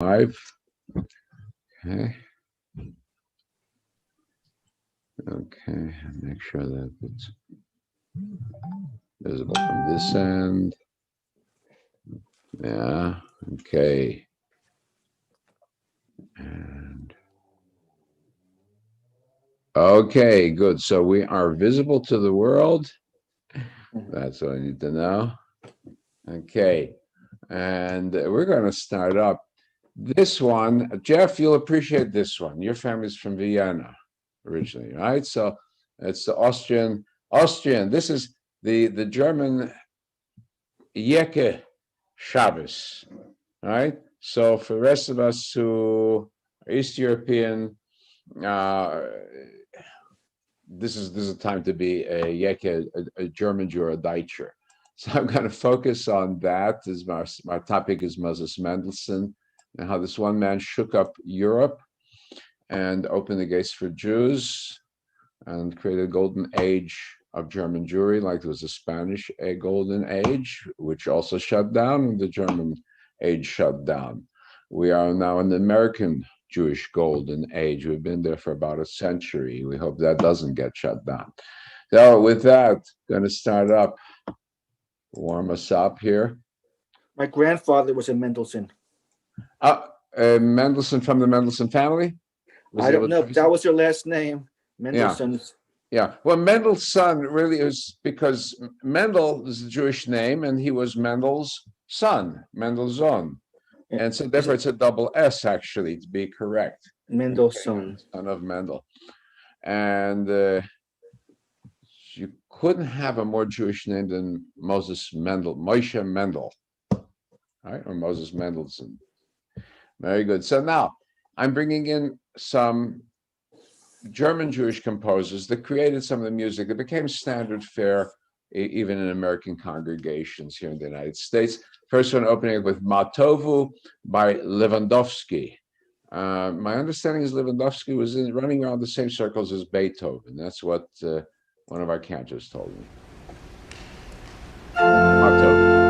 Live. Okay. Okay, make sure that it's visible from this end. Yeah, okay. And okay, good. So we are visible to the world. That's what I need to know. Okay. And we're going to start up. This one, Jeff, you'll appreciate this one. Your family's from Vienna originally, right? So it's the Austrian. This is the German Yeke Shabbos, right? So for the rest of us who are East European, this is a time to be a Yeke, a German Jew or a Deutscher. So I'm going to focus on that. As my topic is Moses Mendelssohn and how this one man shook up Europe and opened the gates for Jews and created a golden age of German Jewry, like there was a Spanish golden age, which also shut down, and the German age shut down. We are now in the American Jewish golden age. We've been there for about a century. We hope that doesn't get shut down. So with that, going to start up, warm us up here. My grandfather was a Mendelssohn. Mendelssohn from the Mendelssohn family? I don't know. That was their last name. Mendelssohn. Yeah. Well, Mendelssohn really is because Mendel is a Jewish name, and he was Mendel's son, Mendelssohn. And so therefore it's a double S, actually, to be correct. Mendelssohn. Son of Mendel. And you couldn't have a more Jewish name than Moses Mendel, Moshe Mendel, right? Or Moses Mendelssohn. Very good. So now I'm bringing in some German Jewish composers that created some of the music that became standard fare even in American congregations here in the United States. First one opening with Matovu by Lewandowski. My understanding is Lewandowski was running around the same circles as Beethoven. That's what one of our cantors told me. Matovu.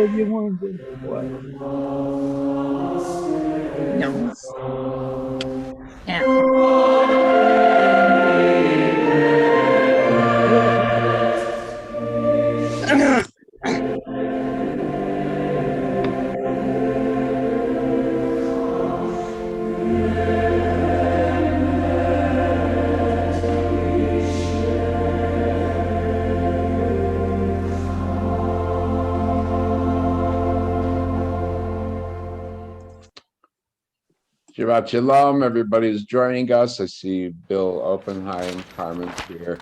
whatever you want to do. What? No. Shabbat Shalom, everybody's joining us. I see Bill Oppenheim, Carmen's here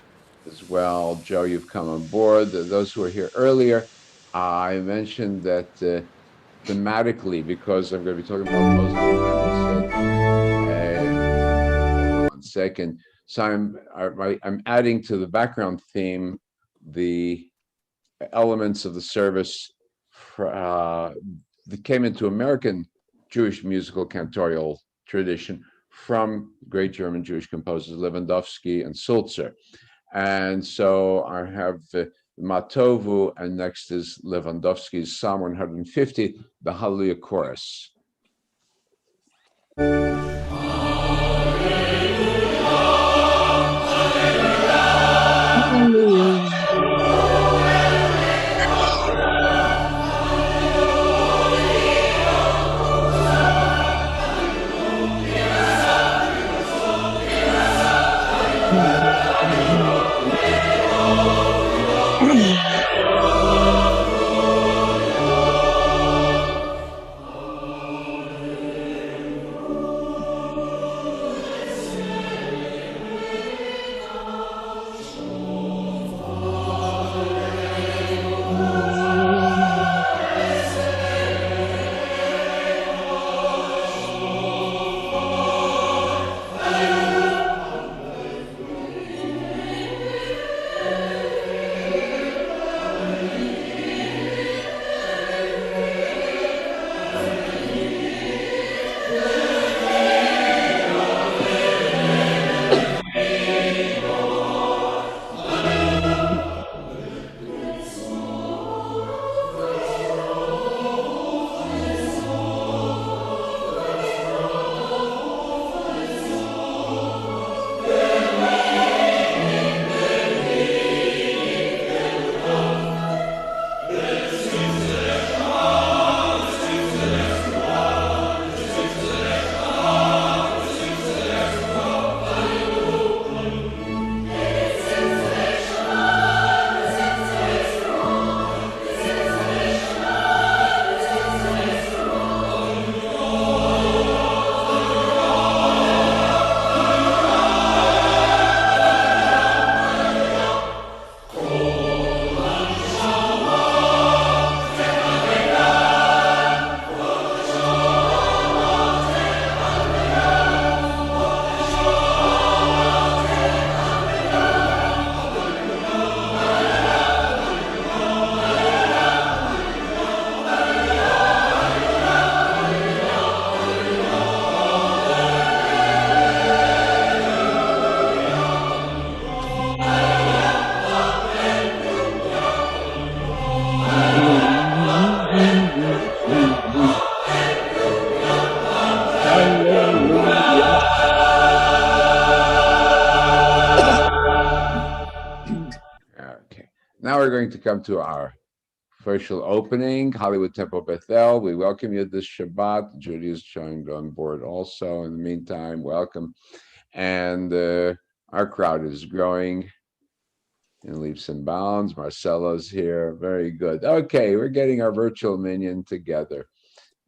as well. Joe, you've come on board. Those who were here earlier, I mentioned that thematically, because I'm going to be talking about Moses Mendelssohn. 1 second. So I'm adding to the background theme the elements of the service that came into American Jewish musical cantorial tradition from great German Jewish composers Lewandowski and Sulzer. And so I have Matovu, and next is Lewandowski's Psalm 150, the Hallelujah Chorus. Okay, now we're going to come to our official opening, Hollywood Temple Bethel. We welcome you this Shabbat. Judy is joined on board also. In the meantime, welcome. And our crowd is growing in leaps and bounds. Marcella's here. Very good. Okay, we're getting our virtual minion together.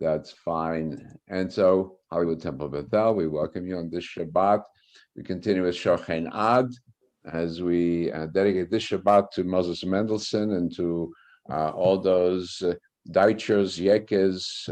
That's fine. And so, Hollywood Temple Bethel, we welcome you on this Shabbat. We continue with Shochen Ad as we dedicate this Shabbat to Moses Mendelssohn and to all those Deutschers, Yekes.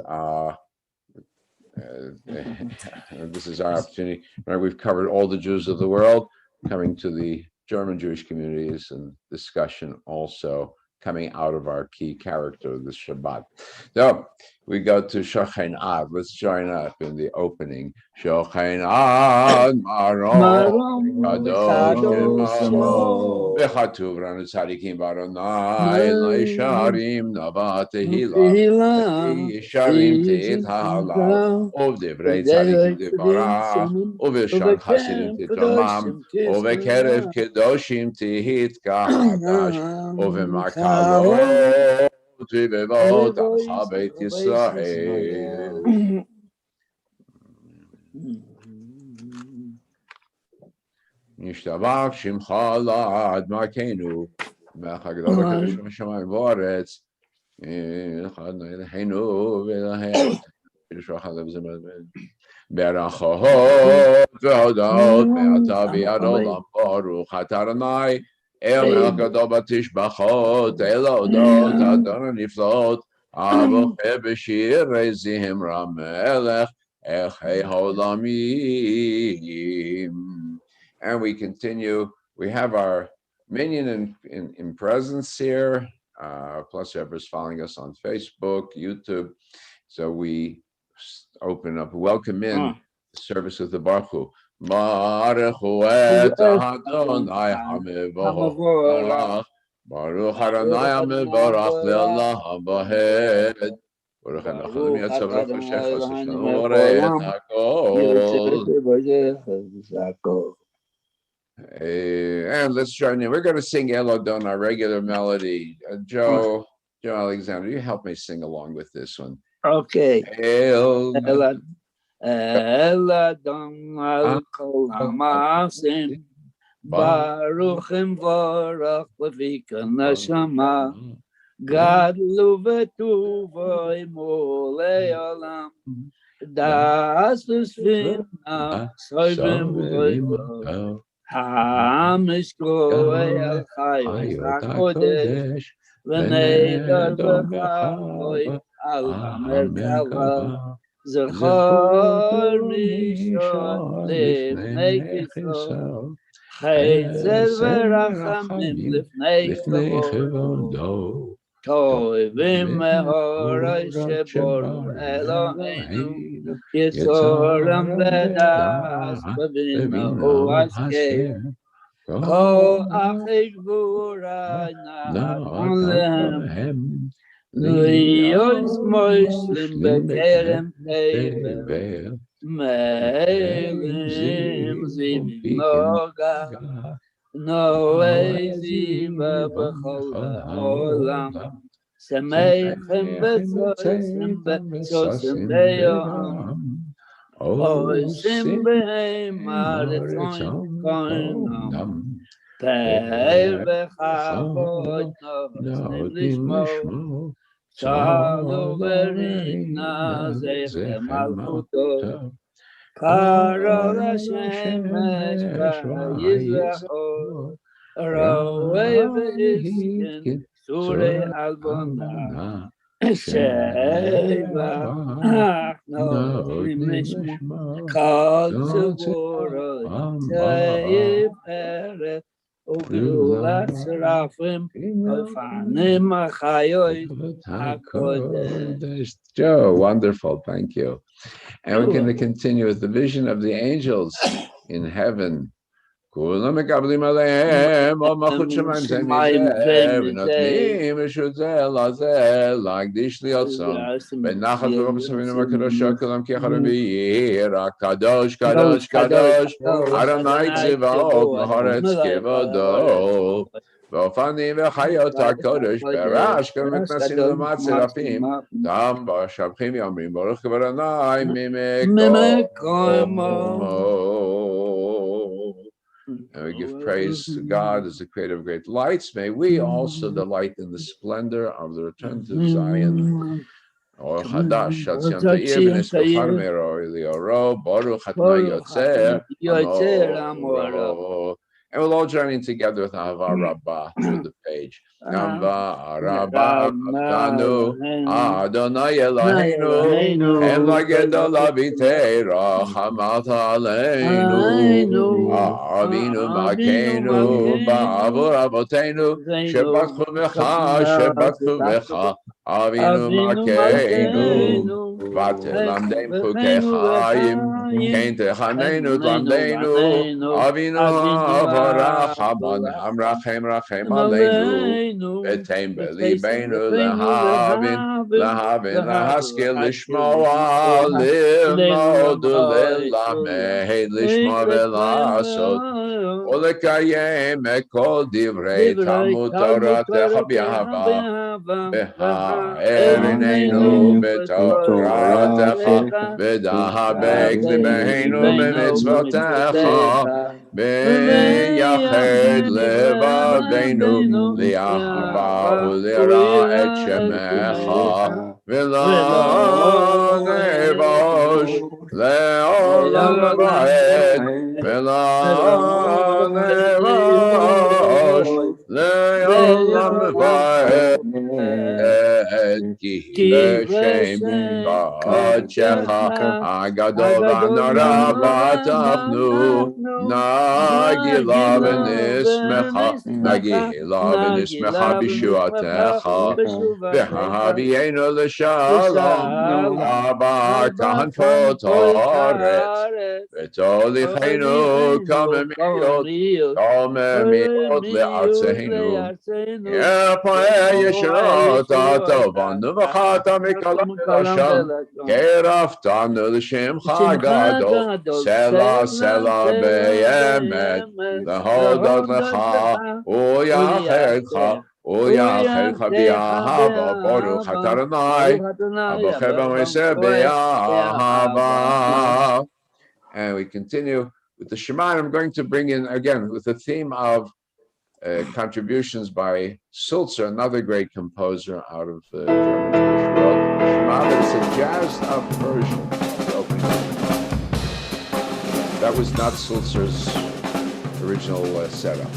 This is our opportunity. Right, we've covered all the Jews of the world, coming to the German Jewish communities, and discussion also coming out of our key character of this Shabbat. So we go to Shochen Ad. Let's join up in the opening. Shochen Ad Marom Kadosh Shemo V'chatuv Ranu Tzadikim Baronai Leisharim Nava Tehila Yisharim Te'et Ha'alav Ov Devrei Tzadikim Devarach Uv'Shar Chasidim Tetomam Uv'Kerev Kedoshim Tehit Kahadash Uv'Makalo Vivot Al Beit Yisrael. Nishtabach Shimcha La'ad Makenu Mechagdol HaKadosh Hashemayim V'Aretz Echad Eloheinu V'Eloheinu Berachot V'Hodot Me'ata V'Yad Olam Baruch Atah Adonai El Melech Gadol B'Tishbachot El Hodot Adon Niflot Avoche B'Shirei Zimra Melech Echei Holamim. And we continue. We have our minion in presence here, plus whoever's following us on Facebook, YouTube. So we open up, welcome in the service of the Baruch Hu. Baruch Hu et Adonai HaMevorach. Baruch Adonai HaMevorach le'olam va'ed. Baruch HaNachal Yatzav Rafashech V'Shalom Hakol. And let's join in. We're going to sing Elodon, our regular melody. Joe Alexander, you help me sing along with this one. Okay. Elodon al kol ha'masim baruchim v'orach levika neshama gadlu v'tuvo imo le'olam das v'svina soivim v'oivo Hamishkoi al chayos hakodesh v'neidar v'chavoi al hamerkava zechor rishon lifnei kisov chesed v'rachamim lifnei kavodo toivim mehorai sheboru Eloheinu Yitzoram v'das b'vina u'askeh Kol achik v'urai na'adon lehem L'yos moishlim b'kerem tevel Me'elim zivim noga No'ei ziva b'chol ha'olam Semeichem v'tzosim b'yom Oisim b'hem ha'retzon koinam Pe'er v'chavod notzim lishmo Shalu v'rina zeichem malchuto Karol ha'shemesh v'yizrachot Ro'ei v'iskin Surei Albona Sheva no Mishmo Kol Tzivoro Tzeif Eret Ugulat Serafim Ofanim Achayos HaKodesh. Joe, wonderful, thank you. And we're going to continue with the vision of the angels in heaven. כולם מקבלים עליהם עוד מלכות שמיים זה מזה ונותנים רשות זה לזה להקדיש להיות צום בנחת ובסבינו הקדושה כולם כחרם ויהי רק קדוש קדוש קדוש אדוני צבאות מהארץ כבודו ואופנים וחיות הקודש ברעש כולם מתנסים למעט שרפים גם בשבחים יאמרים ברוך כבוד אדוני ממקומו. And we give praise to God as the creator of great lights. May we also delight in the splendor of the return to Zion. Or Hadash, Shatzion Ta'ir, B'nes B'char Mero, Elioro, Baruch Atma Yotzer, Amoro. And we'll all join in together with Ahava Rabbah through the page. Ahava Rabbah Avdanu, Adonai Eloheinu, Hem Lagedol Aviteira, Hamat Aleinu, Avinu Makenu, Ba'avur Avotenu, Shebatchu Becha, Avinu Malkeinu, Vatelamdeim Chukei Chaim, Kein Techanenu Tlamdeinu, Avinu Avarachaman, Hamrachem Rachem Aleinu, V'tein Belibeinu Lehavin, Lahaskil Lishmoa, Lilmod Lilamed, Lishma Velasot, Olekayem Ekol Divrei Talmud Torah Techa B'Yahava, Erinenu b'Toratecha, v'dahabek libeinu b'mitzvotecha, v'yached levaveinu li'ahava u'lira et shemecha, v'lo nevosh le'olam va'ed, v'lo nevosh le'olam va'ed. Ki l'shem b'achecha agadol v'anora v'atachnu nagila v'nismecha b'shuatecha v'havienu l'shalom haba kahan potoret v'tolichenu kamemiot le'artzeinu Yeshurot Tovanu v'chata mikalam l'asham Keraftanu l'shimcha gadol Sela Sela be'emet L'hodot lecha U'yachedcha U'yachedcha b'yahava Baruch atah Adonai Abocheh b'moiseh b'yahava. And we continue with the Shema. I'm going to bring in again with the theme of contributions by Sulzer, another great composer out of the German Jewish world. Shema, it's a jazzed up version. That was not Sulzer's original setup.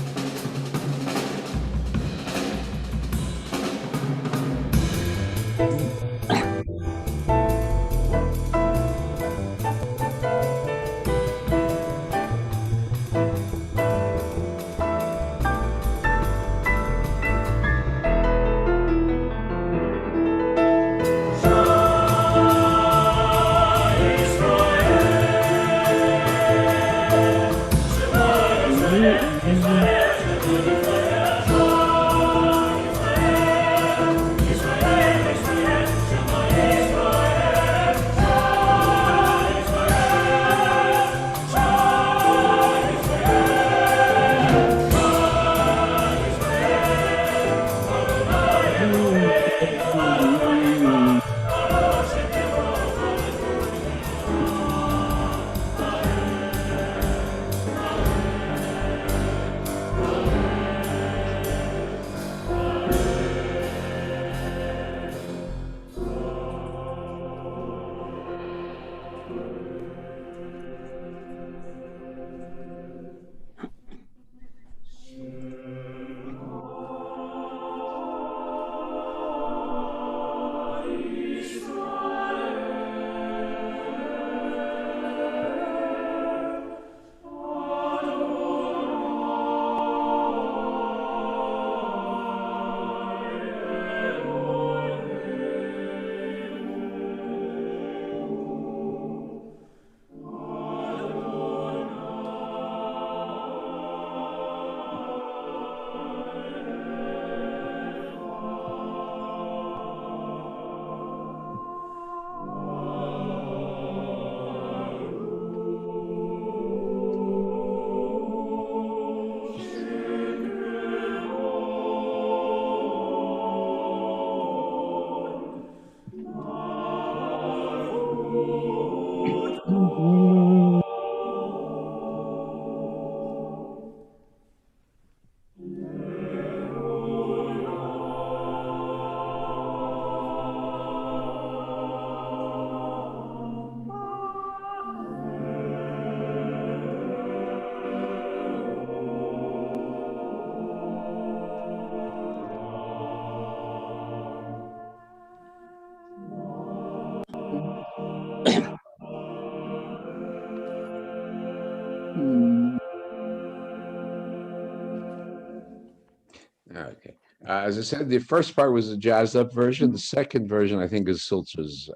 As I said, the first part was a jazzed up version. The second version, I think, is Sulzer's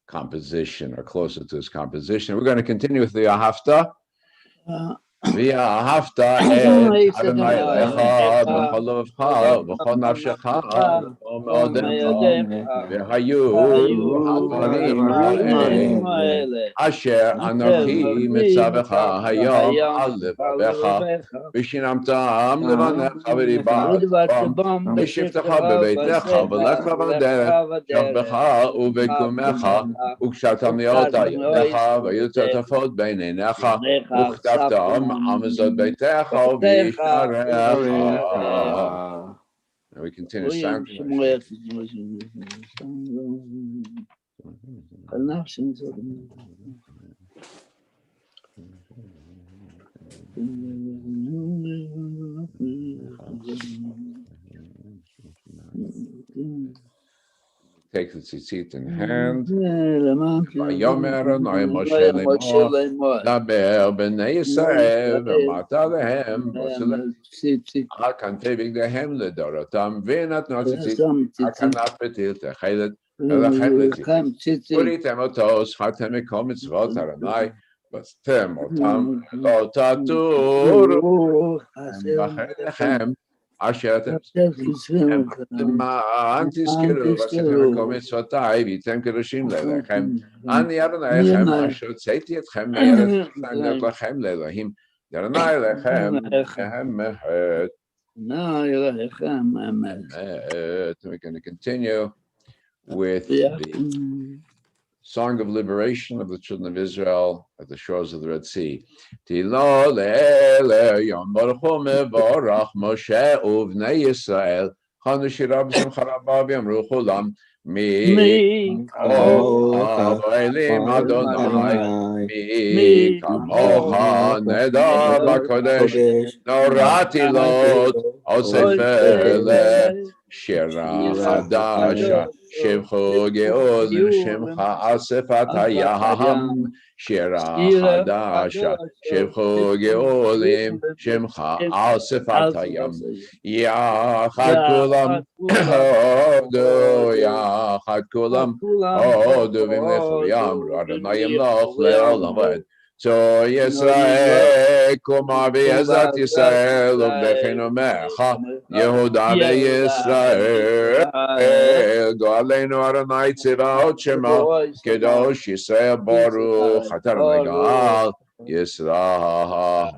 composition, or closer to his composition. We're going to continue with the Ahafta. ואהבת את אדוני אלוהיך בכל לבבך ובכל נפשך ובכל מאודך והיו הדברים האלה אשר אנוכי מצווך היום על לבביך ושיננתם לבניך ודיברתם בשבתך בביתך ולך בדרך שוכבך ובקומך וקשרתם להיות ידיך והיו תטפות בין עיניך וכתבתם Amazon Beitecha V'Yisharecha. And we continue sound. Take the tzitzit in hand. Vayomer Adonai Moshe lemor, daber b'nei Yisrael v'amata lehem, al kanfei bigdehem ledorotam, v'natnu tzitzit, hakanaf betil techelet, velachem letzitzit. Uritem oto, schartem mikol mitzvot Adonai, vastem otam, lo taturu, v'achem אשר אתם למען תזכרו ועשיתם מקום מצוותיי והייתם קדושים לאלוהיכם. אני אדוניכם אשר הוצאתי אתכם מארץ להיות לכם לאלוהים. אדוני אלוהיכם אמת. We're going to continue with the Song of Liberation of the Children of Israel at the shores of the Red Sea. Tilo le'ele yom baruch hu mevorach Moshe uvnei Yisrael chanu shira b'simcha rabba v'yamru chulam mi kamocha v'elim Adonai mi kamocha nedar b'kodesh norati lot osef שירה חדשה, שמך גאול, שמך אספת הים, שירה חדשה, שמך גאולים, שמך אספת הים, יחד כולם, הודו, יחד כולם, הודו ומלכו יאמרו, אדוני ימלוך לעולם ועד. So Yisrael, Kuma B'Yezat Yisrael, Uvdechenu Mecha, Yehuda B'Yisrael, Go'aleinu Adonai Tzivaot Shema, Kedosh Yisrael Baruch, Atar Megal, Yisrael.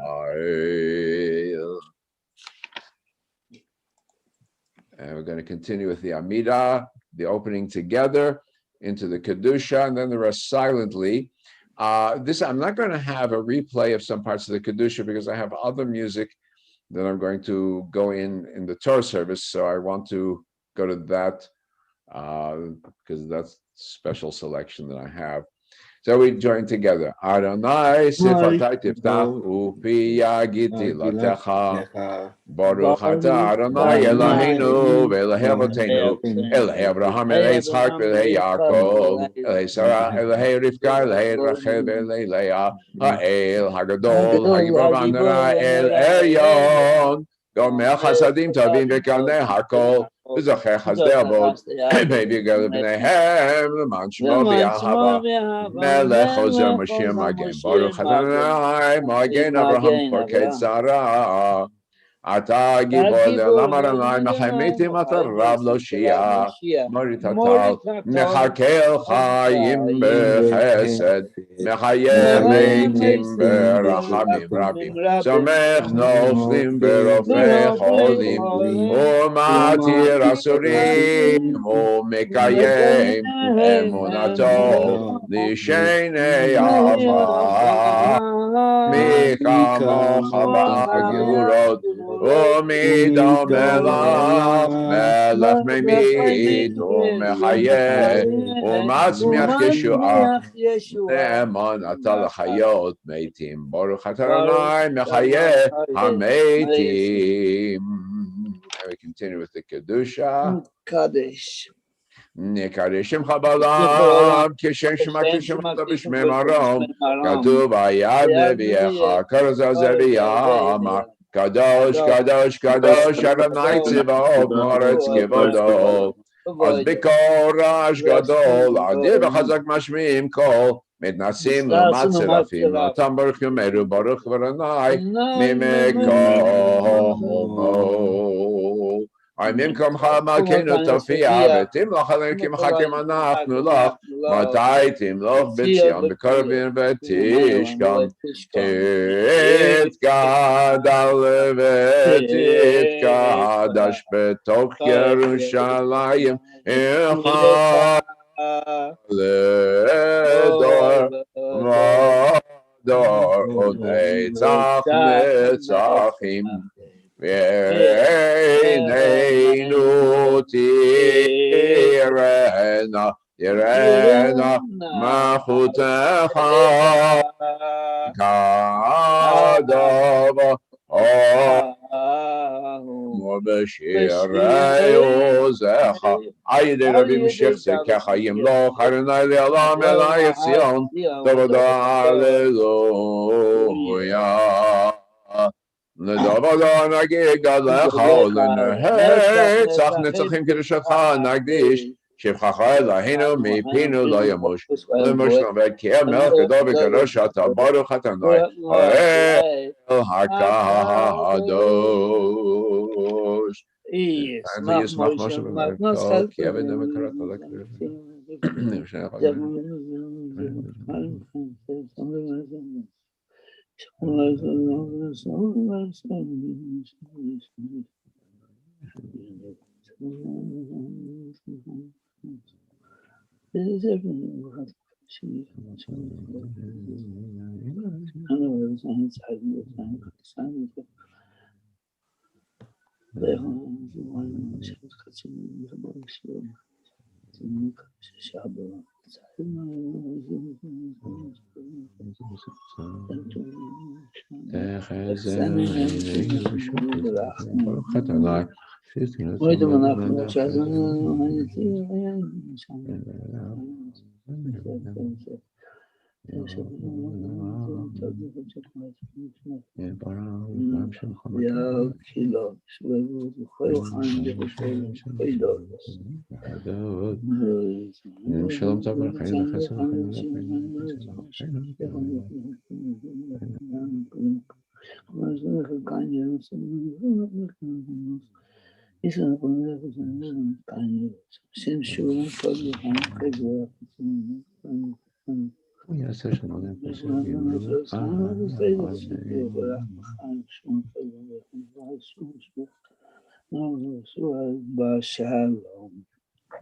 And we're going to continue with the Amidah, the opening together into the Kedusha, and then the rest silently. I'm not going to have a replay of some parts of the Kedusha because I have other music that I'm going to go in the Torah service. So I want to go to that because that's a special selection that I have. So we join together. Adonai sifatai tiftach upi yagiti latecha baruch ata Adonai Eloheinu ve'Elahei Avotenu Elahei Abraham Elahei Yitzchak ve'Elahei Yaakov Elahei Sarah Elahei Rivka Elahei Rachel ve'Elahei Leah Ha'el Hagadol Hagibor V'Anara El Elyon Gomel Chasadim Tovim V'Kanei Hakol וזוכר חסדי אבות, ויגאל לבניהם למען שמו ויאהבה. מלך עוזר משיח מגן, ברוך אדוני מגן אברהם פורקי צרה. אתה גיבור לעולם אדוני מחי מתים אתה רב להושיע. מוריד הטל, מחכה חיים בחסד, מחיה מתים ברחמים רבים. סומך נופלים ברופא חולים, ומתיר אסורים, ומקיים אמונתו לשני אהבה. מי כמוך בגבורות ומי דומה לך, מלך ממית ומחיה ומצמיח ישועה. נאמן אתה לחיות מתים, ברוך אתה אדוני מחיה המתים. And we continue with the Kedusha. Kadesh. נקדש שמך בעולם, כשם שמך כשמך בשמי מרום, כתוב היד נביאך, כרזה זה ויאמר, Kadosh, Kadosh, Kadosh, Adonai Tzivaot, Moretz Kivado. Az Bikorash Gadol, Adir Chazak Mashmim Kol, Mitnasim Lo Matzerafim, Lo Tam Baruch Yomeru, Baruch Varanai, Mimeko. I Mimkom Hamakenu Tafia, Betim Lachalekim Hakim Anachnu Lach, Mataitim Loch Bitzion, Bekorvin Betishkan, Tit Gadal Vetit Gadash Betoch Yerushalayim, Echad Ledor Vador Onetzach Netzachim V'eineinu Tirena Tirena Machutecha Kadava Bashirei Ozecha Ayde Rabbi Meshech Zekechayim Lo Charonai Le'olam Elayich Zion Tovoda Hallelujah Tovoda Nagig Alecha Olenehetzach Netzachim Kedushatcha Nagdish Shivchacha Eloheinu Mipinu Lo Yamush Lemush Noved Kiel Melech Gadol V'Kadosh Ata Baruch Atanai El Hakadosh.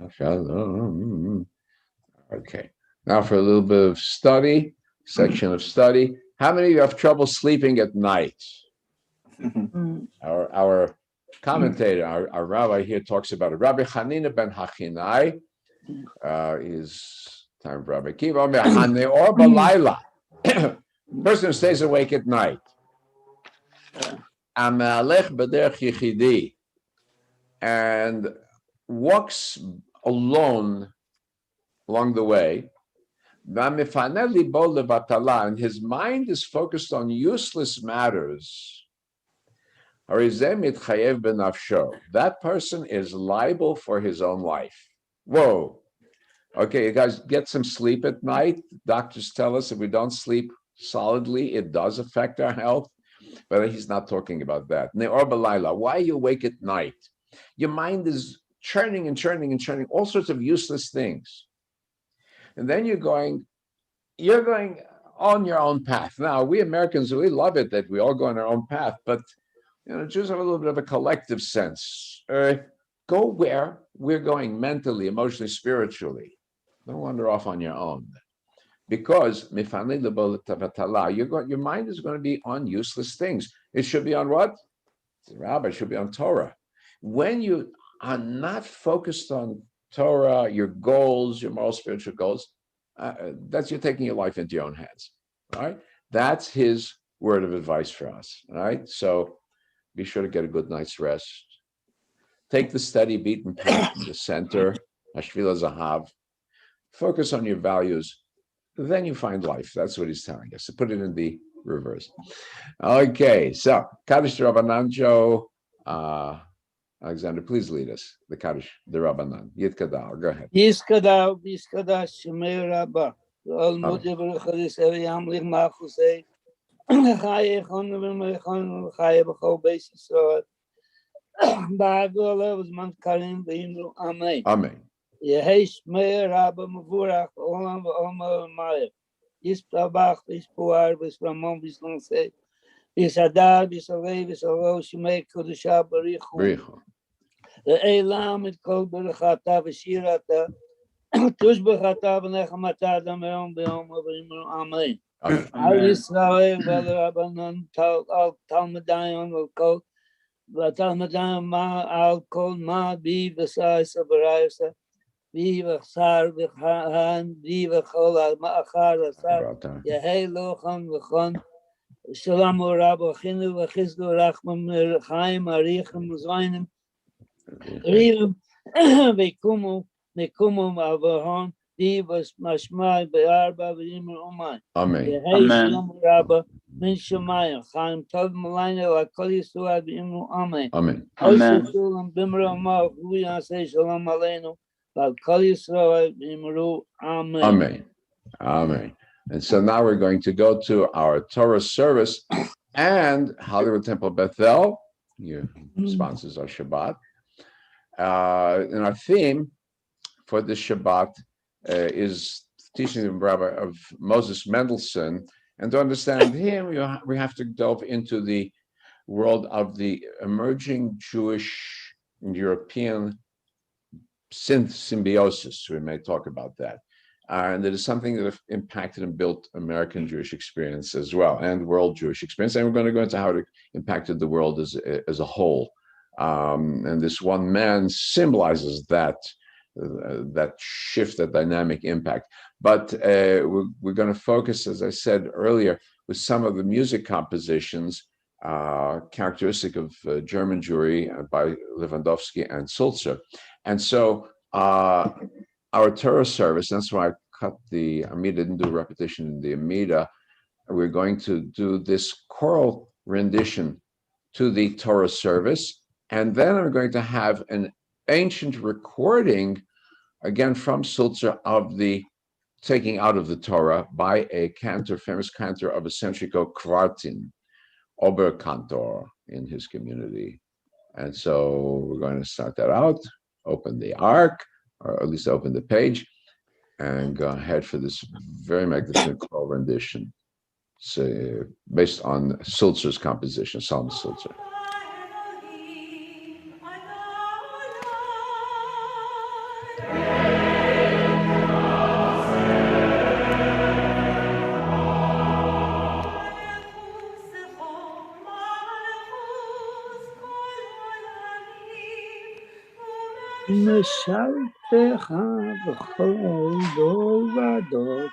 Shalom. Okay. Now for a little bit of study, section of study. How many of you have trouble sleeping at night? Our commentator, our rabbi here talks about it. Rabbi Hanina ben Hachinai is time for Rabbi Kiva or Balayla. Person who stays awake at night. Amalech b'derech yichidi, and walks alone along the way. And his mind is focused on useless matters. That person is liable for his own life. Whoa. Okay, you guys get some sleep at night. Doctors tell us if we don't sleep solidly, it does affect our health. But he's not talking about that. Why are you awake at night? Your mind is churning and churning and churning, all sorts of useless things. And then you're going on your own path. Now, we Americans, we love it that we all go on our own path, but Jews have a little bit of a collective sense. Go where we're going mentally, emotionally, spiritually. Don't wander off on your own. Because your mind is going to be on useless things. It should be on what? Rabbi, it should be on Torah. When you are not focused on Torah, your goals, your moral, spiritual goals, that's you're taking your life into your own hands. All right? That's his word of advice for us. All right? So be sure to get a good night's rest. Take the steady beaten path to the center, Hashvila Zahav. Focus on your values. Then you find life. That's what he's telling us. To put it in the reverse. Okay, so Kaddish Rabbanan, Joe, Alexander, please lead us. The Kaddish, the Rabbanan. Yitkadal, go ahead. Yiskadal, Shemei Rabba. All Mudi Baruchadis Eviyam Lich Machusei. Chaye Chonu V'Mechonu Chaye B'Chol Beis Yisrael. Ba'agol Uzman Karim V'Imru Amen. Amen. Yehei Shmei Rabba Mavurach Olam V'Omer V'Mayim. Yispravach V'Yispuar V'Yisramon V'Yislamsei. Yissadar V'Yisalei V'Yisalo Shemei Kodusha Barichu. Le'elam Et Kol Berachata V'Shirata. Tushbachata V'Nechamata D'Meom B'Yom V'Yimru Amen. Al Yisrael V'Rabanan Al Talmudayon V'Kol V'Talmudayon Ma Al Kol Ma Bi V'Sai Sabarayasa Bi V'Chsar V'Chan Bi V'Chol Al Ma'achar Asar Yehei Lochan V'Chon Shalom Rabba Chinu V'Chizdu Rachmam Chaim Arichem Zaynim Rivim V'Kumu Avahon Divas Mashmai Be'arba V'Yimur Umay. Amen. Yehei Shalom Rabba Min Shemayim Chaim Tov Malayna L'Kol Yisrael V'Yimur Amen. Amen. Amen. Shalom B'Mra Umar Hu Yaseh Shalom Aleinu L'Kol Yisrael V'Yimur Amen. Amen. Amen. And so now we're going to go to our Torah service and Hollywood Temple Bethel, your sponsors our Shabbat. And our theme for this Shabbat is teaching the rabbi of Moses Mendelssohn. And to understand him, we have to delve into the world of the emerging Jewish and European symbiosis. We may talk about that. And it is something that impacted and built American Jewish experience as well, and world Jewish experience. And we're going to go into how it impacted the world as a whole. And this one man symbolizes that shift, that dynamic impact. But we're going to focus, as I said earlier, with some of the music compositions characteristic of German Jewry by Lewandowski and Sulzer. And so our Torah service, that's why I cut the Amida, didn't do repetition in the Amida. We're going to do this choral rendition to the Torah service. And then I'm going to have an ancient recording, again from Sulzer, of the taking out of the Torah by a cantor, famous cantor of a century ago, Kvartin, Oberkantor in his community. And so we're going to start that out, open the ark, or at least open the page, and go ahead for this very magnificent choral rendition. So based on Sulzer's composition, Psalm Sulzer. משלתך בכל דור ודור.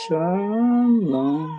Shalom.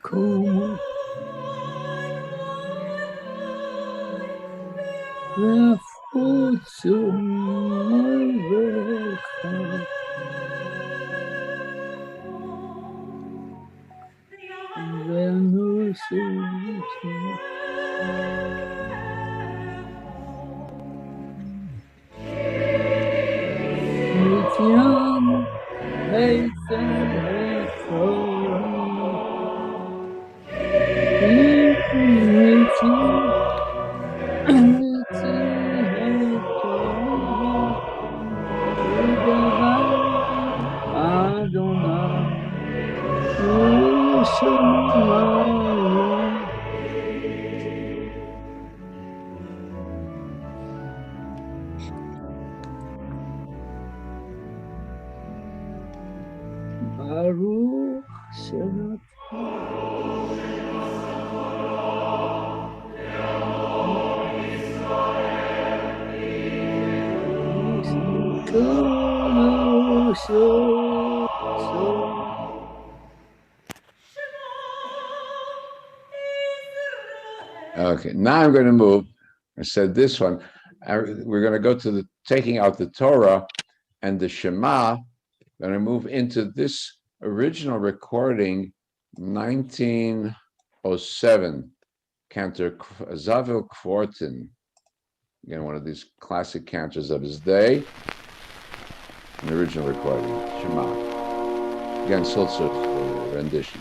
Como Baruch Okay, now I'm going to move. I said this one. We're going to go to the taking out the Torah and the Shema. Going to move into this original recording, 1907, cantor Zavel Kvortin. Again, one of these classic cantors of his day. An original recording, Shema. Again, Sulzer rendition.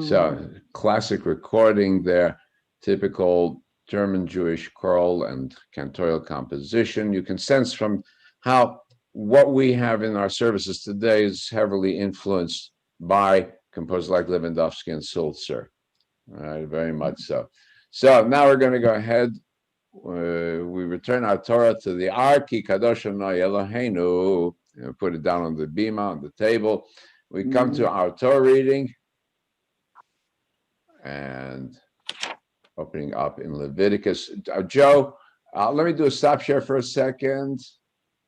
So classic recording there, typical German Jewish choral and cantorial composition. You can sense from how what we have in our services today is heavily influenced by composers like Lewandowski and Sulzer. All right, very much so. So now we're going to go ahead. We return our Torah to the Ark, Kadosh Adonai Eloheinu. Put it down on the bima, on the table. We come to our Torah reading and opening up in Leviticus. Joe, let me do a stop share for a second,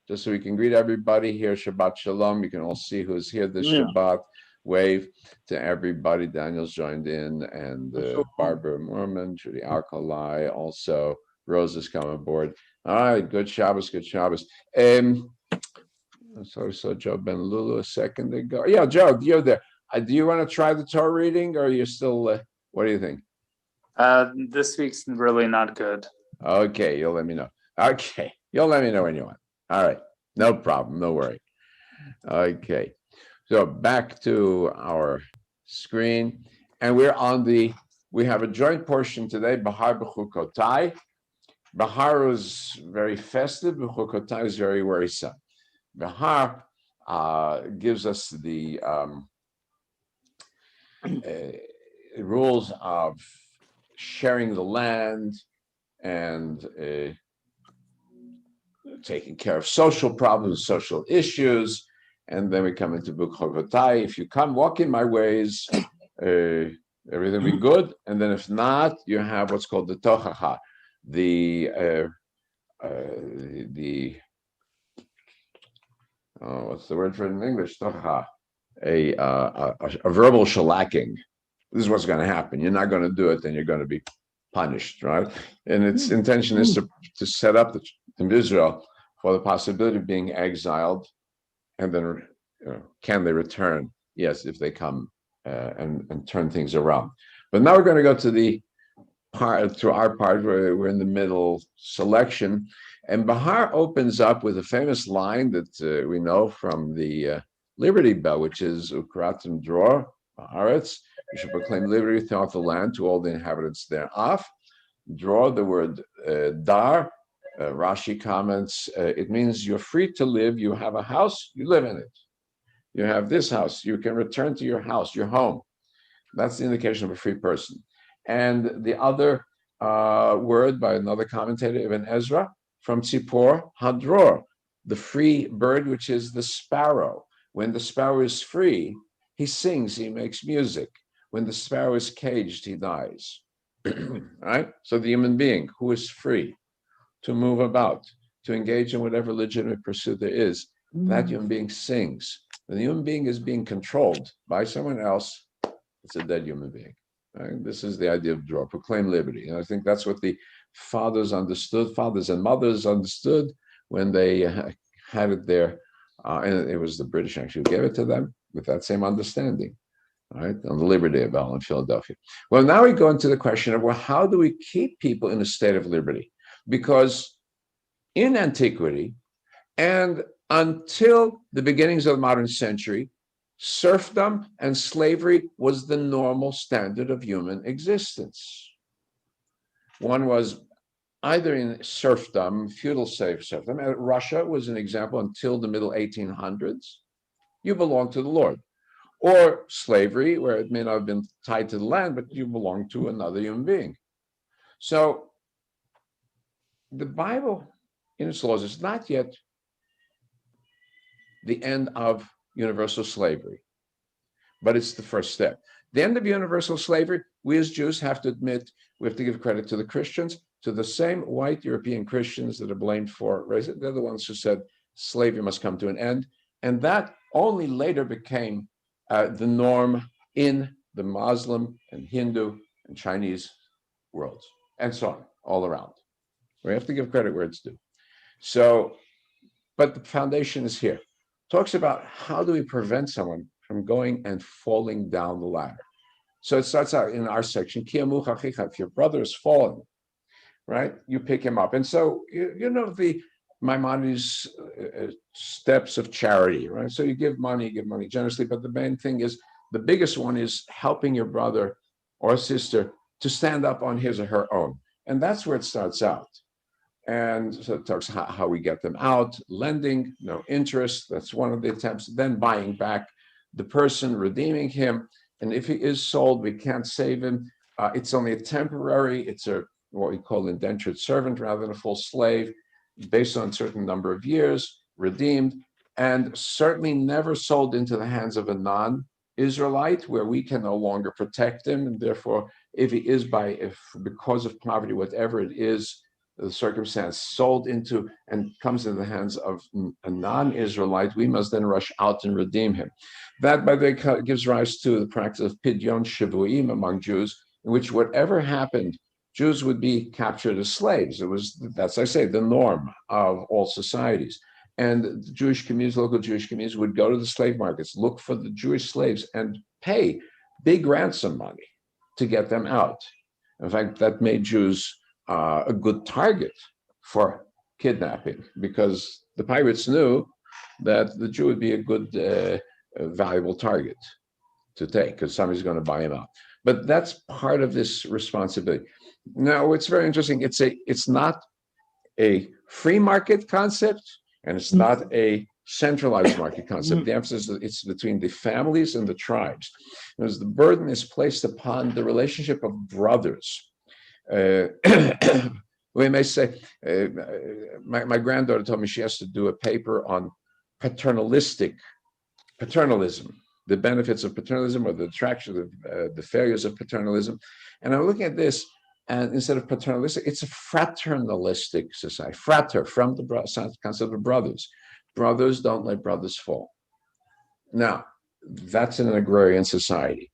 just so we can greet everybody here. Shabbat Shalom. You can all see who's here this Shabbat. Wave to everybody. Daniel's joined in, and Barbara Mormon, Judy Alkali, also Rose is coming aboard. All right, good Shabbos, good Shabbos. So I saw Joe Ben Lulu a second ago. Yeah, Joe, you're there. Do you want to try the Torah reading, or are you still, what do you think? This week's really not good. Okay, you'll let me know. Okay, you'll let me know when you want. All right, no problem, no worry. Okay, so back to our screen, and we have a joint portion today, Bahar B'chukotai. Bahar is very festive, B'chukotai is very worrisome. Bahar gives us the rules of sharing the land and taking care of social problems, social issues. And then we come into B'chukotai. If you come, walk in my ways, everything will be good. And then if not, you have what's called the tochacha, what's the word for it in English? Tochacha, a verbal shellacking. This is what's going to happen. You're not going to do it, then you're going to be punished, right? And its intention is to set up Israel for the possibility of being exiled, and then can they return? Yes, if they come and turn things around. But now we're going to go to our part where we're in the middle selection, and Bahar opens up with a famous line that we know from the Liberty Bell, which is Ukratim Dror Baharetz. You should proclaim liberty throughout the land to all the inhabitants thereof. Draw the word dar. Rashi comments, it means you're free to live. You have a house, you live in it. You have this house, you can return to your house, your home. That's the indication of a free person. And the other word by another commentator, Ibn Ezra, from Tzipor Hadror, the free bird, which is the sparrow. When the sparrow is free, he sings, he makes music. When the sparrow is caged, he dies. Right? So the human being who is free to move about, to engage in whatever legitimate pursuit there is, that human being sings. When the human being is being controlled by someone else, it's a dead human being. Right? This is the idea of draw, proclaim liberty. And I think that's what the fathers and mothers understood when they had it there. And it was the British actually who gave it to them with that same understanding. Right, on the Liberty Day Bell in Philadelphia. Well, now we go into the question of, well, how do we keep people in a state of liberty? Because in antiquity and until the beginnings of the modern century, serfdom and slavery was the normal standard of human existence. One was either in serfdom, feudal serfdom. Russia was an example until the middle 1800s. You belonged to the Lord. Or slavery, where it may not have been tied to the land, but you belong to another human being. So the Bible, in its laws, is not yet the end of universal slavery, but it's the first step. The end of universal slavery, we as Jews have to admit, we have to give credit to the Christians, to the same white European Christians that are blamed for racism. They're the ones who said slavery must come to an end. And that only later became the norm in the Muslim and Hindu and Chinese worlds, and so on, all around. We have to give credit where it's due. So, but the foundation is here. Talks about how do we prevent someone from going and falling down the ladder. So it starts out in our section, if your brother is fallen, right, you pick him up. And so, you know, the Maimonides' steps of charity, right? So you give money generously, but the main thing is, the biggest one is helping your brother or sister to stand up on his or her own. And that's where it starts out. And so it talks how we get them out, lending, no interest. That's one of the attempts. Then buying back the person, redeeming him. And if he is sold, we can't save him. It's only a temporary, it's what we call indentured servant rather than a full slave, based on a certain number of years, redeemed, and certainly never sold into the hands of a non-Israelite, where we can no longer protect him. And therefore, if he is because of poverty, whatever it is, the circumstance, sold into and comes in the hands of a non-Israelite, we must then rush out and redeem him. That, by the way, gives rise to the practice of pidyon shavuim among Jews, in which whatever happened, Jews would be captured as slaves. That's, I say, the norm of all societies. And the Jewish communities, local Jewish communities, would go to the slave markets, look for the Jewish slaves, and pay big ransom money to get them out. In fact, that made Jews a good target for kidnapping, because the pirates knew that the Jew would be a good, valuable target to take, because somebody's going to buy him out. But that's part of this responsibility. Now, it's very interesting. It's not a free market concept, and it's not a centralized market concept. The emphasis is it's between the families and the tribes. Because the burden is placed upon the relationship of brothers. We may say, my granddaughter told me she has to do a paper on paternalism, the benefits of paternalism, or the attraction of the failures of paternalism. And I'm looking at this, and instead of paternalistic, it's a fraternalistic society. Frater, from the concept of brothers. Brothers don't let brothers fall. Now, that's in an agrarian society.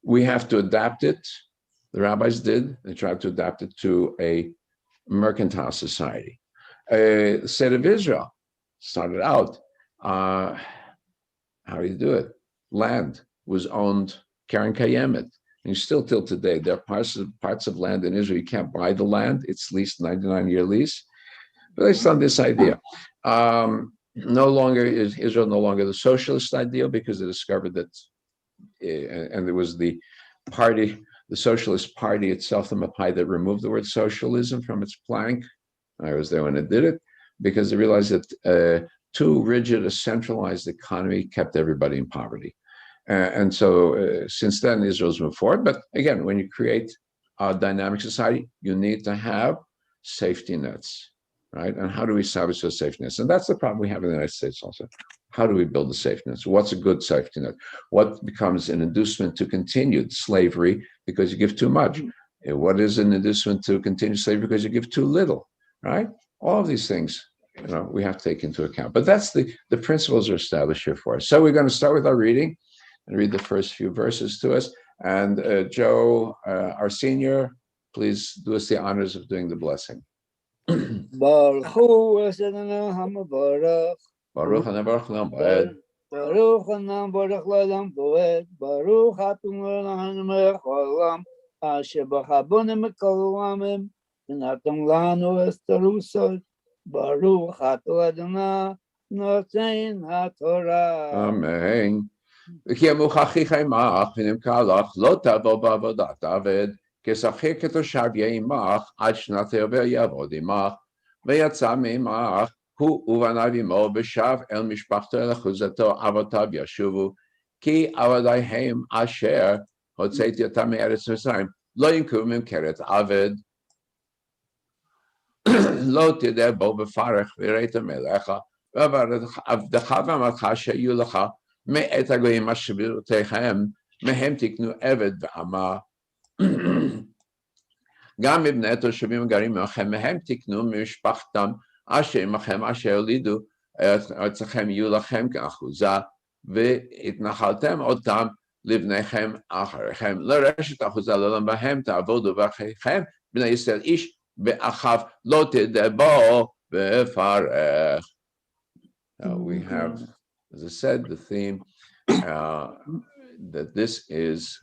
We have to adapt it. The rabbis did. They tried to adapt it to a mercantile society. The state of Israel started out, how do you do it? Land was owned Karen Kayemet. And still till today, there are parts of land in Israel, you can't buy the land. It's leased 99-year lease. Based on this idea. No longer is Israel no longer the socialist ideal, because they discovered that, and there was the party, the Socialist Party itself, the Mapai, that removed the word socialism from its plank. I was there when it did it, because they realized that too rigid a centralized economy kept everybody in poverty. And so since then, Israel's moved forward. But again, when you create a dynamic society, you need to have safety nets, right? And how do we establish those safety nets? And that's the problem we have in the United States also. How do we build the safety nets? What's a good safety net? What becomes an inducement to continued slavery because you give too much? What is an inducement to continue slavery because you give too little, right? All of these things, we have to take into account. But that's the principles are established here for us. So we're going to start with our reading and read the first few verses to us. And Joe, our senior, please do us the honors of doing the blessing. Baruch Hu Esenenu HaMavarach. Baruch HaNavarach Lamed. Baruch HaNavarach L'Olam Voed. Baruch Atun L'Olam Melech Olam. Asher B'Chabonim Mikol Olamim. V'Natan Lanu Es Terusot. Baruch Atu Adonai Notein HaTorah. Amen. וכי המוכחיך עמך ונמכלך לא תבוא בעבודת עבד, כשכיר כתושב יהיה עמך עד שנת היובל יעבוד עמך, ויצא מעמך הוא ובניו עמו ושב אל משפחתו אל אחוזתו אבותיו ישובו, כי עבדי הם אשר הוצאתי אותם מארץ מצרים, לא ינקו ממכרת עבד. לא תדע בו בפרך וראית מלאך, ועבדך ועמתך שיהיו לך, מאת הגויים אשר ברותיכם, מהם תקנו עבד ועמה. גם מבני התושבים הגרים עמכם, מהם תקנו ממשפחתם, אשר עמכם אשר הולידו, ארצכם יהיו לכם כאחוזה, והתנחלתם אותם לבניכם אחריכם. לרשת אחוזה לעולם בהם תעבודו ואחיכם, בני ישראל איש ואחיו לא תדע בו בפרך. We have, as I said, the theme that this is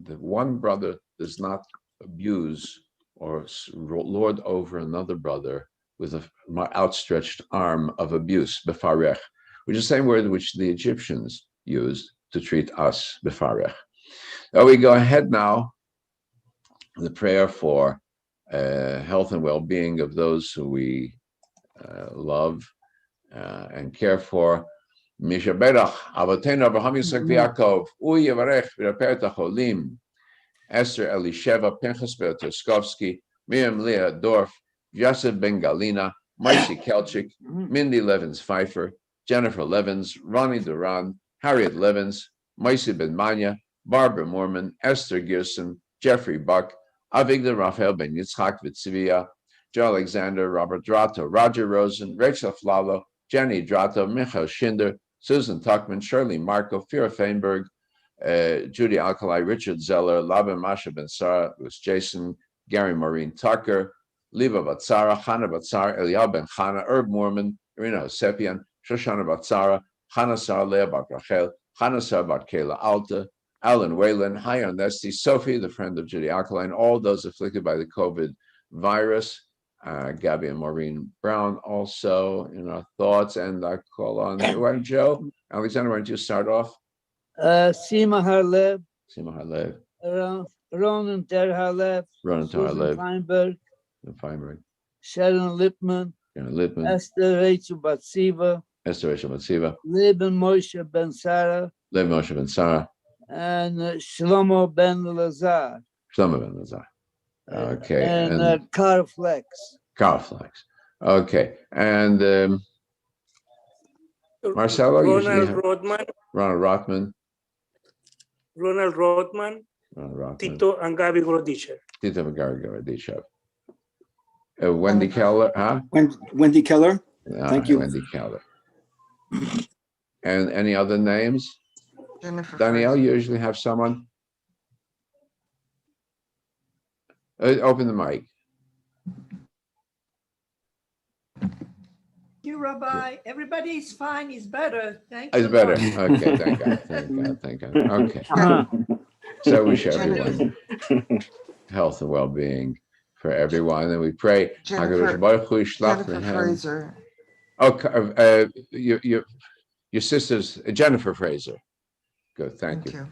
the one brother does not abuse or lord over another brother with an outstretched arm of abuse, befarech, which is the same word which the Egyptians used to treat us, befarech. Now we go ahead now, the prayer for health and well-being of those who we love and care for. Misha Berach, Avotenu Abraham Yitzchak v'Yaakov, Yevarech v'Yaper et HaCholim, Esther Elisheva, Pinchas Bertoskovsky, Miriam Leah Dorf, Yosef Ben Galina, Marcy Kelchik, Mindy Levins Pfeiffer, Jennifer Levins, Ronnie Duran, Harriet Levins, Moisey Ben Manya, Barbara Mormon, Esther Gerson, Jeffrey Buck, Avigdor Raphael Ben Yitzchak Vitzivia, Joe Alexander, Robert Drato, Roger Rosen, Rachel Flalo, Jenny Drato, Michael Schinder, Susan Tuckman, Shirley Marco, Fira Feinberg, Judy Alkali, Richard Zeller, Laban Masha Ben Sarah, Louis Jason, Gary Maureen Tucker, Liva Batsara, Chana Batsara, Eliyahu Ben Chana, Herb Mormon, Irina Hosepian, Shoshana Batsara, Chana Sar, Leah Bat Rachel, Chana Sar Bat Kayla Alta, Alan Whalen, Hayon Nesty, Sophie, the friend of Judy Alkaline, all those afflicted by the COVID virus, Gabby and Maureen Brown also in our thoughts, and I call on Joe. Alexander, why don't you start off? Sima Harlev, Ronan Ter Harlev, Feinberg, Sharon Lippman, Esther Rachel Batsiva, Leben Moshe Ben Sarah, and Shlomo Ben Lazar. Okay. And Carl Flex. Okay. And Marcelo, Ronald Rothman, Tito and Gabi Grodischer. Wendy Keller, huh? Wendy Keller. Thank you. Wendy Keller. And any other names? Jennifer Danielle, Fraser. you usually have someone? Open the mic. You, Rabbi. Everybody's fine. Is better. Thank you. It's better. Okay, thank God. Okay. So we wish everyone health and well-being for everyone, and we pray. Jennifer Fraser. Oh, your sister's Jennifer Fraser. Good, thank you.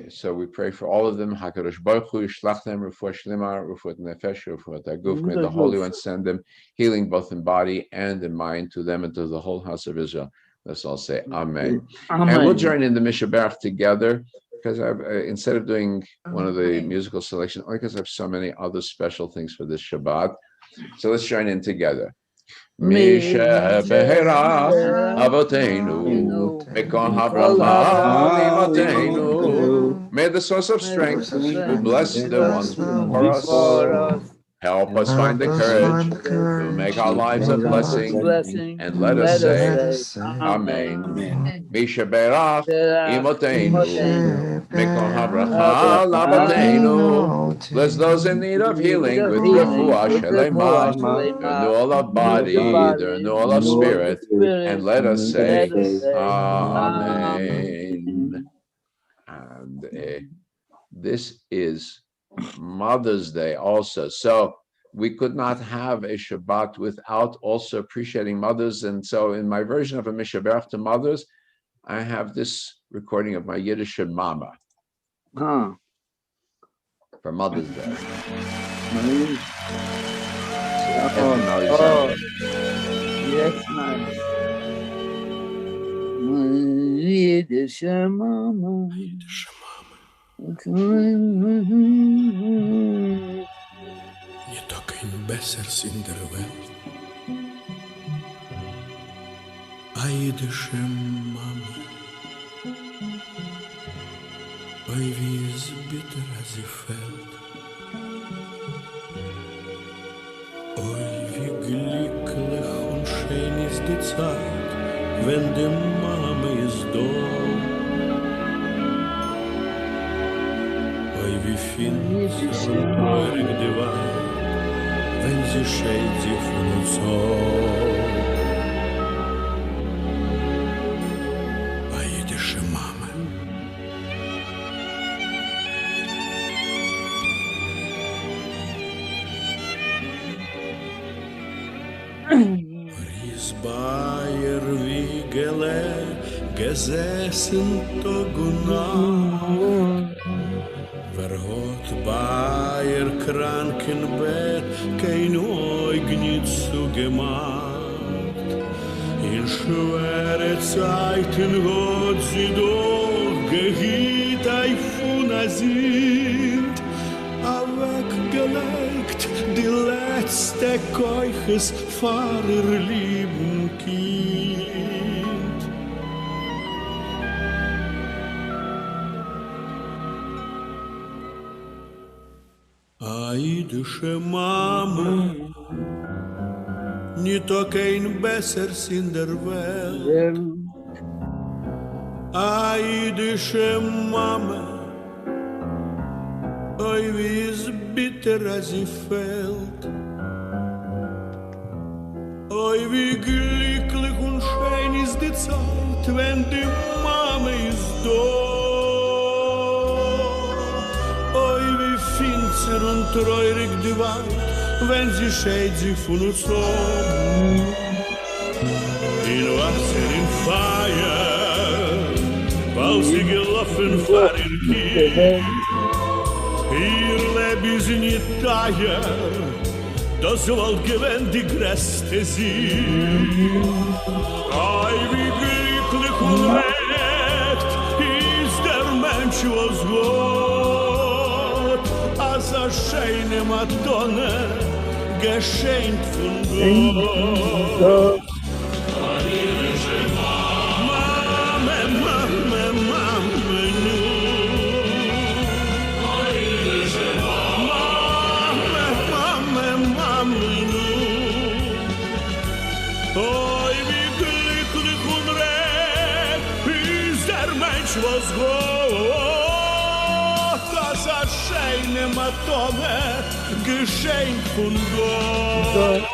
So we pray for all of them. HaKadosh Baruch Hu yishlach them refuah shlema, refuah nefesh, refuah aguf. May the Holy One send them healing both in body and in mind to them and to the whole house of Israel. Let's all say Amen. And we'll join in the Mishaberach together, because instead of doing one of the musical selections, only because I have so many other special things for this Shabbat. So let's join in together. Mishaberach Avoteinu, Mikol Habracha Avoteinu. May the source of strength who bless the ones for us. Help us find the courage to make our lives a blessing, and let us say Amen. Mishaberach Imoteinu, Mikol Habracha Avoteinu. Bless those in need of healing with refuah shelema, the renewal of body, the renewal of spirit, and let us say Amen. And this is Mother's Day also. So we could not have a Shabbat without also appreciating mothers. And so in my version of a Mishaberach to mothers, I have this recording of my Yiddish mama for Mother's Day. Yes, nice. Yiddish mama. Nie to kein Bessers in der Welt. A jüdische Mama. Oi, wie es bitter, als sie fällt. Oi, wie glücklich und schön ist die Zeit, wenn die Mama ist da. Wie finster und treurig die Wahrheit, wenn sie schält sich von uns ab. A jüdische Mama. Ries Bayer wie gesessen Tag und Nacht. Verhot Bayer Krankenbett kein Oig nicht zugemacht. In schwere Zeiten hat sie doch gehiet Eifuna sind, weggelegt die letzte Keuches Pfarrer lieben Kind. Aidische Mama, nicht auch kein Besseres in der Welt. Aidische Mama, oi wie es bitter als sie fällt. Oi wie glücklich und schön ist die Zeit, wenn die Mama ist da. Oi wie finster und treurig die Welt, wenn sie scheut sich von uns um. In Wasser, in Feuer, weil sie gelaufen vor ihr Kind. Ihr Leben ist nicht teuer, das soll gewinn die größte Sieg. Ei, wie glücklich und recht ist der Mensch, was Gott, als schöne Madonna, geschenkt von Gott. Was Gott, das scheine Matone, Geschenk von Gott.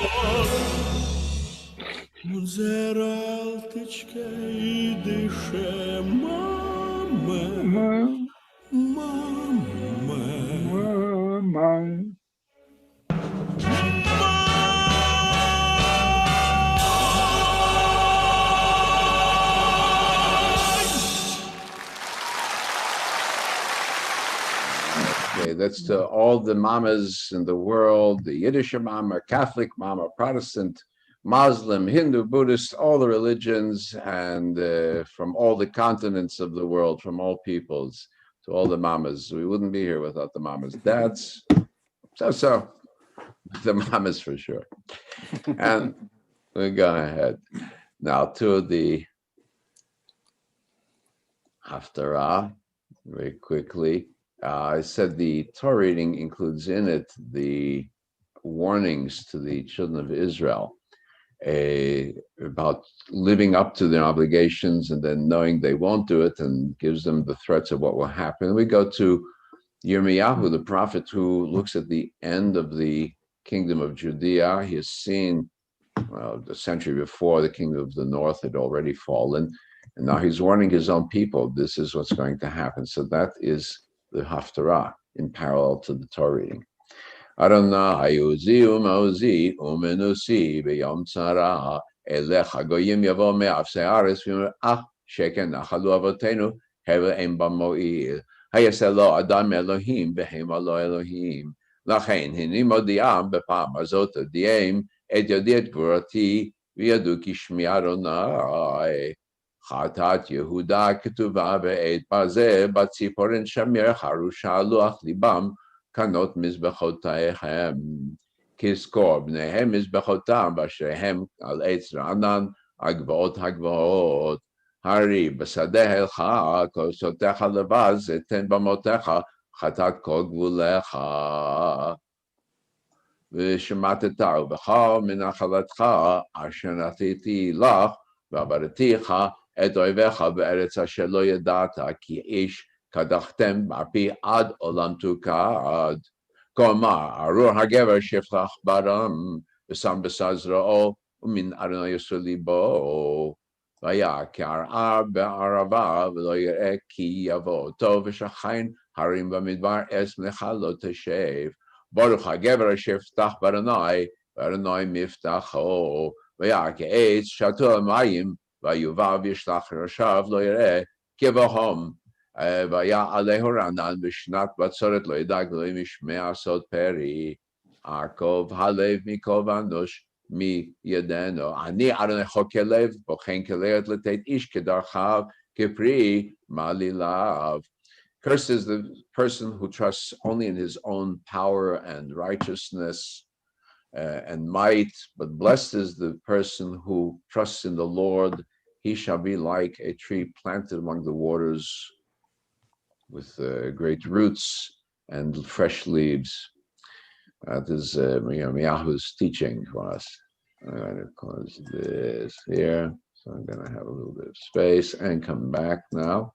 Unser altitschke jüdische Mama, Mama. That's to all the mamas in the world, the Yiddish mama, Catholic mama, Protestant, Muslim, Hindu, Buddhist, all the religions, and from all the continents of the world, from all peoples, to all the mamas. We wouldn't be here without the mamas. Dads, so. The mamas for sure. And we go ahead. Now to the Haftarah, very quickly. I said the Torah reading includes in it the warnings to the children of Israel about living up to their obligations and then knowing they won't do it, and gives them the threats of what will happen. We go to Yirmiyahu, the prophet, who looks at the end of the kingdom of Judea. He has seen, well, the century before, the kingdom of the north had already fallen, and now he's warning his own people, this is what's going to happen. So that is the Haftarah in parallel to the Torah reading. Adonai uzi u'mauzi u'menusi b'yom tzara elecha goyim yavo me'afsei haaretz v'yomer sheken nachalu avotenu hevel ein b'mo'il hayaseh lo adam Elohim v'hem lo Elohim lachen hini modi'am b'pam azot odiem et yodi et gvurati v'yadu ki shmi Adonai. Chatat Yehuda ketuva be'et bazeh batziporen shamir harusha luach libam kanot mizbechotaechem kiskor bneihem mizbechotam b'ashehem al eitz ra'anan agvaot hagvaot hari b'sadeh elcha kosotecha levaz eten bamotecha chatat kol gvulecha v'shematetah u'b'cha minachalatcha asher natiti lach v'abaraticha et oivecha be'eretz asher lo yadata ki ish kadachtem api ad olam tukad. Komar arur hagever sheftach baram v'sam b'sazra'o u'min Adonai yisrael libo v'yakar ar be'arava v'lo yireh ki yavo tov v'shachayin harim b'midbar es mlecha lo teshev baruch hagever sheftach baranai baranai miftacho v'yakar eitz shatu amayim v'yuvav yishlach rashav lo yireh kivahom והיה עליהו רענן בשנת בצורת לא ידאג לו אם ישמע סוד פרי, ארכוב הלב מכל אנוש מידנו. אני אדוני חוקר לב, בוחן כליות לתת איש כדרכיו, כפרי מעליליו. Cursed is the person who trusts only in his own power and righteousness and might, but blessed is the person who trusts in the Lord. He shall be like a tree planted among the waters with great roots and fresh leaves. That is Yahu's teaching for us. I'm going to close this here. So I'm going to have a little bit of space and come back now.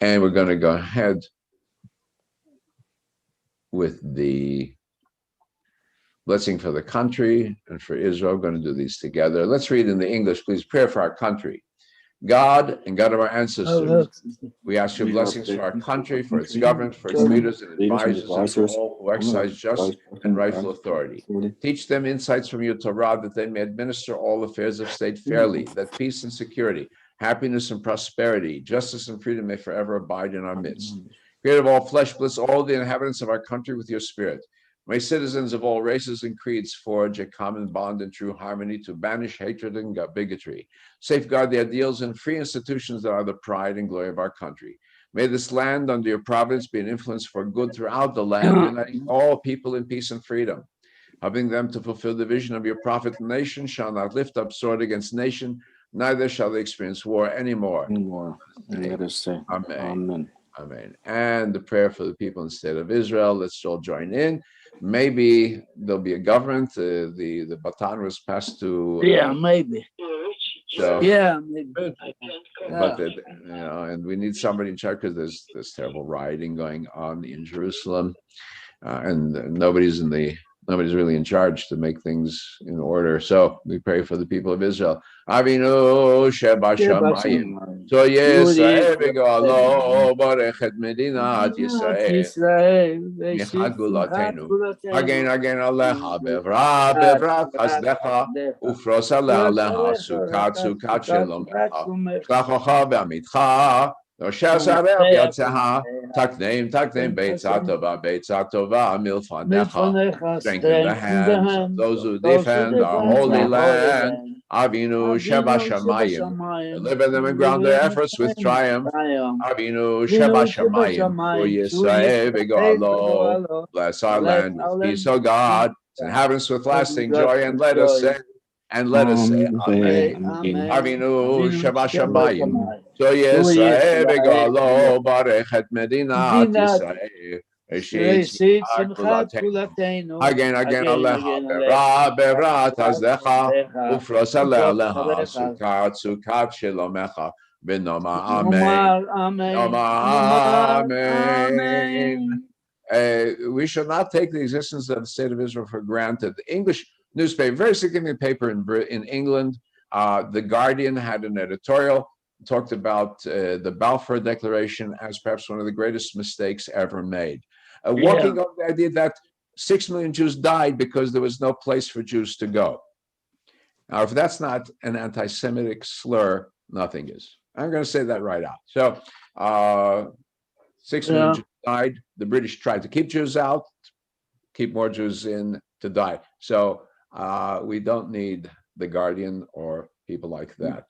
And we're going to go ahead with the blessing for the country and for Israel. We're going to do these together. Let's read in the English, please. Prayer for our country. God and God of our ancestors, we ask your blessings for our country, for its government, for its leaders and advisors, and for all who exercise just and rightful authority. Teach them insights from your Torah that they may administer all affairs of state fairly, that peace and security, happiness and prosperity, justice and freedom may forever abide in our midst. Creator of all flesh, bless all the inhabitants of our country with your spirit. May citizens of all races and creeds forge a common bond in true harmony to banish hatred and bigotry. Safeguard the ideals and free institutions that are the pride and glory of our country. May this land under your providence be an influence for good throughout the land, uniting all people in peace and freedom. Helping them to fulfill the vision of your prophet, nation shall not lift up sword against nation, neither shall they experience war anymore. Let us say, Amen. Amen. Amen. And the prayer for the people in the state of Israel. Let's all join in. Maybe there'll be a government. The baton was passed to. Maybe. So, Maybe. but and we need somebody in charge because there's terrible rioting going on in Jerusalem, and nobody's really in charge to make things in order. So we pray for the people of Israel. Avinu Shabbat. So yes, Begalo Barech et Medinat Yisrael. Michad Gulatenu. Again, Alecha Bevrat Chazdecha Ufros Aleha Sukat Shelomecha Shlachocha Be'amitcha Nosher Sareh Yatzeha Takneim Beitzah Tova Milfanecha. Strengthen the hands of those who defend our holy land. Avinu Sheba Shamayim. Deliver them and ground their efforts with triumph. Avinu Sheba Shamayim. Yisrael Begalo. Bless our land with peace, O God. Its inhabitants with lasting joy, and let us say, Amen. Avinu Sheba Shamayim. So Yisrael Begalo Barech et Medinat Yisrael. Again, Aleha Bevrat Azdecha Ufros Aleha Sukat Shelomecha B'noma Amen. We should not take the existence of the state of Israel for granted. The English newspaper, very significant paper in England, The Guardian, had an editorial, talked about the Balfour Declaration as perhaps one of the greatest mistakes ever made. Walking on the idea that 6 million Jews died because there was no place for Jews to go. Now, if that's not an anti-Semitic slur, nothing is. I'm going to say that right out. So 6 million Jews died. The British tried to keep Jews out, keep more Jews in to die. So we don't need The Guardian or people like that.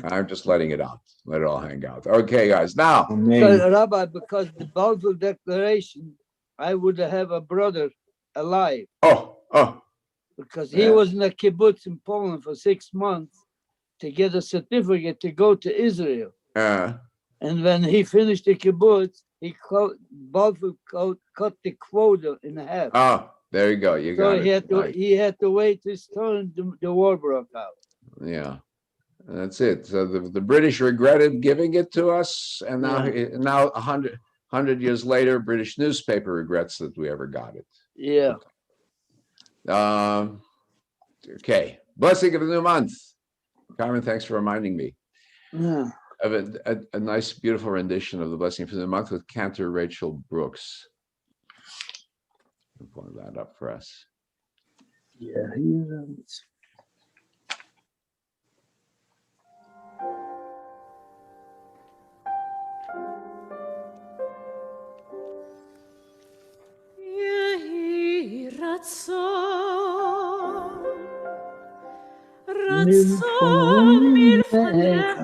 I'm just letting it out. Let it all hang out. Okay, guys. Now, Rabbi, because the Balfour Declaration, I would have a brother alive. Because he was in a kibbutz in Poland for 6 months to get a certificate to go to Israel. And when he finished the kibbutz, Balfour cut the quota in half. There you go. You got it. He had to wait his turn. The war broke out. Yeah. That's it. So the British regretted giving it to us, and now 100 years later, British newspaper regrets that we ever got it. Yeah. Okay. Blessing of the new month. Carmen, thanks for reminding me of a nice, beautiful rendition of the blessing for the month with cantor Rachel Brooks. I'll point that up for us. Yeah. רצון מלפניך,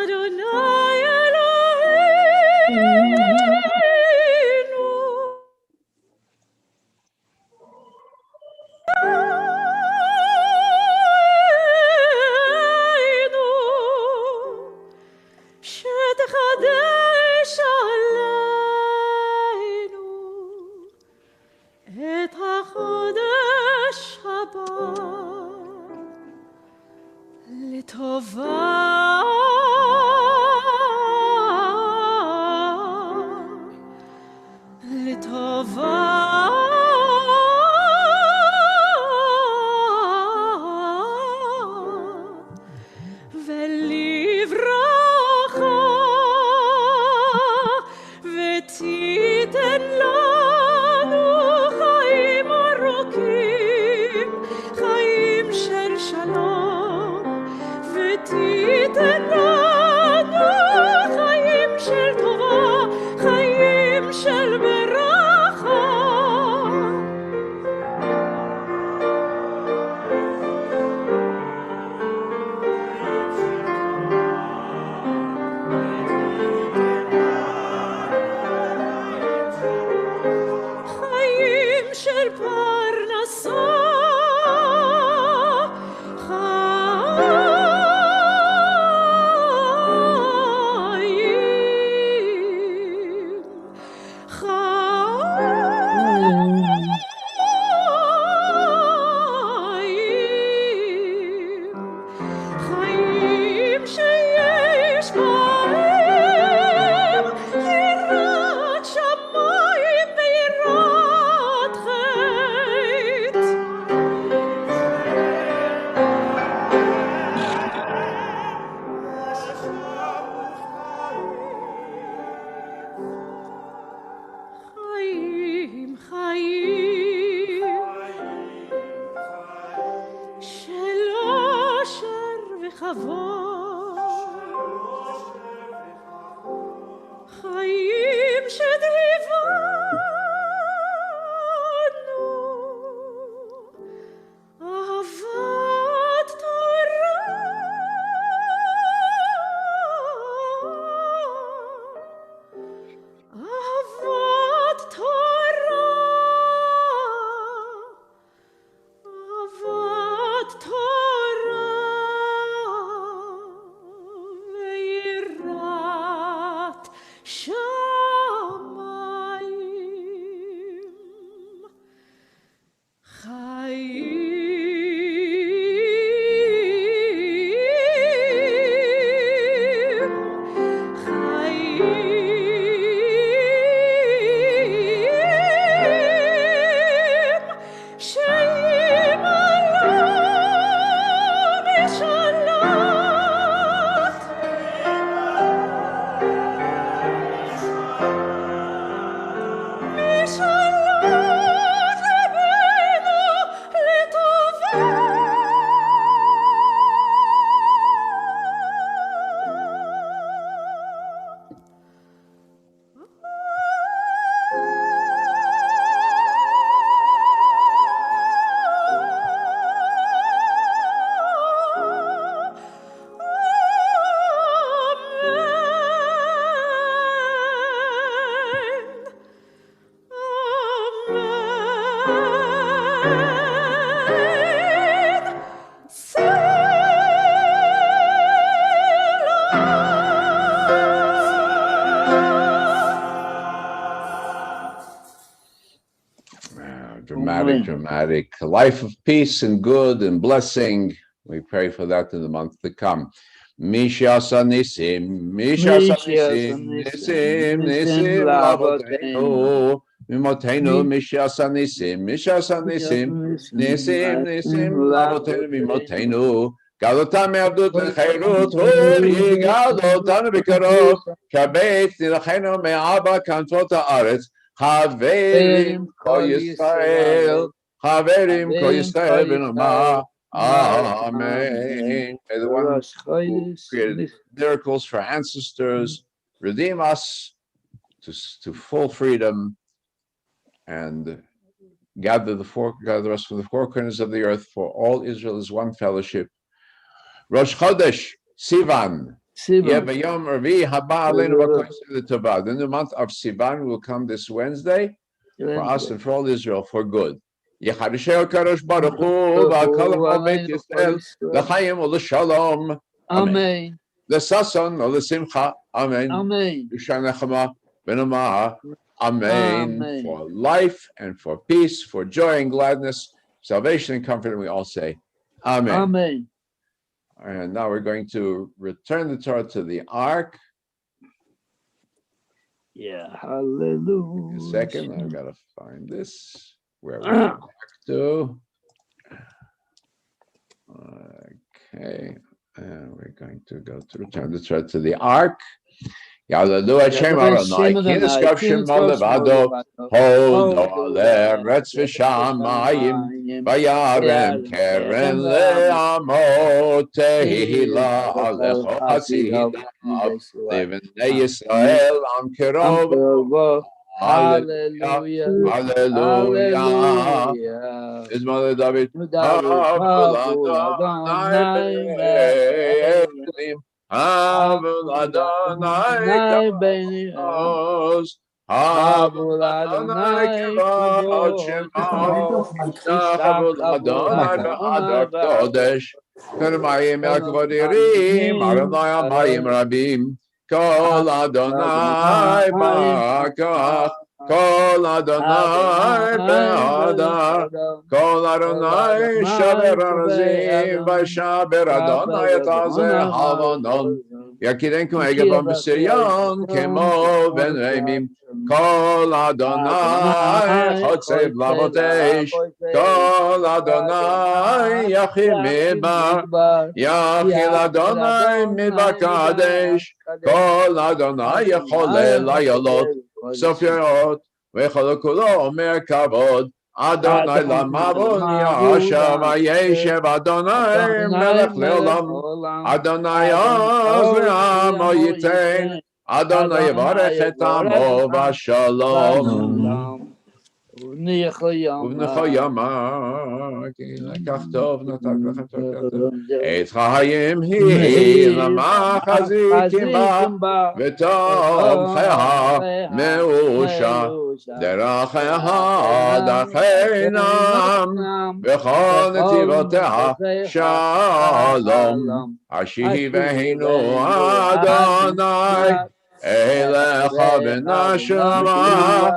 אדוני אלוהינו, שתחדש עלינו את החודש הבא לטובה, לטובה. ותיתן לנו חיים ארוכים, חיים של שלום, ותיתן לנו חיים של טובה, חיים של ברכה. של פרנסה, חיים שיש בהם יראת שמיים ויראת חטא. חיים, חיים של אושר וכבוד, חיים שדריבנו אהבת תורה, אהבת תורה, אהבת תורה ויראת שמיים. חיים, חיים שימלאו משאלות, משאלות ליבנו לטובה. Dramatic life of peace and good and blessing. We pray for that in the month to come. Mishasa Nisim, Mishasa Nisim, Nisim, Nisim, Lavotenu, Mimotenu, Mishasa Nisim, Mishasa Nisim, Nisim, Nisim, Lavotenu, Mimotenu, Gadotam Abdut Khairut, Gadotam Bikarov, Kabet, Nilachenu, Me'aba, Kanfota Aretz, Haverim Ko Yisrael, Haverim Ko Yisrael B'Noma. Amen. May the one who created miracles for ancestors redeem us to full freedom and gather us from the four corners of the earth, for all Israel is one fellowship. Rosh Chodesh, Sivan. The new month of Sivan will come this Wednesday for us and for all Israel for good. Amen. L'sason u'lesimcha. Amen. Amen. Amen. For life and for peace, for joy and gladness, salvation and comfort, and we all say, Amen. Amen. And now we're going to return the Torah to the ark. Yeah, hallelujah. A second, I've got to find this. Where we go back to. Okay, and we're going to go to return the Torah to the ark. Ya'alelu Hashem Adonai, ki neskavshem malevado, hodo le'eretz v'shamayim, vayarem keren le'amot, tehila alecho hatzihila, levnei Yisrael am kerov. Hallelujah. Hallelujah. His mother David. Havul Adonai Kaos, Havul Adonai Kavod Shemo, Havul Adonai Ba'adar Kodesh, Kermayim Yakvod Yirim, Adonai Amayim Rabim, Kol Adonai Ba'akach, Kol Adonai Be'adar, Kol Adonai Shaber Arazim, V'Shaber Adonai Etazeh Havonon, Yakidenkum Egebon B'Siryon, Kemo Ben Reimim, Kol Adonai Chotzev Lavotesh, Kol Adonai Yachim Midbar, Yachil Adonai Midbar Kadesh, Kol Adonai Yecholel Ayolot, Sofirot, V'chol Kulo Omer Kavod, Adonai Lamavon Yashav Yeshev Adonai Melech Leolam, Adonai Oz Le'amo Yitein, Adonai Yevarech et Amo V'Shalom. ובנך כי לקח טוב נתת לכם טוב את חיים היא למחזיקים בה וטובחיה מאושר דרכיה דרכינם בכל נתיבותיה שלום השיבנו אדוני אליך בנשמה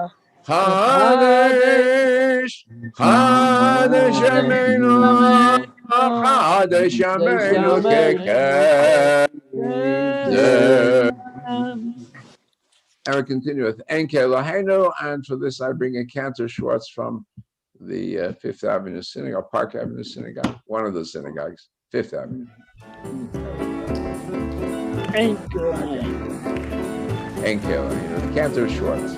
Chadesh, Chadesh Yameinu, Chadesh Yameinu Kekeder. And we continue with Enke Eloheinu, and for this I bring a Cantor Schwartz from the Fifth Avenue Synagogue, Park Avenue Synagogue, one of the synagogues, Fifth Avenue. Enke Eloheinu, Cantor Schwartz.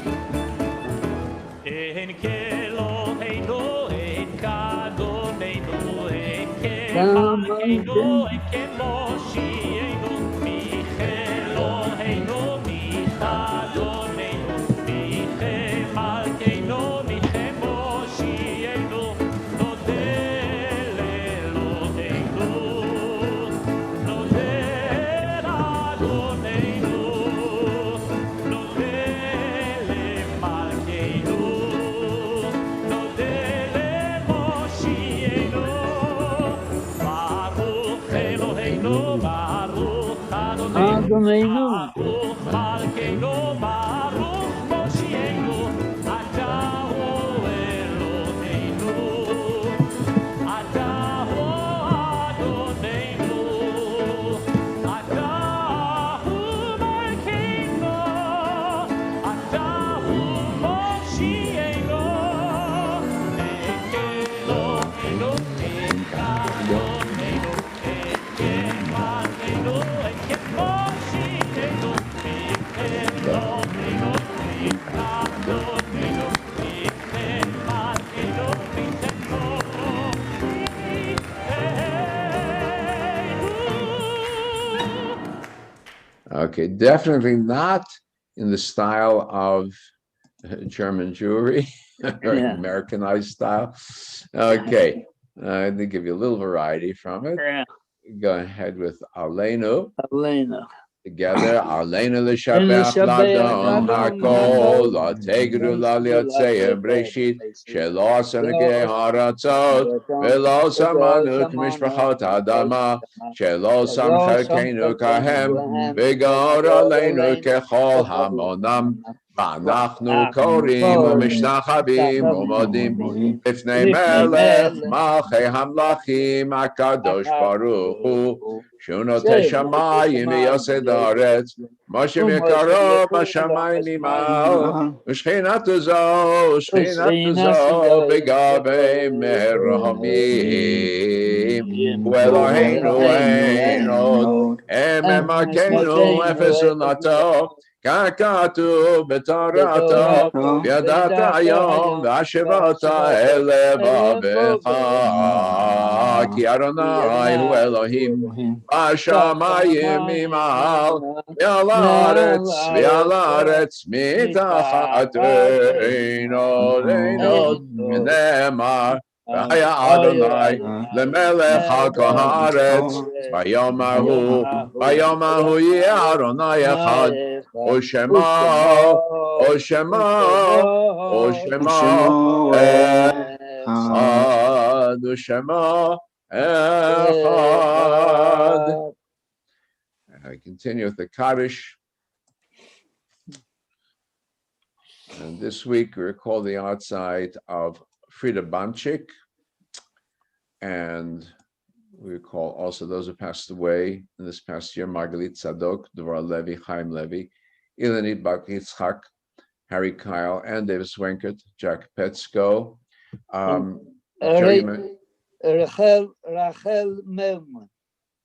En Eloheinu, en Kadoneinu, en Kemalkeinu, en Kemoshienu, Micheloheinu, Michadoneinu, Michemalkeinu, Michemoshienu, Nodel Eloheinu, Nodel Adoneinu, Nodel Emalkeinu. Adonai Okay, definitely not in the style of German Jewry. Americanized style. Okay, I did give you a little variety from it. Go ahead with Aleinu. Aleinu. Together, Aleinu l'shabach l'adam hakol l'tegru l'aliatzei breshit shelo asanekei haratzot velo samanu k'mishpachot adama shelo samchelkeinu kahem v'gor aleinu kechol hamonam v'anachnu korim u'mishtachavim u'modim b'fnei melech malchei hamlachim akadosh baruch hu shunotei shamayim v'yosei haaretz Moshe mikaro b'shamayim imal u'shchinatu zo b'gabei meromim u'Eloheinu ein od ememakenu efes unato Kakatu b'torato v'yadata hayom v'ashivata elevavecha ki Adonai hu Elohim b'shamayim imal v'alaretz mitachat einod v'nemar v'haya Adonai lemelech hakol haaretz Bayomahu yeh Adonai echad Oshema echad. I continue with the Kaddish. And this week we recall the outside of Frida Banchik, and we recall also those who passed away in this past year: Margalit Tzadok, Dvorah Levi, Chaim Levi, Ilanit Bak Yitzchak, Harry Kyle, and Davis Wenkert, Jack Petsko. Rachel Melman.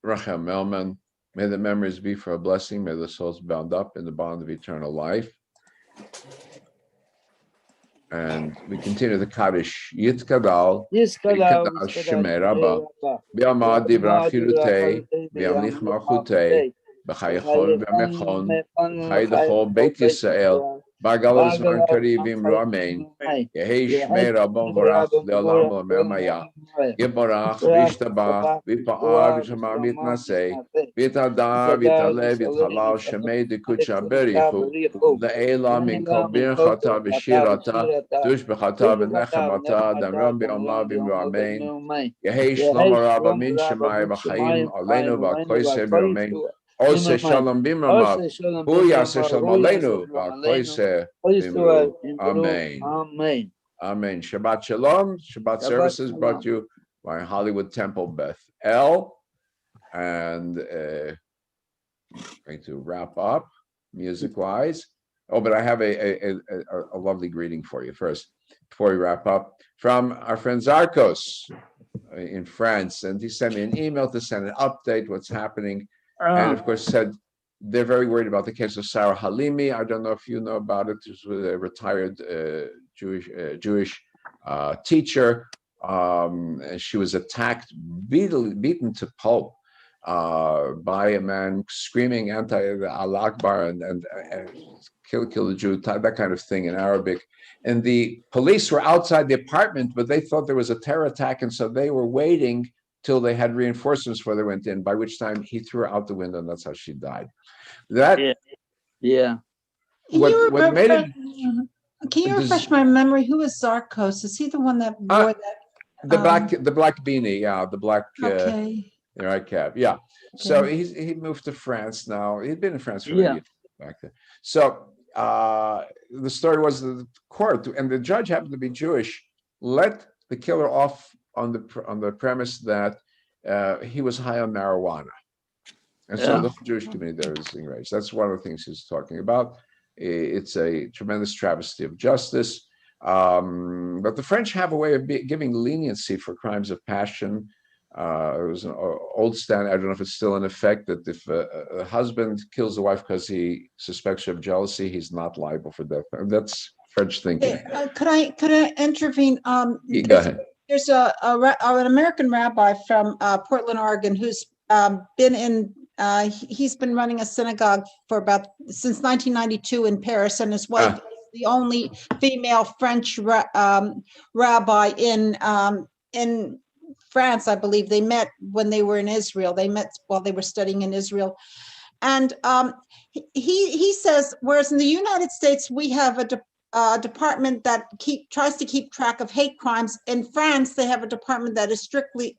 Rachel Melman. May the memories be for a blessing. May the souls bound up in the bond of eternal life. And we continue the Kaddish. Yitkadal Shemei Rabba B'Yamad Divrei Chilutei B'Yamlich Malchutei B'Chayachol B'Mechon B'Chaydachol Beit Yisrael B'Galos V'Karivim Romein Yehi Shmei Rabba Vorach Le'olam Omer Maya Yiborach V'Yishtabach V'Pa'ar V'Shamar V'Yitnasei V'Yitadar V'Yitaleh V'Yithalal Shemei D'Kudsha Berichu Le'ela Min Kol Birchata V'Shirata Tush B'Chata V'Nechamata Damron B'Yomla V'Romein Yehi Shlomo Rabba Min Shemai V'Chaim Aleinu V'Koisei V'Romein Ose Shalom B'Mamav Hu Yaseh Shalom Aleinu V'Koisei B'Mru. Amen. Amen. Shabbat Shalom. Shabbat services brought to you by Hollywood Temple Beth El. And going to wrap up music-wise. Oh, but I have a lovely greeting for you first, before we wrap up, from our friend Zarkos in France. And he sent me an email to send an update, what's happening. And of course said they're very worried about the case of Sarah Halimi. I don't know if you know about it. This was a retired Jewish teacher. She was attacked, beaten to pulp by a man screaming anti-Allah Akbar and kill the Jew, that kind of thing in Arabic. And the police were outside the apartment, but they thought there was a terror attack, and so they were waiting till they had reinforcements before they went in, by which time he threw her out the window, and that's how she died. What made it... Can you refresh my memory? Who is Zarkos? Is he the one that wore that? The black beanie, yeah, the black right cap, yeah. Okay. So he moved to France now. He'd been in France for years back then. So the story was the court, and the judge happened to be Jewish, let the killer off on the premise that he was high on marijuana. And so the Jewish community there is enraged. That's one of the things he's talking about. It's a tremendous travesty of justice. But the French have a way of giving leniency for crimes of passion. It was an old standard, I don't know if it's still in effect, that if a husband kills the wife because he suspects her of jealousy, he's not liable for death. And that's French thinking. Could I intervene? Go ahead. There's an American rabbi from Portland, Oregon, who's he's been running a synagogue since 1992 in Paris, and his wife the only female French rabbi in France, I believe. They met when they were in Israel. They met while they were studying in Israel. And he says, whereas in the United States, we have a department that tries to keep track of hate crimes. In France, they have a department that is strictly,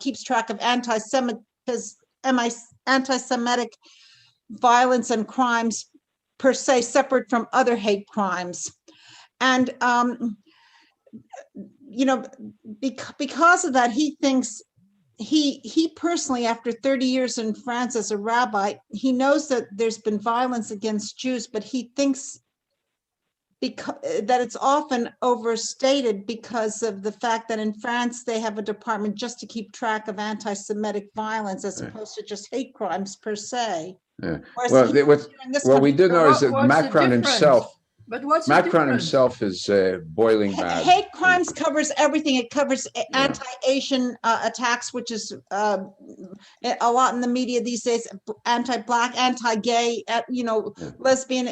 keeps track of anti-Semitic violence and crimes per se, separate from other hate crimes. And, because of that, he thinks, he personally, after 30 years in France as a rabbi, he knows that there's been violence against Jews, but he thinks that it's often overstated because of the fact that in France they have a department just to keep track of anti-Semitic violence as opposed to just hate crimes per se. Yeah. Well, we do know is that Macron himself. But what's Macron himself is boiling mad. Hate crimes covers everything. It covers anti-Asian attacks, which is a lot in the media these days. Anti-Black, anti-gay, lesbian,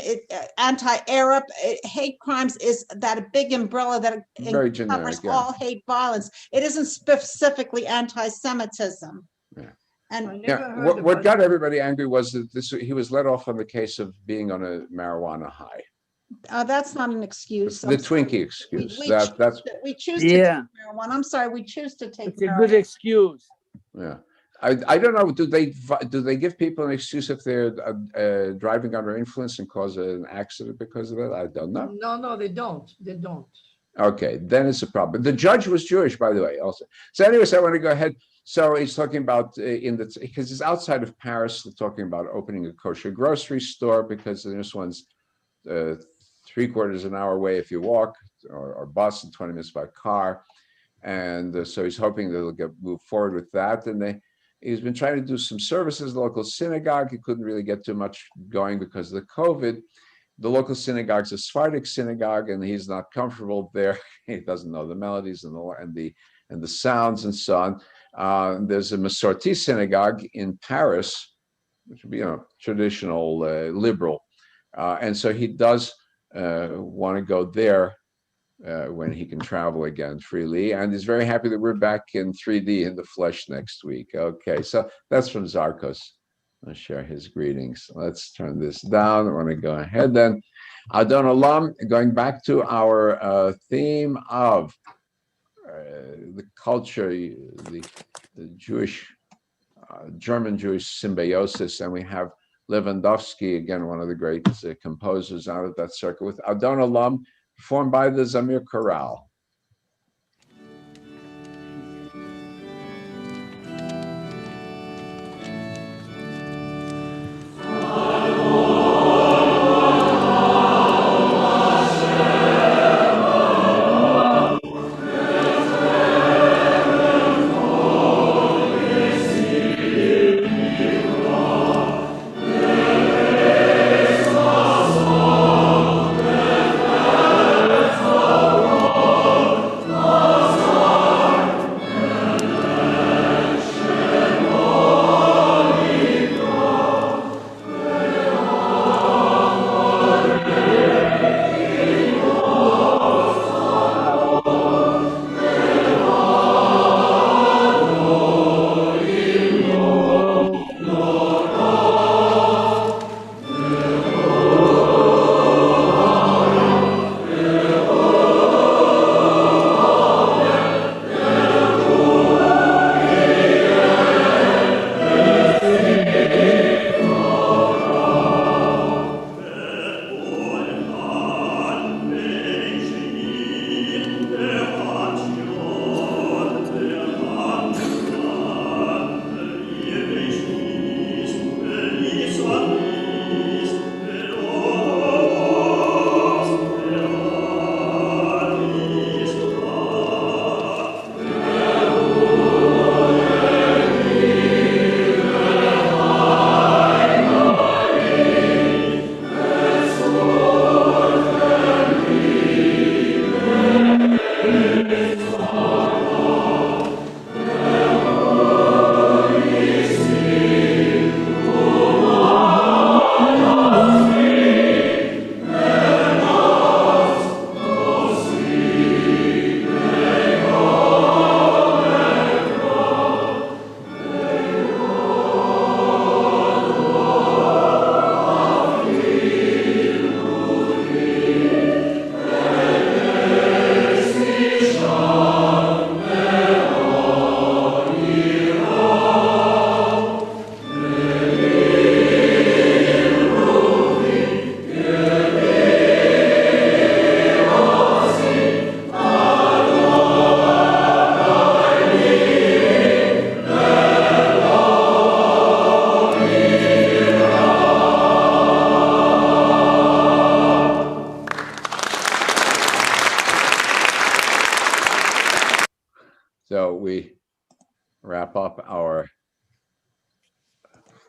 anti-Arab. Hate crimes is that big umbrella that very generic, covers all hate violence. It isn't specifically anti-Semitism. Yeah. And what got everybody angry was that he was let off on the case of being on a marijuana high. That's not an excuse. It's the Twinkie excuse. We choose to take marijuana. I'm sorry, we choose to take it's marijuana. A good excuse. Yeah. I don't know. Do they give people an excuse if they're driving under influence and cause an accident because of it? I don't know. No, they don't. They don't. Okay, then it's a problem. The judge was Jewish, by the way, also. So anyways, I want to go ahead. So he's talking about because it's outside of Paris, they're talking about opening a kosher grocery store because this one's 3/4 an hour away if you walk or bus and 20 minutes by car. And so he's hoping they'll move forward with that. And he's been trying to do some services, the local synagogue. He couldn't really get too much going because of the COVID. The local synagogue's a Sephardic synagogue, and he's not comfortable there. He doesn't know the melodies and the sounds and so on. There's a Masorti synagogue in Paris, which would be traditional liberal, and so he does want to go there when he can travel again freely, and he's very happy that we're back in 3D in the flesh next week. Okay, so that's from Zarkos. I'll share his greetings. Let's turn this down. I want to go ahead then. Adon Olam, going back to our theme of the culture, the Jewish, German Jewish symbiosis, and we have Lewandowski, again, one of the great composers out of that circle, with Adon Olam, performed by the Zamir Chorale.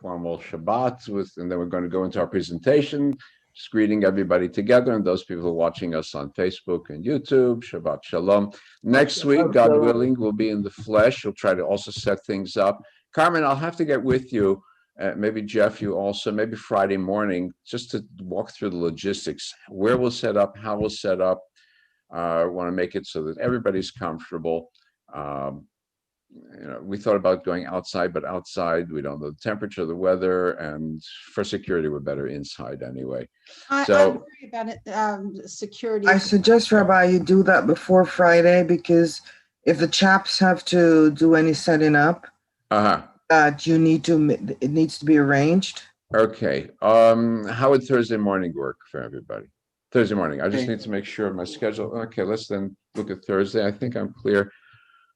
formal Shabbat and then we're going to go into our presentation, just greeting everybody together and those people who are watching us on Facebook and YouTube. Shabbat Shalom. Next week, God willing, we'll be in the flesh. We'll try to also set things up. Carmen, I'll have to get with you. Maybe Jeff, you also, maybe Friday morning, just to walk through the logistics, where we'll set up, how we'll set up. I want to make it so that everybody's comfortable. We thought about going outside, but outside, we don't know the temperature, the weather, and for security, we're better inside anyway. I worry about it, security. I suggest, Rabbi, you do that before Friday, because if the chaps have to do any setting up, that it needs to be arranged. Okay. How would Thursday morning work for everybody? Thursday morning. I just need to make sure of my schedule. Okay, let's then look at Thursday. I think I'm clear.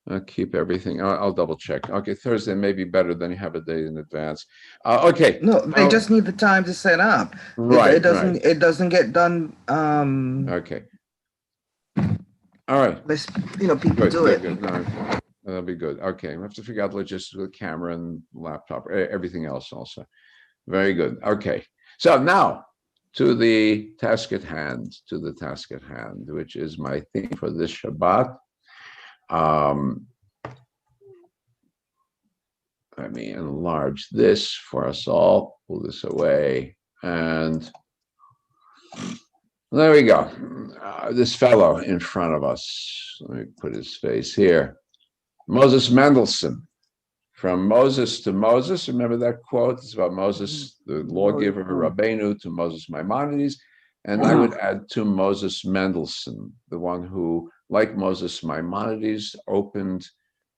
I'll keep everything. I'll double check. Okay, Thursday may be better than you have a day in advance. Okay. No, they just need the time to set up. Right. It doesn't get done. Okay. All right. People do it. Good. No, that'll be good. Okay, we have to figure out logistics with the camera and laptop, everything else also. Very good. Okay. So now to the task at hand, which is my theme for this Shabbat. Let me enlarge this for us all, pull this away, and there we go. This fellow in front of us, let me put his face here. Moses Mendelssohn, from Moses to Moses. Remember that quote? It's about Moses, the lawgiver, Rabbeinu, to Moses Maimonides. And I would add to Moses Mendelssohn, the one who, like Moses Maimonides, opened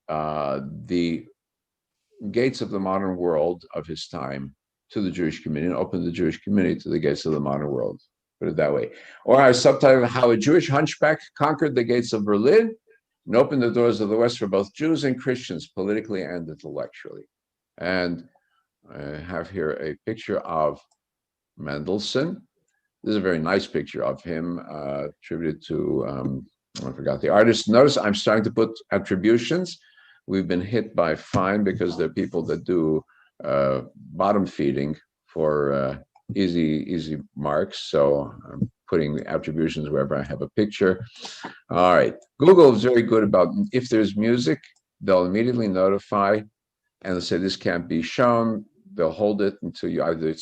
the gates of the modern world of his time to the Jewish community, and opened the Jewish community to the gates of the modern world. Put it that way. Or I subtitled How a Jewish Hunchback Conquered the Gates of Berlin and Opened the Doors of the West for both Jews and Christians, politically and intellectually. And I have here a picture of Mendelssohn. This is a very nice picture of him, attributed to, I forgot the artist. Notice I'm starting to put attributions. We've been hit by fine because there are people that do bottom feeding for easy marks. So I'm putting the attributions wherever I have a picture. All right. Google is very good about, if there's music, they'll immediately notify and they'll say this can't be shown. They'll hold it until you either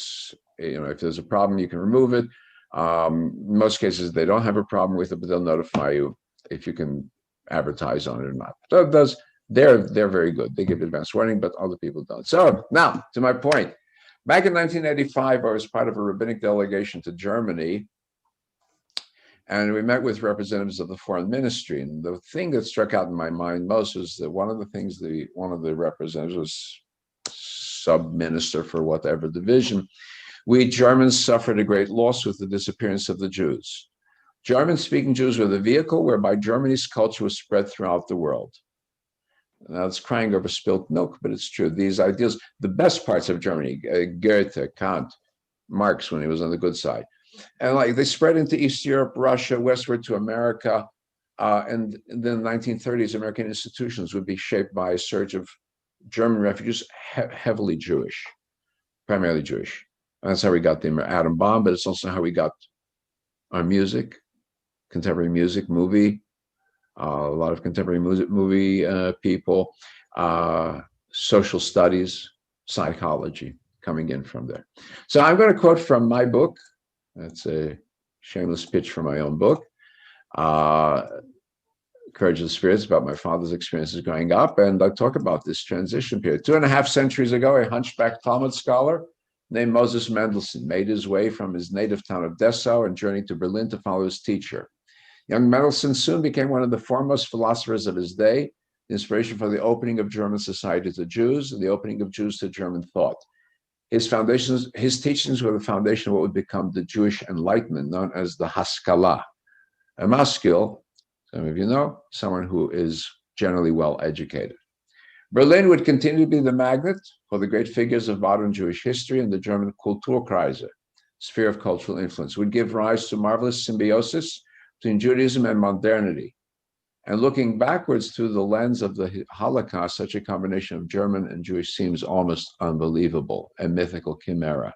if there's a problem, you can remove it. In most cases, they don't have a problem with it, but they'll notify you if you can advertise on it or not. So they're very good. They give advance warning, but other people don't. So now to my point. Back in 1985, I was part of a rabbinic delegation to Germany, and we met with representatives of the foreign ministry. And the thing that struck out in my mind most was that one of the representatives was sub-minister for whatever division. We Germans suffered a great loss with the disappearance of the Jews. German-speaking Jews were the vehicle whereby Germany's culture was spread throughout the world. Now it's crying over spilt milk, but it's true. These ideals, the best parts of Germany, Goethe, Kant, Marx when he was on the good side. And they spread into East Europe, Russia, westward to America. And in the 1930s, American institutions would be shaped by a surge of German refugees, heavily Jewish, primarily Jewish. And that's how we got the atom bomb, but it's also how we got our music, contemporary music, movie, a lot of contemporary movie people, social studies, psychology coming in from there. So I'm going to quote from my book. That's a shameless pitch for my own book, Courage of the Spirits, about my father's experiences growing up. And I talk about this transition period. 2.5 centuries ago, a hunchbacked Talmud scholar named Moses Mendelssohn made his way from his native town of Dessau and journeyed to Berlin to follow his teacher. Young Mendelssohn soon became one of the foremost philosophers of his day, the inspiration for the opening of German society to Jews and the opening of Jews to German thought. His teachings were the foundation of what would become the Jewish Enlightenment, known as the Haskalah. A maskil, some of you know, someone who is generally well educated. Berlin would continue to be the magnet for the great figures of modern Jewish history, and the German Kulturkreise, sphere of cultural influence, would give rise to marvelous symbiosis between Judaism and modernity. And looking backwards through the lens of the Holocaust, such a combination of German and Jewish seems almost unbelievable, a mythical chimera.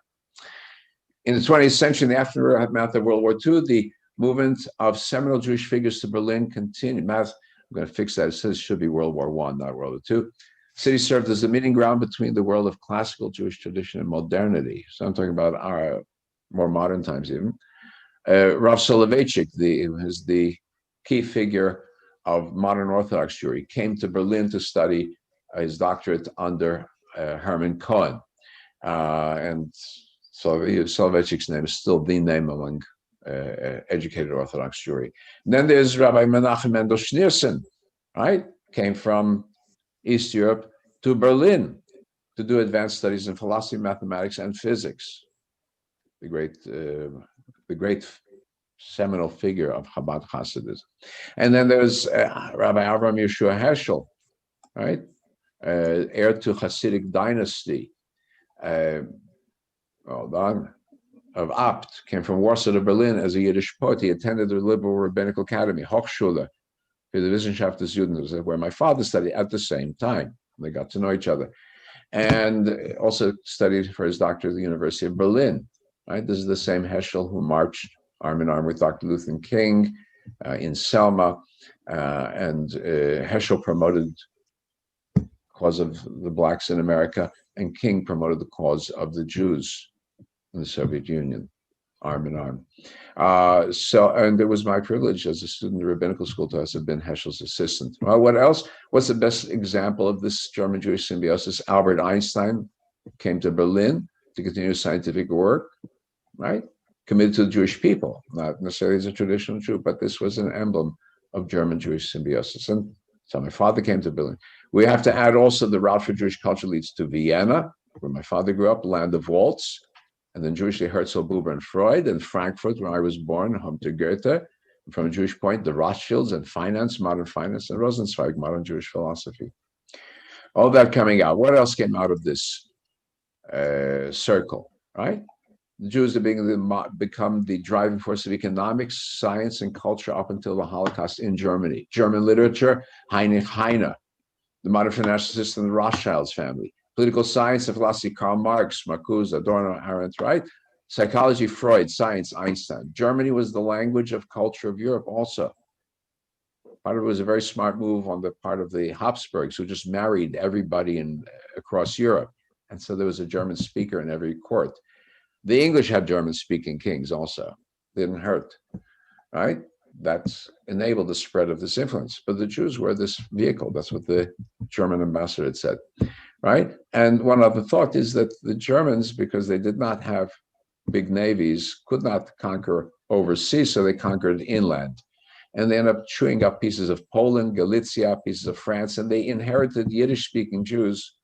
In the 20th century, in the aftermath of World War II, the movement of seminal Jewish figures to Berlin continued. I'm going to fix that. It says it should be World War I, not World War II. The city served as the meeting ground between the world of classical Jewish tradition and modernity. So I'm talking about our more modern times even. Rav Soloveitchik, who is the key figure of modern Orthodox Jewry, came to Berlin to study his doctorate under Hermann Cohen. And so Soloveitchik's name is still the name among educated Orthodox Jewry. And then there's Rabbi Menachem Mendel Schneerson, right? Came from East Europe to Berlin to do advanced studies in philosophy, mathematics, and physics. The great seminal figure of Chabad Hasidism. And then there's Rabbi Avram Yeshua Heschel, right? Heir to Hasidic dynasty. Of Abt, came from Warsaw to Berlin as a Yiddish poet. He attended the liberal rabbinical academy, Hochschule, für die Wissenschaft des Judentums, where my father studied at the same time. They got to know each other. And also studied for his doctorate at the University of Berlin. Right? This is the same Heschel who marched arm in arm with Dr. Luther King in Selma. And Heschel promoted the cause of the blacks in America, and King promoted the cause of the Jews in the Soviet Union, arm in arm. And it was my privilege as a student of rabbinical school to have been Heschel's assistant. Well, what else? What's the best example of this German-Jewish symbiosis? Albert Einstein came to Berlin to continue scientific work, right? Committed to the Jewish people, not necessarily as a traditional Jew, but this was an emblem of German-Jewish symbiosis. And so my father came to Berlin. We have to add also the route for Jewish culture leads to Vienna, where my father grew up, land of waltz, and then Jewishly Herzl, Buber, and Freud, and Frankfurt, where I was born, home to Goethe. And from a Jewish point, the Rothschilds and finance, modern finance, and Rosenzweig, modern Jewish philosophy. All that coming out. What else came out of this circle, right? The Jews are become the driving force of economics, science, and culture up until the Holocaust in Germany. German literature, Heinrich Heine, the modern financial system, the Rothschilds family. Political science and philosophy, Karl Marx, Marcuse, Adorno, Arendt, right? Psychology, Freud, science, Einstein. Germany was the language of culture of Europe also. Part of it was a very smart move on the part of the Habsburgs, who just married everybody across Europe. And so there was a German speaker in every court. The English had German-speaking kings also. Didn't hurt, right? That's enabled the spread of this influence. But the Jews were this vehicle. That's what the German ambassador had said. Right? And one other thought is that the Germans, because they did not have big navies, could not conquer overseas, so they conquered inland. And they ended up chewing up pieces of Poland, Galicia, pieces of France, and they inherited Yiddish-speaking Jews,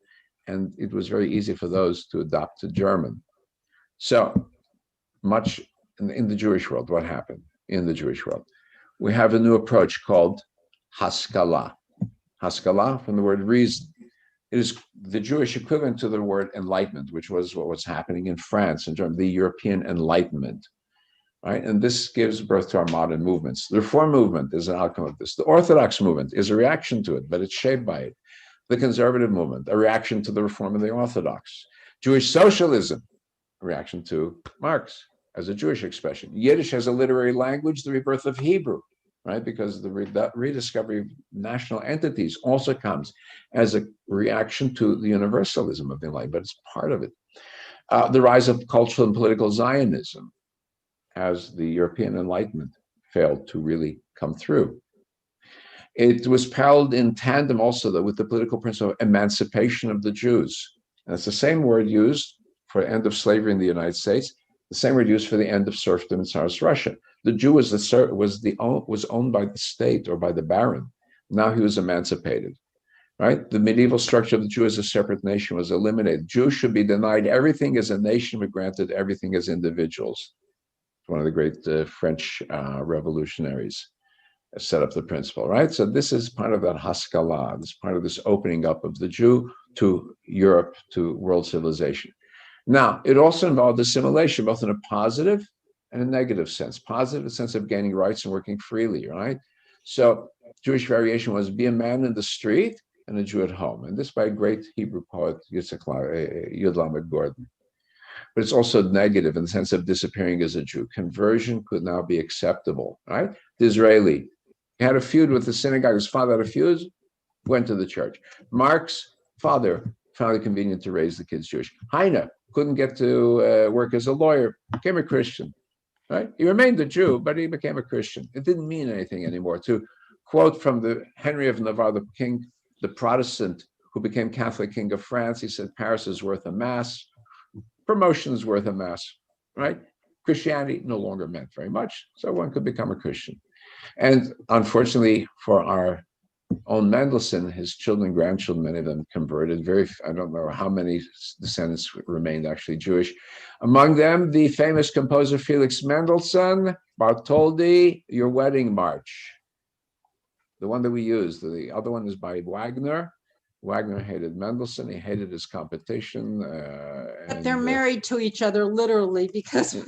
and it was very easy for those to adopt to German. So much in the Jewish world, what happened in the Jewish world? We have a new approach called Haskalah. Haskalah, from the word reason. It is the Jewish equivalent to the word enlightenment, which was what was happening in France and Germany, the European Enlightenment, right? And this gives birth to our modern movements. The Reform movement is an outcome of this. The Orthodox movement is a reaction to it, but it's shaped by it. The Conservative movement, a reaction to the Reform of the Orthodox. Jewish socialism, a reaction to Marx as a Jewish expression. Yiddish as a literary language, the rebirth of Hebrew, right? Because the rediscovery of national entities also comes as a reaction to the universalism of the Enlightenment, but it's part of it. The rise of cultural and political Zionism as the European Enlightenment failed to really come through. It was paralleled in tandem also though, with the political principle of emancipation of the Jews. And it's the same word used for the end of slavery in the United States, the same word used for the end of serfdom in Tsarist Russia. The Jew was owned by the state or by the baron. Now he was emancipated, right? The medieval structure of the Jew as a separate nation was eliminated. Jews should be denied everything as a nation, but granted everything as individuals. One of the great French revolutionaries set up the principle, right? So this is part of that Haskalah, this part of this opening up of the Jew to Europe, to world civilization. Now, it also involved assimilation, both in a positive and a negative sense. Positive, a sense of gaining rights and working freely, right? So Jewish variation was be a man in the street and a Jew at home. And this by a great Hebrew poet, Yud Lamed Gordon. But it's also negative in the sense of disappearing as a Jew. Conversion could now be acceptable, right? The Israeli had a feud with the synagogue. His father had a feud, went to the church. Mark's father found it convenient to raise the kids Jewish. Heine couldn't get to work as a lawyer, became a Christian, right? He remained a Jew, but he became a Christian. It didn't mean anything anymore. To quote from the Henry of Navarre, the king, the Protestant who became Catholic king of France, he said, Paris is worth a mass. Promotion is worth a mass, right? Christianity no longer meant very much, so one could become a Christian. And unfortunately for our own Mendelssohn, his children, grandchildren, many of them converted. I don't know how many descendants remained actually Jewish. Among them, the famous composer Felix Mendelssohn, Bartholdy, Your Wedding March. The one that we used. The other one is by Wagner. Wagner hated Mendelssohn. He hated his competition. But they're married to each other literally because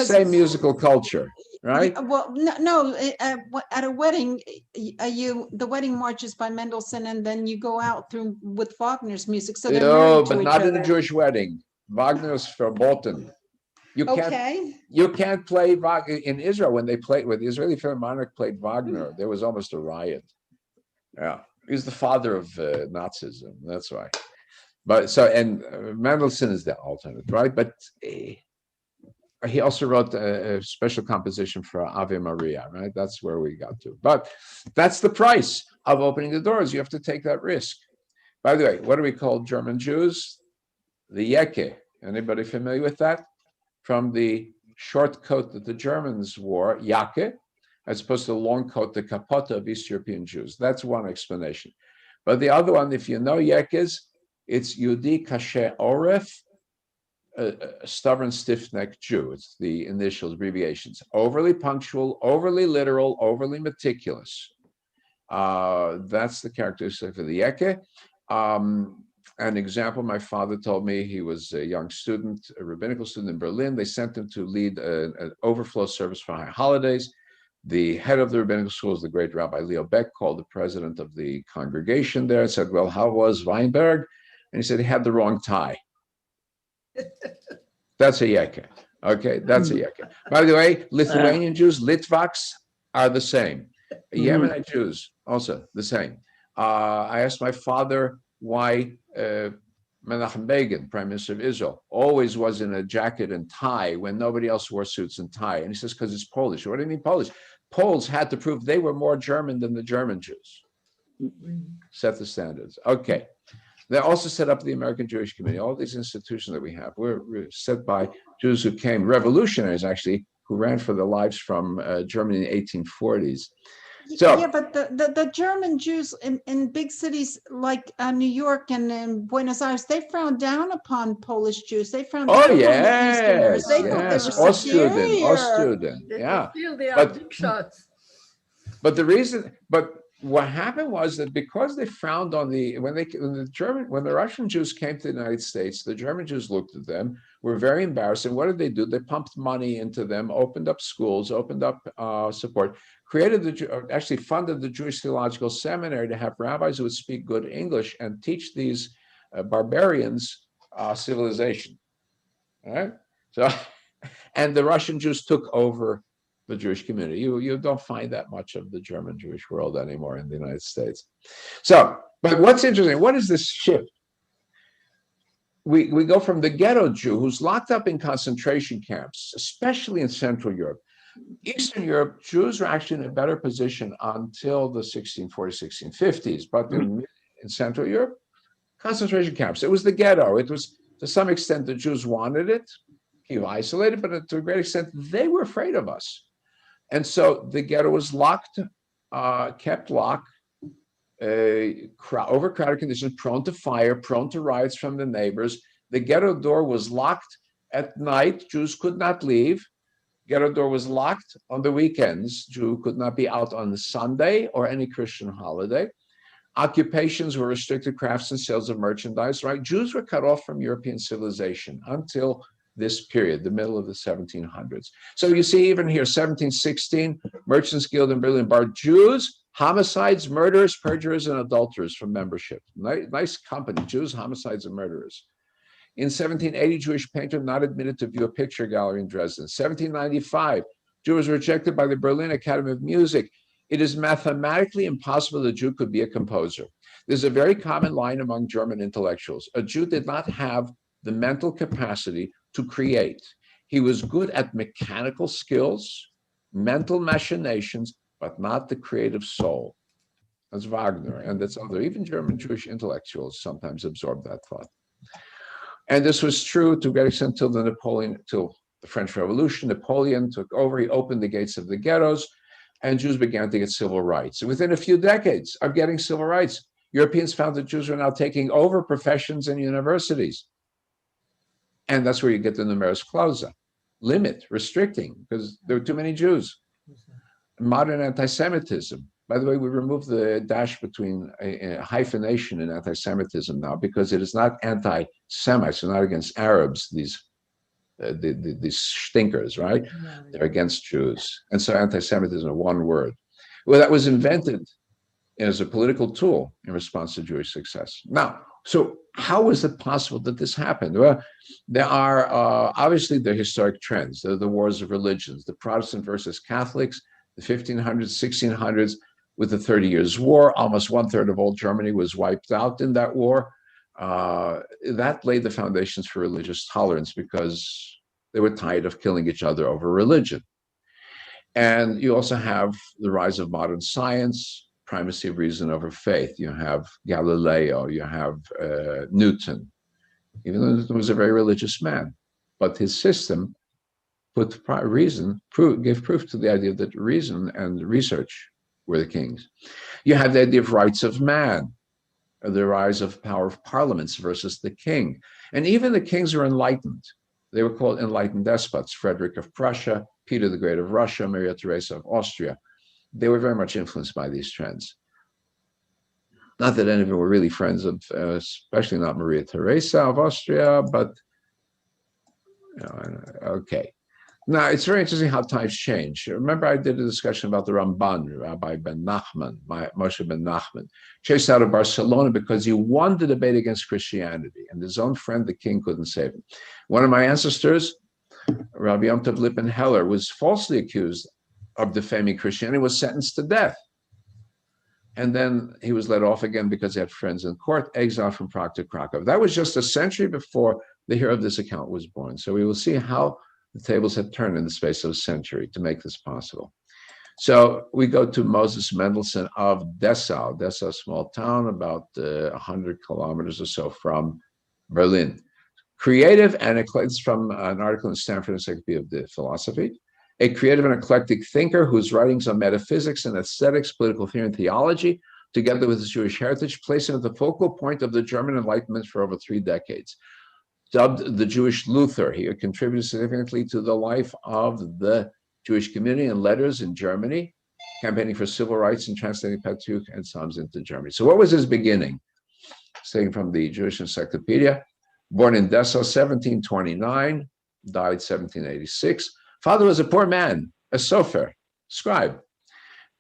same musical culture, right? Well, no. At a wedding, the wedding march is by Mendelssohn, and then you go out through with Wagner's music. So they're married to but each not other. in a Jewish wedding. Wagner's verboten. You can't play Wagner in Israel. When the Israeli Philharmonic played Wagner, there was almost a riot. Yeah. He's the father of Nazism. That's why. But Mendelssohn is the alternate, right? But he also wrote a special composition for Ave Maria, right? That's where we got to. But that's the price of opening the doors. You have to take that risk. By the way, what do we call German Jews? The Yeke. Anybody familiar with that? From the short coat that the Germans wore, Jacke, as opposed to the long coat, the kapota of East European Jews. That's one explanation. But the other one, if you know Yekes, it's Yudi Kasher Oref, a stubborn, stiff-necked Jew. It's the initials, abbreviations. Overly punctual, overly literal, overly meticulous. That's the characteristic of the Yeke. An example, my father told me, he was a young student, a rabbinical student in Berlin. They sent him to lead an overflow service for high holidays. The head of the rabbinical school is the great Rabbi Leo Beck, called the president of the congregation there, and said, well, how was Weinberg? And he said he had the wrong tie. That's a Yeke. Okay, that's a Yeke. By the way, Lithuanian Jews, Litvaks, are the same. Yemenite Jews, also the same. I asked my father why Menachem Begin, Prime Minister of Israel, always was in a jacket and tie when nobody else wore suits and tie. And he says, because it's Polish. What do you mean Polish? Poles had to prove they were more German than the German Jews. Set the standards. Okay. They also set up the American Jewish Committee. All these institutions that we have were set by Jews who came, revolutionaries actually, who ran for their lives from Germany in the 1840s. So, yeah, but the German Jews in big cities like New York and in Buenos Aires, they frowned down upon Polish Jews. They frowned down upon the Easterners. They thought they were superior. Yeah. But the reason, what happened was that because they frowned on when the Russian Jews came to the United States, the German Jews looked at them, were very embarrassed. And what did they do? They pumped money into them, opened up schools, opened up support, actually funded the Jewish Theological Seminary to have rabbis who would speak good English and teach these barbarians civilization. All right? So, and the Russian Jews took over the Jewish community. You don't find that much of the German Jewish world anymore in the United States. So, but what's interesting, what is this shift? We go from the ghetto Jew who's locked up in concentration camps, especially in Central Europe. Eastern Europe, Jews were actually in a better position until the 1640s, 1650s, but in Central Europe, concentration camps. It was the ghetto. It was, to some extent, the Jews wanted it, keep isolated, but to a great extent, they were afraid of us. And so the ghetto was locked, kept locked, overcrowded conditions, prone to fire, prone to riots from the neighbors. The ghetto door was locked at night. Jews could not leave. Ghetto door was locked on the weekends. Jew could not be out on Sunday or any Christian holiday. Occupations were restricted, crafts and sales of merchandise, right? Jews were cut off from European civilization until this period, the middle of the 1700s. So you see, even here, 1716, Merchants Guild in Berlin barred Jews Homicides, murderers, perjurers, and adulterers from membership. Nice company, Jews, homicides, and murderers. In 1780, Jewish painter not admitted to view a picture gallery in Dresden. 1795, Jew was rejected by the Berlin Academy of Music. It is mathematically impossible a Jew could be a composer. There's a very common line among German intellectuals. A Jew did not have the mental capacity to create. He was good at mechanical skills, mental machinations, but not the creative soul. That's Wagner, and that's other, even German Jewish intellectuals sometimes absorb that thought. And this was true to a great extent till the French Revolution. Napoleon took over, he opened the gates of the ghettos, and Jews began to get civil rights. And within a few decades of getting civil rights, Europeans found that Jews were now taking over professions and universities. And that's where you get the numerus clausa, limit, restricting, because there were too many Jews. Modern anti-Semitism. By the way, we removed the dash between a hyphenation in anti-Semitism now because it is not anti-Semites, they're not against Arabs, these stinkers, right? They're against Jews. And so anti-Semitism is one word. Well, that was invented as a political tool in response to Jewish success. Now, so how is it possible that this happened? Well, there are obviously the historic trends, the wars of religions, the Protestant versus Catholics, the 1500s, 1600s, with the 30 Years' War. Almost 1/3 of all Germany was wiped out in that war. That laid the foundations for religious tolerance because they were tired of killing each other over religion. And you also have the rise of modern science, primacy of reason over faith. You have Galileo, you have Newton, even though Newton was a very religious man, but his system gave proof to the idea that reason and research were the kings. You have the idea of rights of man, the rise of power of parliaments versus the king. And even the kings were enlightened. They were called enlightened despots, Frederick of Prussia, Peter the Great of Russia, Maria Theresa of Austria. They were very much influenced by these trends. Not that any of them were really friends of, especially not Maria Theresa of Austria, but, okay. Now, it's very interesting how times change. Remember, I did a discussion about the Ramban, Rabbi Ben Nachman, Moshe Ben Nachman, chased out of Barcelona because he won the debate against Christianity, and his own friend, the king, couldn't save him. One of my ancestors, Rabbi Yom Tov Lippin Heller, was falsely accused of defaming Christianity, was sentenced to death. And then he was let off again because he had friends in court, exiled from Prague to Krakow. That was just a century before the hero of this account was born. So we will see how the tables had turned in the space of a century to make this possible. So we go to Moses Mendelssohn of Dessau. Dessau, a small town about 100 kilometers or so from Berlin. Creative and eclectic, from an article in Stanford Encyclopedia of the Philosophy. A creative and eclectic thinker whose writings on metaphysics and aesthetics, political theory, and theology, together with his Jewish heritage, place him at the focal point of the German Enlightenment for over 3 decades. Dubbed the Jewish Luther, he contributed significantly to the life of the Jewish community and letters in Germany, campaigning for civil rights and translating Pentateuch and Psalms into Germany. So what was his beginning? Taken from the Jewish Encyclopedia. Born in Dessau, 1729, died 1786. Father was a poor man, a sofer, scribe,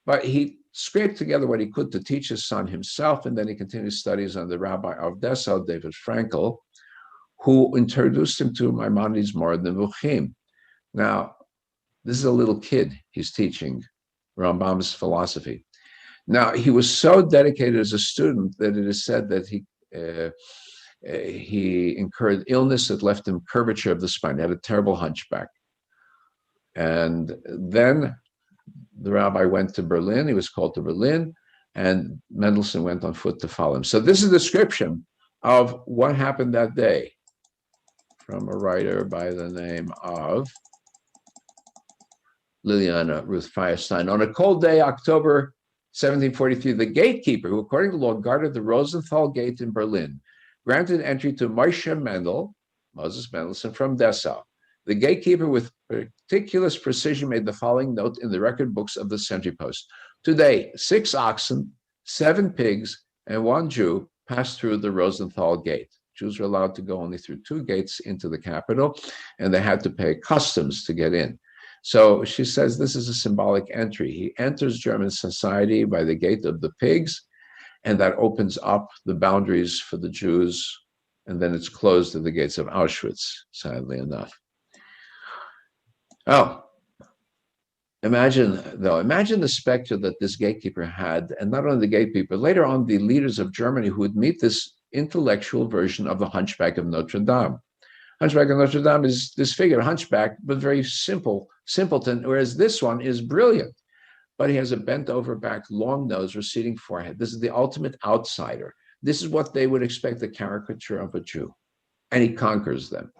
but he scraped together what he could to teach his son himself, and then he continued studies under the rabbi of Dessau, David Frankel, who introduced him to Maimonides' Morad Nevuchim. Now, this is a little kid he's teaching Rambam's philosophy. Now, he was so dedicated as a student that it is said that he incurred illness that left him curvature of the spine. He had a terrible hunchback. And then the rabbi went to Berlin. He was called to Berlin, and Mendelssohn went on foot to follow him. So this is a description of what happened that day from a writer by the name of Liliana Ruth Firestein. On a cold day, October 1743, the gatekeeper, who according to law guarded the Rosenthal Gate in Berlin, granted entry to Moshe Mendel, Moses Mendelssohn, from Dessau. The gatekeeper with meticulous precision made the following note in the record books of the Sentry Post. Today, 6 oxen, 7 pigs, and 1 Jew passed through the Rosenthal Gate. Jews were allowed to go only through 2 gates into the capital, and they had to pay customs to get in. So she says this is a symbolic entry. He enters German society by the gate of the pigs, and that opens up the boundaries for the Jews, and then it's closed at the gates of Auschwitz, sadly enough. Oh, imagine the specter that this gatekeeper had, and not only the gatekeeper, later on the leaders of Germany who would meet this intellectual version of the Hunchback of Notre Dame. Hunchback of Notre Dame is this figure, hunchback, but very simpleton, whereas this one is brilliant. But he has a bent over back, long nose, receding forehead. This is the ultimate outsider. This is what they would expect the caricature of a Jew. And he conquers them.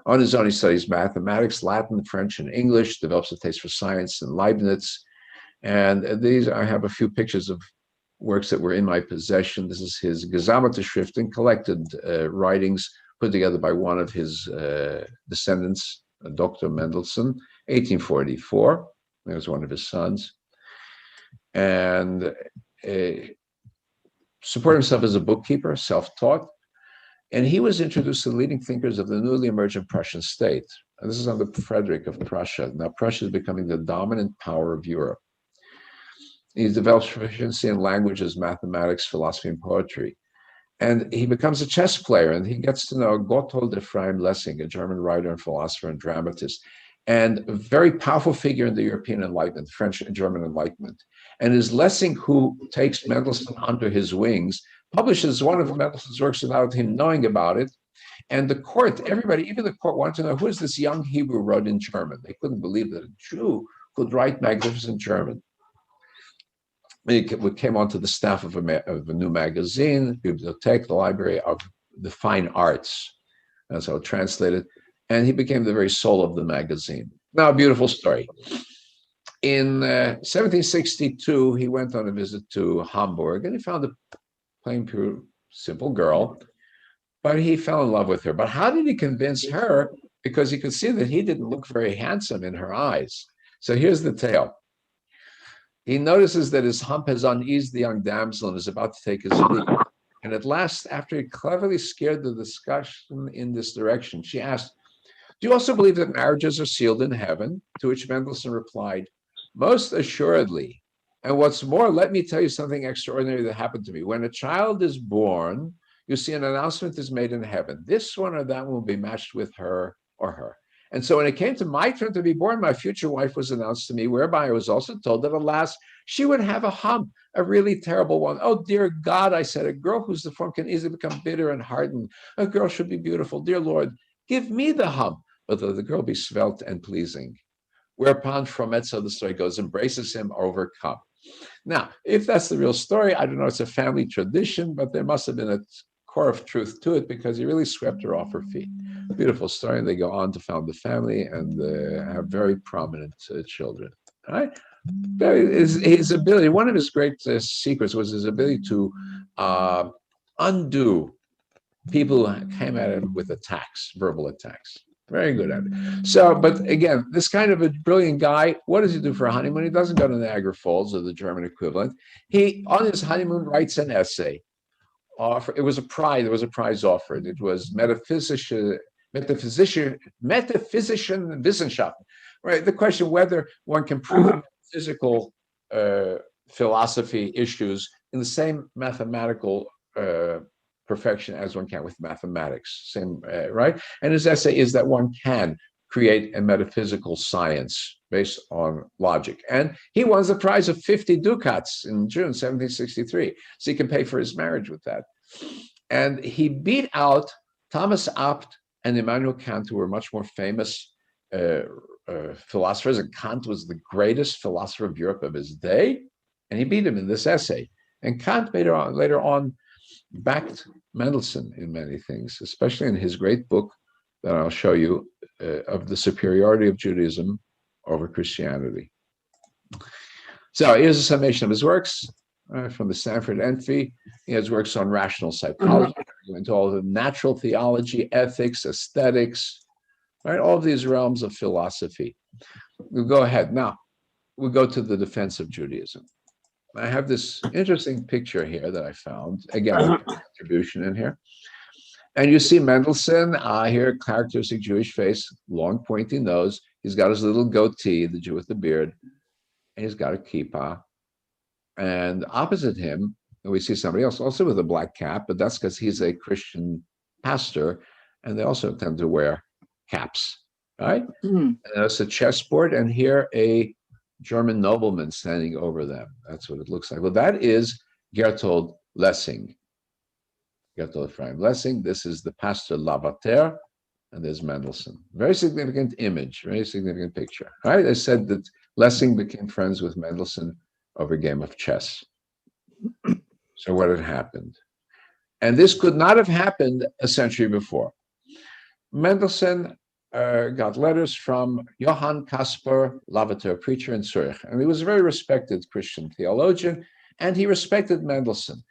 On his own, he studies mathematics, Latin, French, and English, develops a taste for science and Leibniz. And these, I have a few pictures of works that were in my possession. This is his Gesammelte Schriften, collected writings put together by one of his descendants, Dr. Mendelssohn, 1844. There's one of his sons. And supported himself as a bookkeeper, self-taught. And he was introduced to the leading thinkers of the newly emergent Prussian state. And this is under Frederick of Prussia. Now, Prussia is becoming the dominant power of Europe. He develops proficiency in languages, mathematics, philosophy, and poetry. And he becomes a chess player, and he gets to know Gotthold Ephraim Lessing, a German writer and philosopher and dramatist, and a very powerful figure in the European Enlightenment, French and German Enlightenment. And it is Lessing who takes Mendelssohn under his wings, publishes one of Mendelssohn's works without him knowing about it. And the court, everybody, even the court, wanted to know who is this young Hebrew who wrote in German. They couldn't believe that a Jew could write magnificent German. He came onto the staff of a new magazine, Bibliothek, the Library of the Fine Arts. That's how it translated. And he became the very soul of the magazine. Now, a beautiful story. In 1762, he went on a visit to Hamburg, and he found a plain, pure, simple girl, but he fell in love with her. But how did he convince her? Because he could see that he didn't look very handsome in her eyes. So here's the tale. He notices that his hump has uneased the young damsel and is about to take his leave. And at last, after he cleverly steered the discussion in this direction, she asked, "Do you also believe that marriages are sealed in heaven?" To which Mendelssohn replied, "Most assuredly. And what's more, let me tell you something extraordinary that happened to me. When a child is born, you see an announcement is made in heaven. This one or that one will be matched with her or her. And so when it came to my turn to be born, my future wife was announced to me, whereby I was also told that, alas, she would have a hump, a really terrible one. Oh, dear God, I said, a girl whose deformed can easily become bitter and hardened. A girl should be beautiful. Dear Lord, give me the hump, but let the girl be svelte and pleasing." Whereupon Fromet, so the story goes, embraces him overcome. Now, if that's the real story, I don't know, it's a family tradition, but there must have been a core of truth to it because he really swept her off her feet. Beautiful story. And they go on to found the family and have very prominent children. All right? His ability, one of his great secrets was his ability to undo people who came at him with attacks, verbal attacks. Very good at it. So, but again, this kind of a brilliant guy, what does he do for a honeymoon? He doesn't go to Niagara Falls or the German equivalent. He, on his honeymoon, writes an essay. It was a prize. There was a prize offered. It was Metaphysischen Wissenschaft. Right. The question whether one can prove physical philosophy issues in the same mathematical perfection as one can with mathematics. Same, right? And his essay is that one can create a metaphysical science based on logic. And he won the prize of 50 ducats in June 1763. So he can pay for his marriage with that. And he beat out Thomas Abt and Immanuel Kant, who were much more famous philosophers. And Kant was the greatest philosopher of Europe of his day. And he beat him in this essay. And Kant later on backed Mendelssohn in many things, especially in his great book that I'll show you of the superiority of Judaism over Christianity. So here's a summation of his works from the Stanford Entry. He has works on rational psychology, into all the natural theology, ethics, aesthetics, right? All of these realms of philosophy. We'll go ahead. Now, we'll go to the Defense of Judaism. I have this interesting picture here that I found, again, distribution in here. And you see Mendelssohn, here, characteristic Jewish face, long pointy nose. He's got his little goatee, the Jew with the beard, and he's got a kippah. And opposite him, we see somebody else also with a black cap, but that's because he's a Christian pastor, and they also tend to wear caps, right? And it's a chessboard, and here a German nobleman standing over them. That's what it looks like. Well, that is Gertold Lessing. Gertold Ephraim Lessing. This is the pastor Lavater, and there's Mendelssohn. Very significant image, very significant picture. Right? I said that Lessing became friends with Mendelssohn over a game of chess. So what had happened? And this could not have happened a century before. Mendelssohn got letters from Johann Caspar Lavater, a preacher in Zurich. And he was a very respected Christian theologian, and he respected Mendelssohn.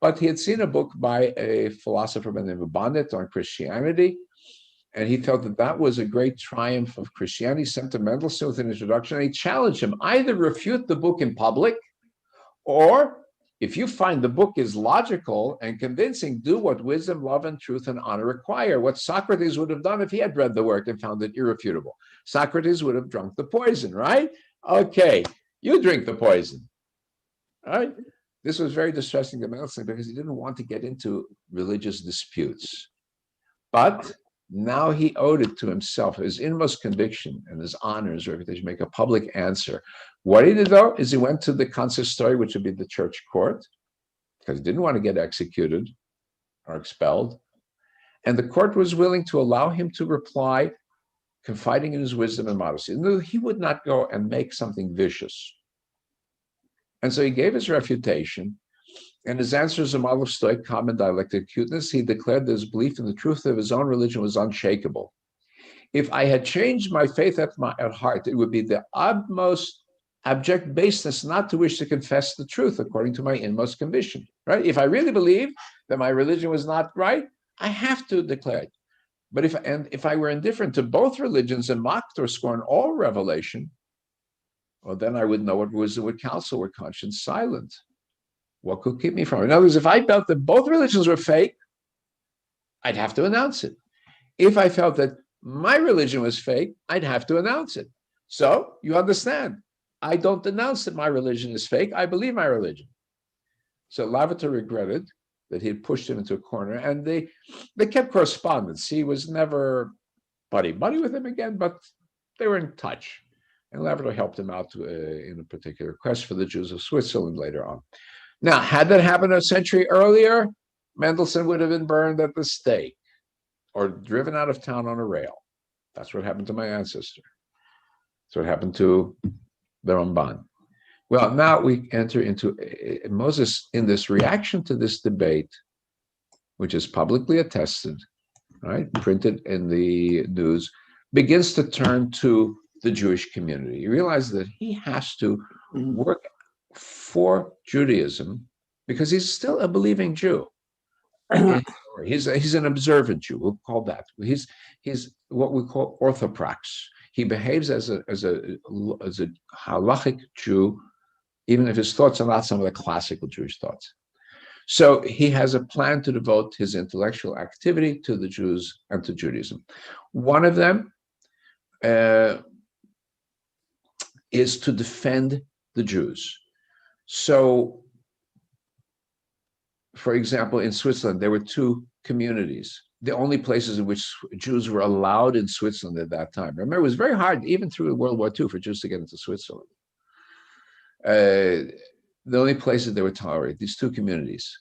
But he had seen a book by a philosopher by the name of Bonnet on Christianity, and he felt that that was a great triumph of Christianity. He sent to Mendelssohn with an introduction, and he challenged him, either refute the book in public, or if you find the book is logical and convincing, do what wisdom, love, and truth and honor require. What Socrates would have done if he had read the work and found it irrefutable. Socrates would have drunk the poison, right? Okay, you drink the poison. All right? This was very distressing to Mendelssohn because he didn't want to get into religious disputes. But now he owed it to himself, his inmost conviction and his honor, his reputation, make a public answer. What he did, though, is he went to the consistory, which would be the church court, because he didn't want to get executed or expelled. And the court was willing to allow him to reply, confiding in his wisdom and modesty. No, he would not go and make something vicious. And so he gave his refutation, and his answer is a model of Stoic common dialectic acuteness. He declared that his belief in the truth of his own religion was unshakable. If I had changed my faith at heart, it would be the utmost abject baseness not to wish to confess the truth according to my inmost conviction, right? If I really believe that my religion was not right, I have to declare it. But if I were indifferent to both religions and mocked or scorned all revelation, well, then I would know what wisdom would counsel were conscience silent. What could keep me from it? In other words, if I felt that both religions were fake, I'd have to announce it. If I felt that my religion was fake, I'd have to announce it. So you understand, I don't denounce that my religion is fake. I believe my religion. So Lavater regretted that he had pushed him into a corner, and they kept correspondence. He was never buddy with him again, but they were in touch. And Lavater helped him out in a particular quest for the Jews of Switzerland later on. Now, had that happened a century earlier, Mendelssohn would have been burned at the stake or driven out of town on a rail. That's what happened to my ancestor. That's what happened to the Ramban. Well, now we enter into Moses in this reaction to this debate, which is publicly attested, right, printed in the news, begins to turn to the Jewish community. You realize that he has to work for Judaism because he's still a believing Jew. He's an observant Jew. We'll call that. He's what we call orthoprax. He behaves as a halachic Jew, even if his thoughts are not some of the classical Jewish thoughts. So he has a plan to devote his intellectual activity to the Jews and to Judaism. One of them is to defend the Jews. So, for example, in Switzerland, there were two communities, the only places in which Jews were allowed in Switzerland at that time. Remember, it was very hard, even through World War II, for Jews to get into Switzerland. The only places they were tolerated, these two communities.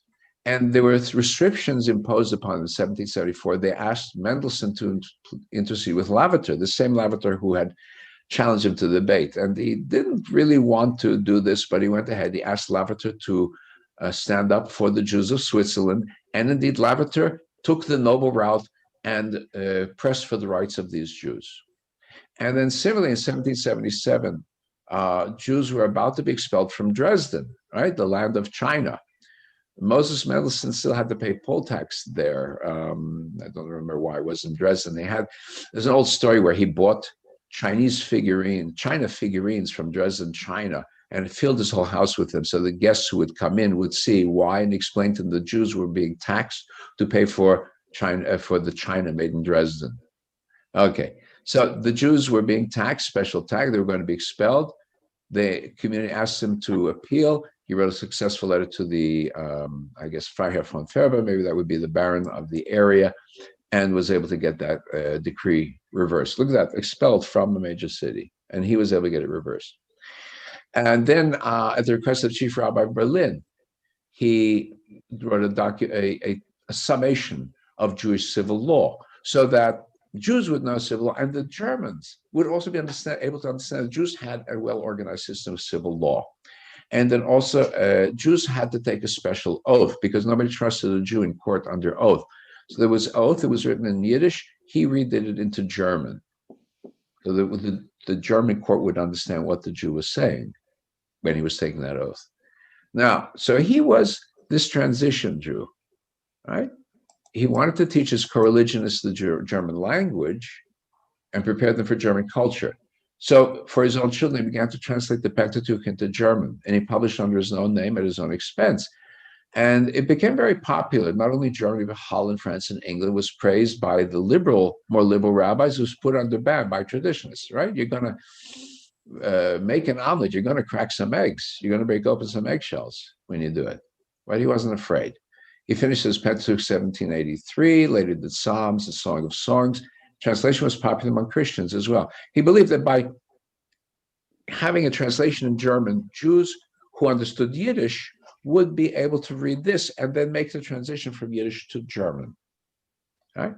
And there were restrictions imposed upon them in 1774. They asked Mendelssohn to intercede with Lavater, the same Lavater who had challenged him to debate. And he didn't really want to do this, but he went ahead. He asked Lavater to stand up for the Jews of Switzerland. And indeed, Lavater took the noble route and pressed for the rights of these Jews. And then similarly, in 1777, Jews were about to be expelled from Dresden, right, the land of China. Moses Mendelssohn still had to pay poll tax there. I don't remember why it was in Dresden. There's an old story where he bought China figurines from Dresden, China, and filled his whole house with them. So the guests who would come in would see why, and explain to them the Jews were being taxed to pay for China, for the China made in Dresden. Okay, So the Jews were being taxed, special tax. They were going to be expelled. The community asked him to appeal. He wrote a successful letter to the, I guess, Freiherr von Ferber, maybe that would be the Baron of the area, and was able to get that decree reversed. Look at that, expelled from a major city, and he was able to get it reversed. And then, at the request of the Chief Rabbi of Berlin, he wrote a summation of Jewish civil law, so that Jews would know civil law, and the Germans would also be able to understand that Jews had a well-organized system of civil law. And then also, Jews had to take a special oath because nobody trusted a Jew in court under oath. So there was oath, it was written in Yiddish, he redid it into German. So the German court would understand what the Jew was saying when he was taking that oath. Now, so he was this transition Jew, right? He wanted to teach his co-religionists the German language and prepare them for German culture. So for his own children, he began to translate the Pentateuch into German, and he published under his own name at his own expense. And it became very popular. Not only Germany, but Holland, France, and England was praised by the more liberal rabbis who was put under ban by traditionalists, right? You're going to make an omelet, you're going to crack some eggs, you're going to break open some eggshells when you do it. Right? He wasn't afraid. He finished his Pentateuch 1783, later did Psalms, the Song of Songs. Translation was popular among Christians as well. He believed that by having a translation in German, Jews who understood Yiddish would be able to read this and then make the transition from Yiddish to German. Right?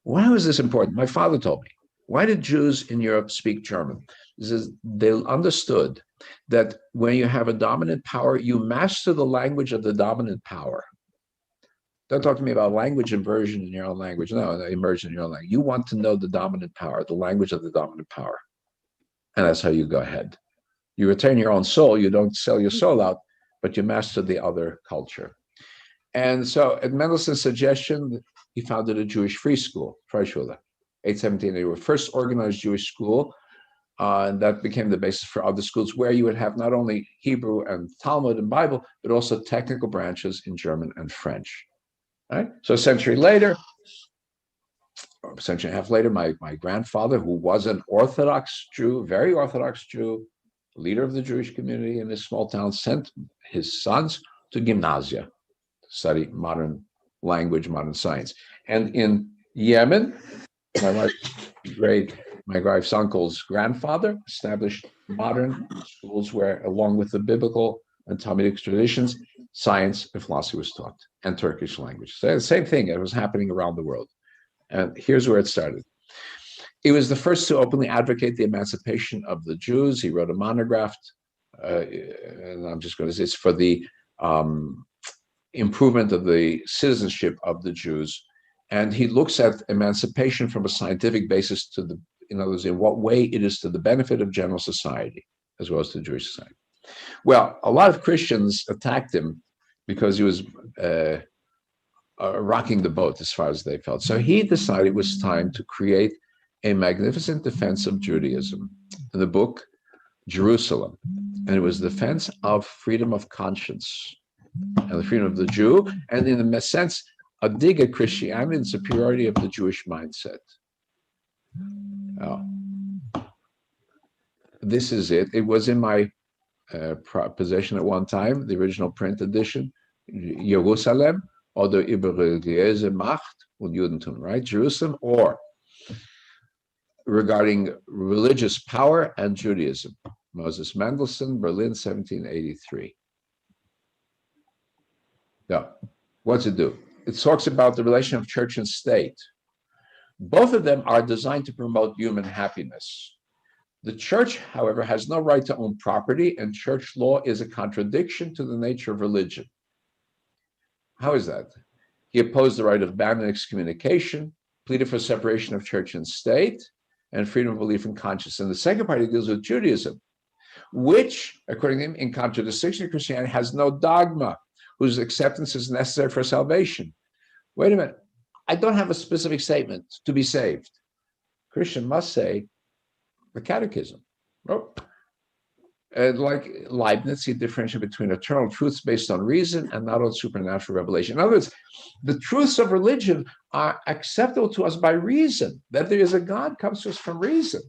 Why was this important? My father told me. Why did Jews in Europe speak German? He says they understood that when you have a dominant power, you master the language of the dominant power. Don't talk to me about language inversion in your own language. No, immersion in your own language. You want to know the dominant power, the language of the dominant power. And that's how you go ahead. You retain your own soul. You don't sell your soul out, but you master the other culture. And so at Mendelssohn's suggestion, he founded a Jewish free school, Freischule. 817, they were first organized Jewish school, and that became the basis for other schools where you would have not only Hebrew and Talmud and Bible, but also technical branches in German and French. Right? So a century later, or a century and a half later, my grandfather, who was an Orthodox Jew, very Orthodox Jew, leader of the Jewish community in this small town, sent his sons to gymnasia to study modern language, modern science. And in Yemen, my wife's uncle's grandfather established modern schools where, along with the biblical and Talmudic traditions, science and philosophy was taught, and Turkish language. So the same thing, it was happening around the world. And here's where it started. He was the first to openly advocate the emancipation of the Jews. He wrote a monograph, and I'm just going to say it's for the improvement of the citizenship of the Jews. And he looks at emancipation from a scientific basis to the, in other words, in what way it is to the benefit of general society, as well as to Jewish society. Well, a lot of Christians attacked him because he was rocking the boat as far as they felt. So he decided it was time to create a magnificent defense of Judaism in the book Jerusalem. And it was defense of freedom of conscience and the freedom of the Jew, and in a sense, a dig at Christianity and superiority of the Jewish mindset. Oh. This is it. It was in my possession at one time, the original print edition, Jerusalem, oder über religiöse Macht und Judentum, right? Jerusalem, or regarding religious power and Judaism. Moses Mendelssohn, Berlin, 1783. Yeah. What's it do? It talks about the relation of church and state. Both of them are designed to promote human happiness. The church, however, has no right to own property, and church law is a contradiction to the nature of religion. How is that? He opposed the right of ban and excommunication, pleaded for separation of church and state, and freedom of belief and conscience. And the second part, he deals with Judaism, which, according to him, in contradistinction to Christianity, has no dogma, whose acceptance is necessary for salvation. Wait a minute. I don't have a specific statement to be saved. Christian must say the catechism. Oh. Like Leibniz, he differentiated between eternal truths based on reason and not on supernatural revelation. In other words, the truths of religion are acceptable to us by reason. That there is a God comes to us from reason.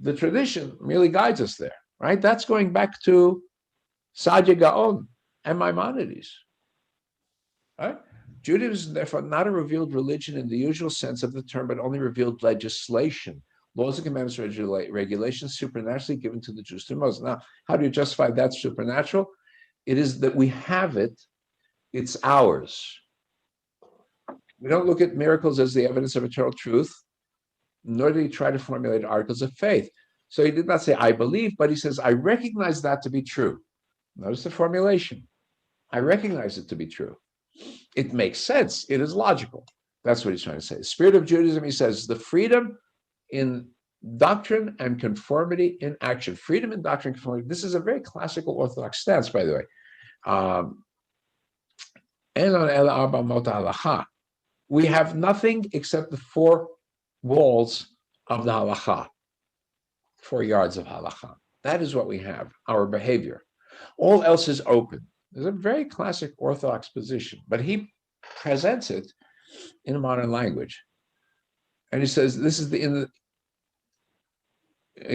The tradition merely guides us there, right? That's going back to Saadia Gaon and Maimonides, right? Judaism is therefore not a revealed religion in the usual sense of the term, but only revealed legislation. Laws and commandments, regulations supernaturally given to the Jews through Moses. Now, how do you justify that supernatural? It is that we have it, it's ours. We don't look at miracles as the evidence of eternal truth, nor did he try to formulate articles of faith. So he did not say, I believe, but he says, I recognize that to be true. Notice the formulation. I recognize it to be true. It makes sense. It is logical. That's what he's trying to say. The spirit of Judaism, he says, the freedom in doctrine and conformity in action. Freedom in doctrine and conformity. This is a very classical Orthodox stance, by the way. We have nothing except the four walls of the halacha, 4 yards of halacha. That is what we have, our behavior. All else is open. It's a very classic Orthodox position, but he presents it in a modern language. And he says, he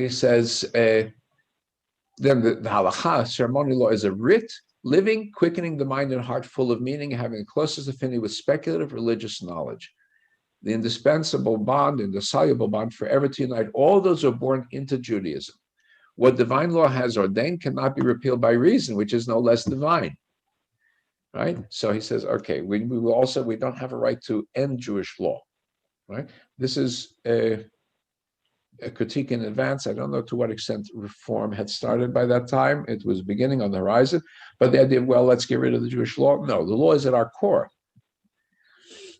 says, then the halacha, ceremonial law, is a writ, living, quickening the mind and heart, full of meaning, having the closest affinity with speculative religious knowledge. The indispensable bond, indissoluble bond, forever to unite all those who are born into Judaism. What divine law has ordained cannot be repealed by reason, which is no less divine. Right? So he says, okay, we don't have a right to end Jewish law. Right? This is a critique in advance. I don't know to what extent reform had started by that time. It was beginning on the horizon. But the idea of, well, let's get rid of the Jewish law. No, the law is at our core.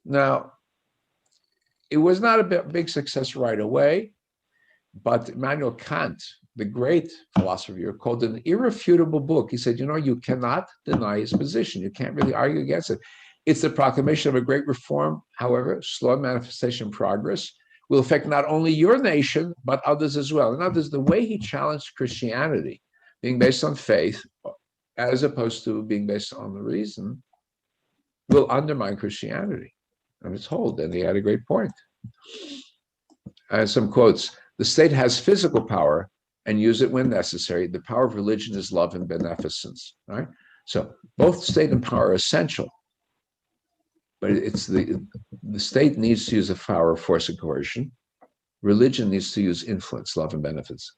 Now, it was not a big success right away, but Immanuel Kant, the great philosopher, called it an irrefutable book. He said, you cannot deny his position. You can't really argue against it. It's the proclamation of a great reform, however, slow manifestation progress, will affect not only your nation, but others as well. In other words, the way he challenged Christianity, being based on faith, as opposed to being based on the reason, will undermine Christianity. And it's told, and he had a great point. Some quotes, the state has physical power and use it when necessary. The power of religion is love and beneficence, right? So both state and power are essential. But it's the state needs to use the power of force and coercion. Religion needs to use influence, love, and benefits.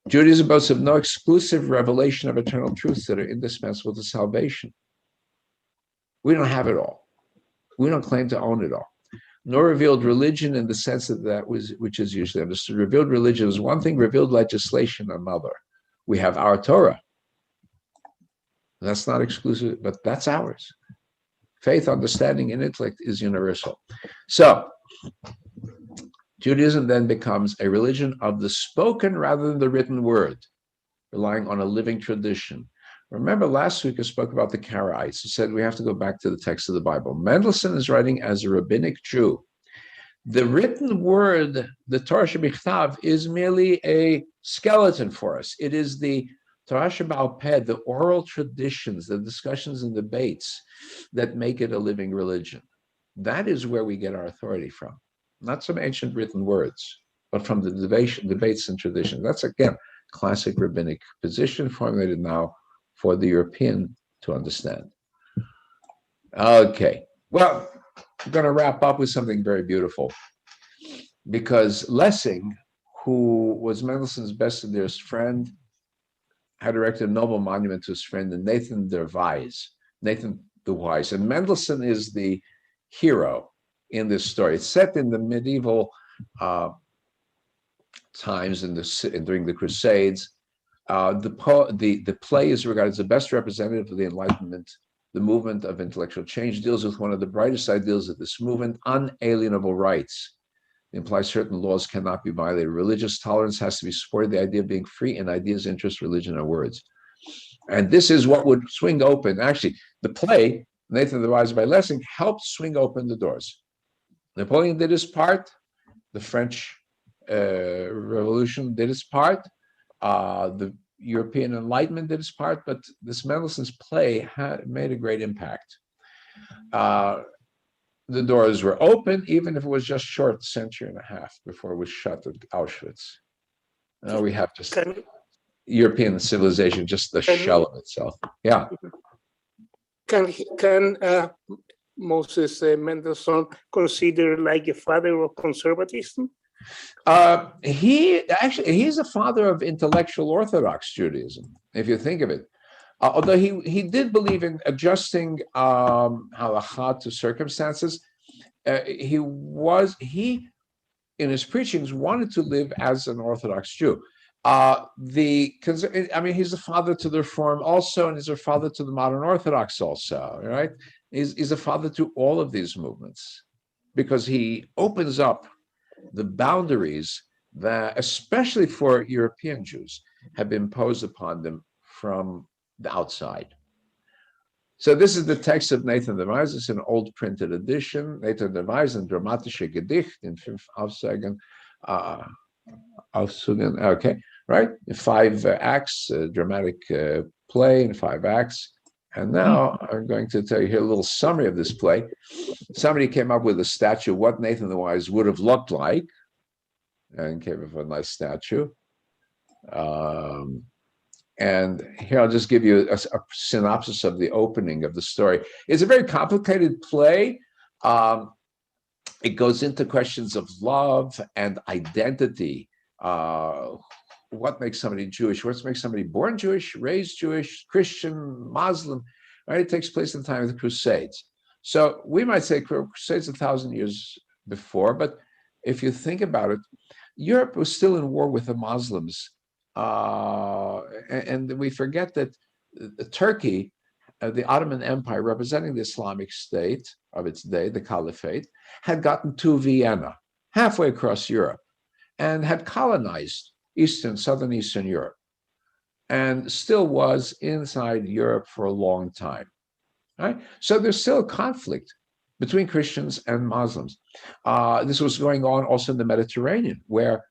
Judaism boasts of no exclusive revelation of eternal truths that are indispensable to salvation. We don't have it all. We don't claim to own it all. Nor revealed religion in the sense which is usually understood. Revealed religion is one thing, revealed legislation another. We have our Torah. That's not exclusive, but that's ours. Faith, understanding, and intellect is universal. So, Judaism then becomes a religion of the spoken rather than the written word, relying on a living tradition. Remember last week I spoke about the Karaites, who said we have to go back to the text of the Bible. Mendelssohn is writing as a rabbinic Jew. The written word, the Torah Shebichtav, is merely a skeleton for us. It is the Torah Sheba'al Peh, the oral traditions, the discussions and debates that make it a living religion. That is where we get our authority from. Not some ancient written words, but from the debates and traditions. That's, again, classic rabbinic position formulated now for the European to understand. Okay, well, I'm going to wrap up with something very beautiful, because Lessing, who was Mendelssohn's best and dearest friend, had erected a noble monument to his friend Nathan the Wise. And Mendelssohn is the hero in this story. It's set in the medieval times during the Crusades. The play is regarded as the best representative of the Enlightenment. The movement of intellectual change deals with one of the brightest ideals of this movement, unalienable rights. It implies certain laws cannot be violated. Religious tolerance has to be supported, the idea of being free in ideas, interests, religion, and words. And this is what would swing open. Actually, the play, Nathan the Wise by Lessing, helped swing open the doors. Napoleon did his part. The French Revolution did its part. The European Enlightenment did its part, but this Mendelssohn's play made a great impact. The doors were open, even if it was just short century and a half before it was shut at Auschwitz. Now we have just European civilization, just the shell of itself. Yeah. Can Moses Mendelssohn considered like a father of conservatism? He's a father of intellectual Orthodox Judaism, if you think of it. Although he did believe in adjusting halakha to circumstances, he in his preachings wanted to live as an Orthodox Jew. He's a father to the Reform also, and he's a father to the modern Orthodox also, right? He's a father to all of these movements because he opens up the boundaries that, especially for European Jews, have been imposed upon them from the outside. So this is the text of Nathan de Vries. It's an old printed edition. Nathan de Vries, ein dramatische Gedicht in 5 Aufzügen, okay, right? 5 acts, a dramatic play in 5 acts. And now I'm going to tell you here a little summary of this play. Somebody came up with a statue of what Nathan the Wise would have looked like, and came up with a nice statue. And here I'll just give you a synopsis of the opening of the story. It's a very complicated play. It goes into questions of love and identity. What makes somebody Jewish? What makes somebody born Jewish, raised Jewish, Christian, Muslim? Right? It takes place in the time of the Crusades. So we might say Crusades 1,000 years before, but if you think about it, Europe was still in war with the Muslims. And we forget that Turkey, the Ottoman Empire, representing the Islamic State of its day, the Caliphate, had gotten to Vienna, halfway across Europe, and had colonized southern Eastern Europe, and still was inside Europe for a long time. Right? So there's still a conflict between Christians and Muslims. This was going on also in the Mediterranean, where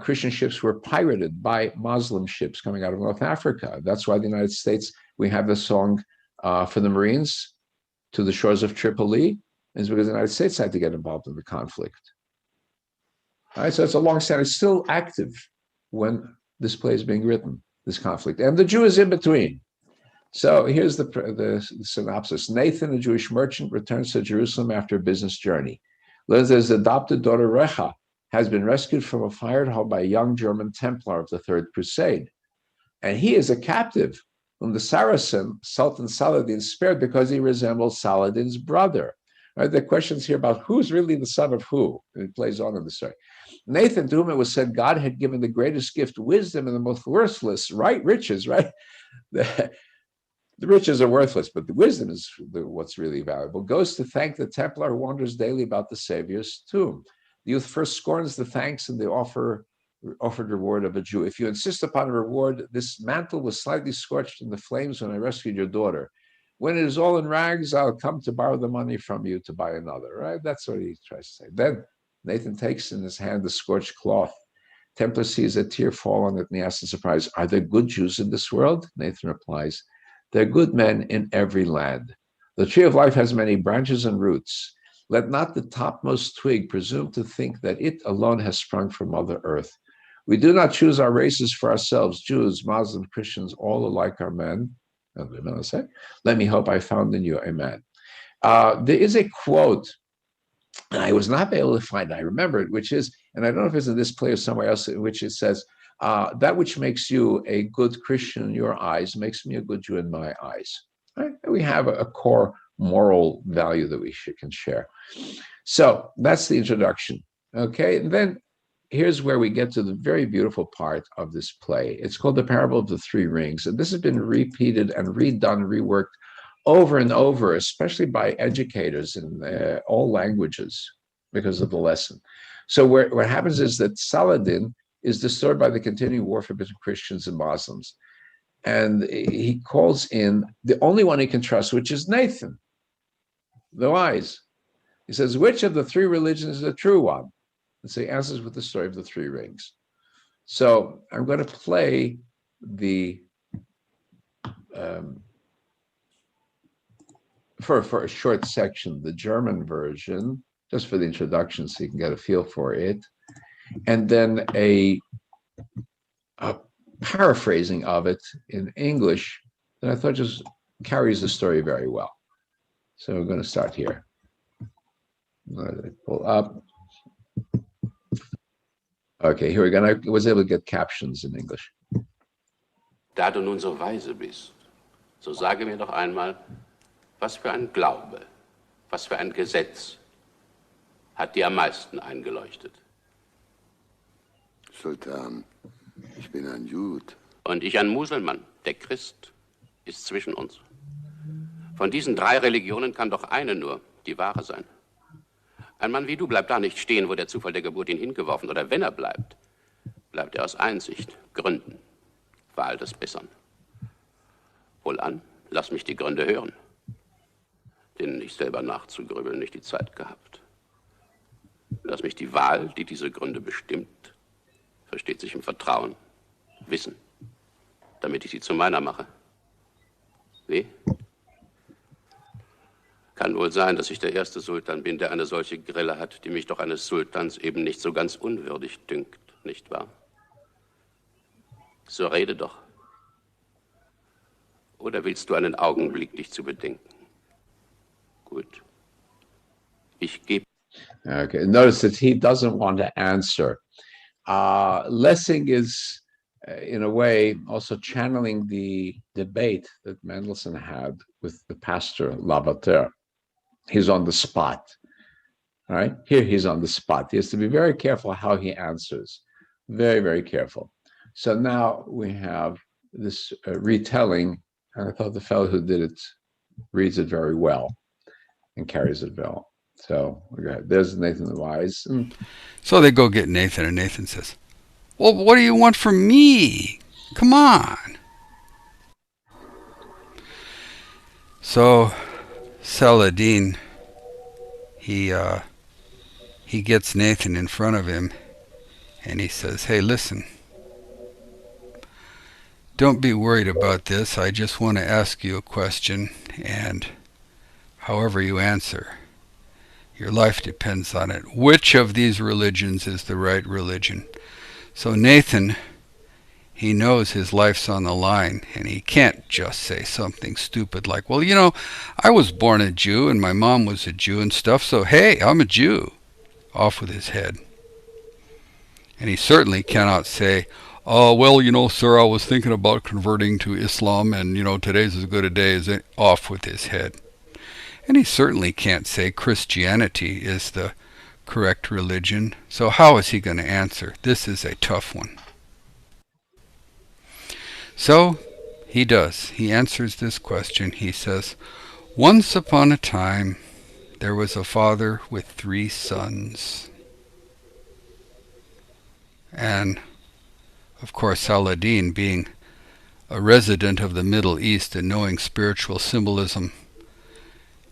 Christian ships were pirated by Muslim ships coming out of North Africa. That's why the United States, we have the song for the Marines, To the Shores of Tripoli, is because the United States had to get involved in the conflict. All right, so it's a long-standing, still active when this play is being written, this conflict. And the Jew is in between. So here's the synopsis. Nathan, a Jewish merchant, returns to Jerusalem after a business journey. Learns that his adopted daughter Recha has been rescued from a fire hall by a young German Templar of the Third Crusade. And he is a captive whom the Saracen, Sultan Saladin, spared because he resembles Saladin's brother. Right? The questions here about who's really the son of who. It plays on in the story. Nathan, to whom it was said God had given the greatest gift, wisdom, and the most worthless, right? Riches, right? The riches are worthless, but the wisdom is what's really valuable. Goes to thank the Templar who wanders daily about the Savior's tomb. The youth first scorns the thanks and the offered reward of a Jew. If you insist upon a reward, this mantle was slightly scorched in the flames when I rescued your daughter. When it is all in rags, I'll come to borrow the money from you to buy another, right? That's what he tries to say. Then Nathan takes in his hand the scorched cloth. Templar sees a tear fall on it, and he asks in surprise, are there good Jews in this world? Nathan replies, there are good men in every land. The tree of life has many branches and roots. Let not the topmost twig presume to think that it alone has sprung from Mother Earth. We do not choose our races for ourselves. Jews, Muslims, Christians, all alike are men. And women, I say, let me hope I found in you a man. There is a quote, and I was not able to find it. I remember it, which is, and I don't know if it's in this play or somewhere else, in which it says, that which makes you a good Christian in your eyes makes me a good Jew in my eyes. Right? We have a core moral value that we can share. So that's the introduction. Okay, and then here's where we get to the very beautiful part of this play. It's called The Parable of the Three Rings, and this has been repeated and redone, reworked over and over, especially by educators in all languages because of the lesson. So what happens is that Saladin is disturbed by the continuing warfare between Christians and Muslims. And he calls in the only one he can trust, which is Nathan, the wise. He says, which of the three religions is the true one? And so he answers with the story of the three rings. So I'm going to play the for a short section, the German version, just for the introduction, so you can get a feel for it, and then a paraphrasing of it in English that I thought just carries the story very well. So we're going to start here. I'm going to pull up. Okay, here we go. I was able to get captions in English. Da du nun so weise bist, so sage mir doch einmal, was für ein Glaube, was für ein Gesetz hat dir am meisten eingeleuchtet? Sultan, ich bin ein Jude. Und ich ein Muselmann, der Christ, ist zwischen uns. Von diesen 3 Religionen kann doch eine nur die wahre sein. Ein Mann wie du bleibt da nicht stehen, wo der Zufall der Geburt ihn hingeworfen, oder wenn er bleibt, bleibt er aus Einsicht, Gründen, Wahl des Bessern. Wohlan, lass mich die Gründe hören, denen ich selber nachzugrübeln nicht die Zeit gehabt. Lass mich die Wahl, die diese Gründe bestimmt, versteht sich im Vertrauen, wissen, damit ich sie zu meiner mache. Wie? Kann wohl sein, dass ich der erste Sultan bin, der eine solche Grille hat, die mich doch eines Sultans eben nicht so ganz unwürdig dünkt, nicht wahr? So rede doch. Oder willst du einen Augenblick dich zu bedenken? Gut. Ich gebe. Okay, notice that he doesn't want to answer. Lessing is, in a way, also channeling the debate that Mendelssohn had with the pastor Lavater. He's on the spot. All right, here he's on the spot. He has to be very careful how he answers. Very, very careful. So now we have this retelling, and I thought the fellow who did it reads it very well and carries it well. So there's Nathan the Wise. So they go get Nathan, and Nathan says, well, what do you want from me? Come on. So Saladin, he gets Nathan in front of him, and he says, hey, listen, don't be worried about this. I just want to ask you a question, and however you answer, your life depends on it. Which of these religions is the right religion? So Nathan, he knows his life's on the line, and he can't just say something stupid like, well, you know, I was born a Jew, and my mom was a Jew and stuff, so hey, I'm a Jew. Off with his head. And he certainly cannot say, oh, well, you know, sir, I was thinking about converting to Islam, and, you know, today's as good a day as it. Off with his head. And he certainly can't say Christianity is the correct religion. So how is he going to answer? This is a tough one. So he does. He answers this question. He says, once upon a time, there was a father with 3 sons. And, of course, Saladin, being a resident of the Middle East and knowing spiritual symbolism,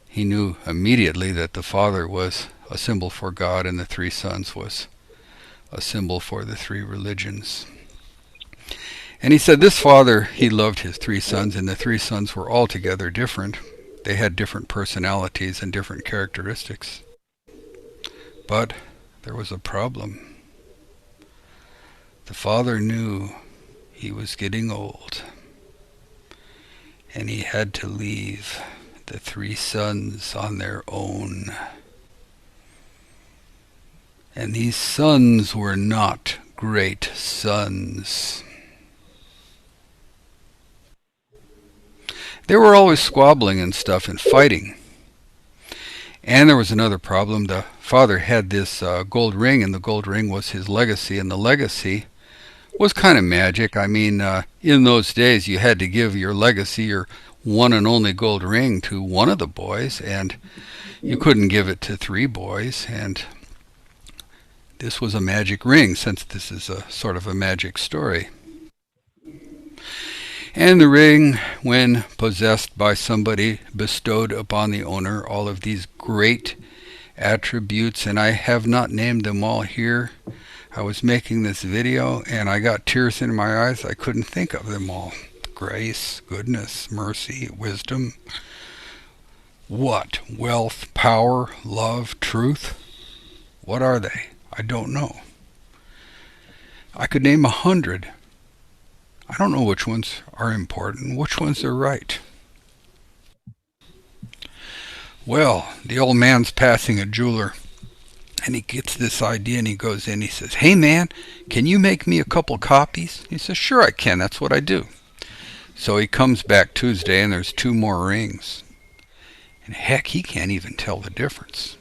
he knew immediately that the father was a symbol for God and the 3 sons was a symbol for the 3 religions. And he said this father, he loved his 3 sons, and the 3 sons were altogether different. They had different personalities and different characteristics. But there was a problem. The father knew he was getting old, and he had to leave the 3 sons on their own. And these sons were not great sons. They were always squabbling and stuff and fighting. And there was another problem. The father had this gold ring, and the gold ring was his legacy, and the legacy was kind of magic. I mean, in those days, you had to give your legacy, your one and only gold ring, to one of the boys, and you couldn't give it to 3 boys, and this was a magic ring, since this is a sort of a magic story. And the ring, when possessed by somebody, bestowed upon the owner all of these great attributes, and I have not named them all here, I was making this video and I got tears in my eyes. I couldn't think of them all. Grace, goodness, mercy, wisdom. What? Wealth, power, love, truth? What are they? I don't know. I could name 100. I don't know which ones are important, which ones are right. Well, the old man's passing a jeweler, and he gets this idea, and he goes in, he says, "Hey man, can you make me a couple copies?" He says, "Sure I can, that's what I do." So he comes back Tuesday, and there's 2 more rings. And heck, he can't even tell the difference.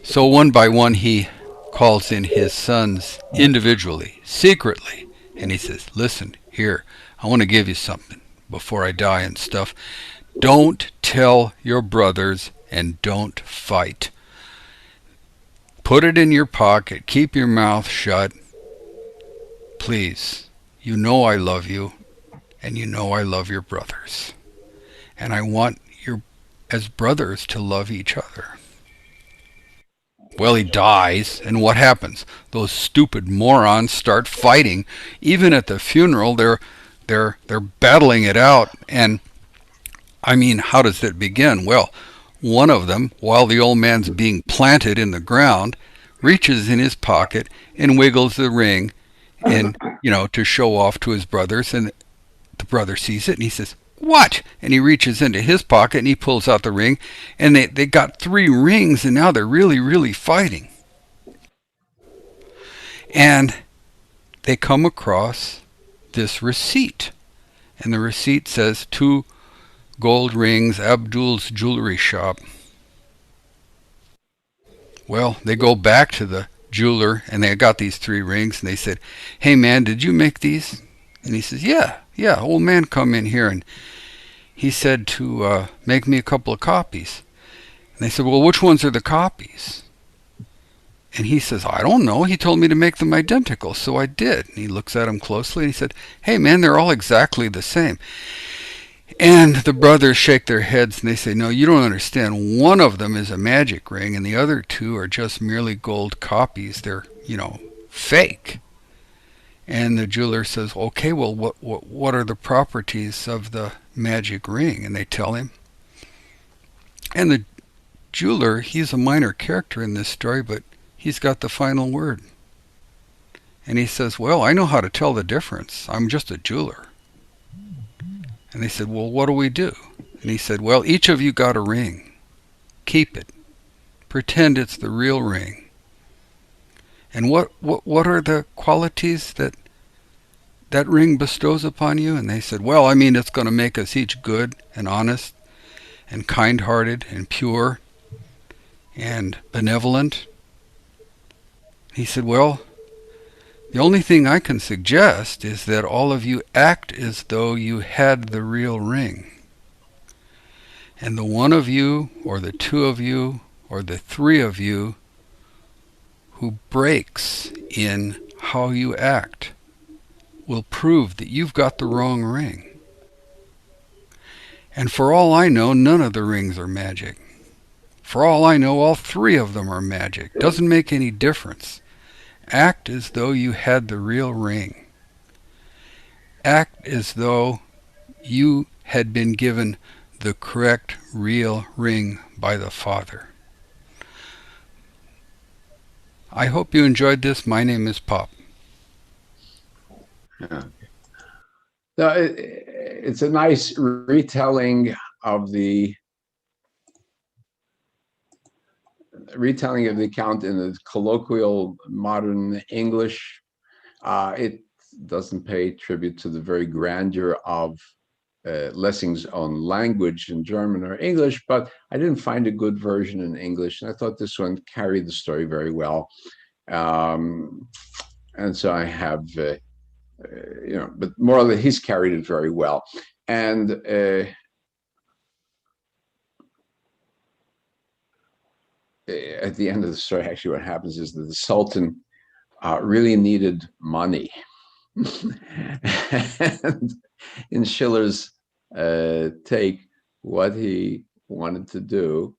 So one by one, he calls in his sons individually, secretly, and he says, "Listen, here, I want to give you something before I die and stuff. Don't tell your brothers and don't fight. Put it in your pocket. Keep your mouth shut. Please, you know I love you, and you know I love your brothers. And I want you as brothers to love each other." Well, he dies, and what happens? Those stupid morons start fighting. Even at the funeral, they're battling it out. And I mean, how does it begin? Well, one of them, while the old man's being planted in the ground, reaches in his pocket and wiggles the ring, and to show off to his brothers. And the brother sees it, and he says, "What?" And he reaches into his pocket and he pulls out the ring, and they got 3 rings, and now they're really, really fighting. And they come across this receipt, and the receipt says 2 gold rings, Abdul's jewelry shop. Well, they go back to the jeweler, and they got these 3 rings, and they said, "Hey man, did you make these?" And he says, yeah, old man come in here, and he said to make me a couple of copies. And they said, "Well, which ones are the copies?" And he says, "I don't know. He told me to make them identical, so I did." And he looks at them closely, and he said, "Hey man, they're all exactly the same." And the brothers shake their heads, and they say, "No, you don't understand. One of them is a magic ring, and the other 2 are just merely gold copies. They're, fake." And the jeweler says, "Okay, well, what are the properties of the magic ring?" And they tell him. And the jeweler, he's a minor character in this story, but he's got the final word. And he says, "Well, I know how to tell the difference. I'm just a jeweler." And they said, "Well, what do we do?" And he said, "Well, each of you got a ring. Keep it. Pretend it's the real ring. And what are the qualities that ring bestows upon you?" And they said, "Well, I mean, it's going to make us each good and honest and kind-hearted and pure and benevolent." He said, "Well, the only thing I can suggest is that all of you act as though you had the real ring. And the one of you, or the 2 of you, or the 3 of you who breaks in how you act will prove that you've got the wrong ring. And for all I know, none of the rings are magic. For all I know, all 3 of them are magic. Doesn't make any difference. Act as though you had the real ring. Act as though you had been given the correct real ring by the Father." I hope you enjoyed this. My name is Pop. Yeah. No, it's a nice retelling of the account in the colloquial modern English. It doesn't pay tribute to the very grandeur of Lessing's own language in German or English, but I didn't find a good version in English, and I thought this one carried the story very well. And so I have, but more or less, he's carried it very well. And at the end of the story, actually, what happens is that the Sultan really needed money. And in Schiller's take, what he wanted to do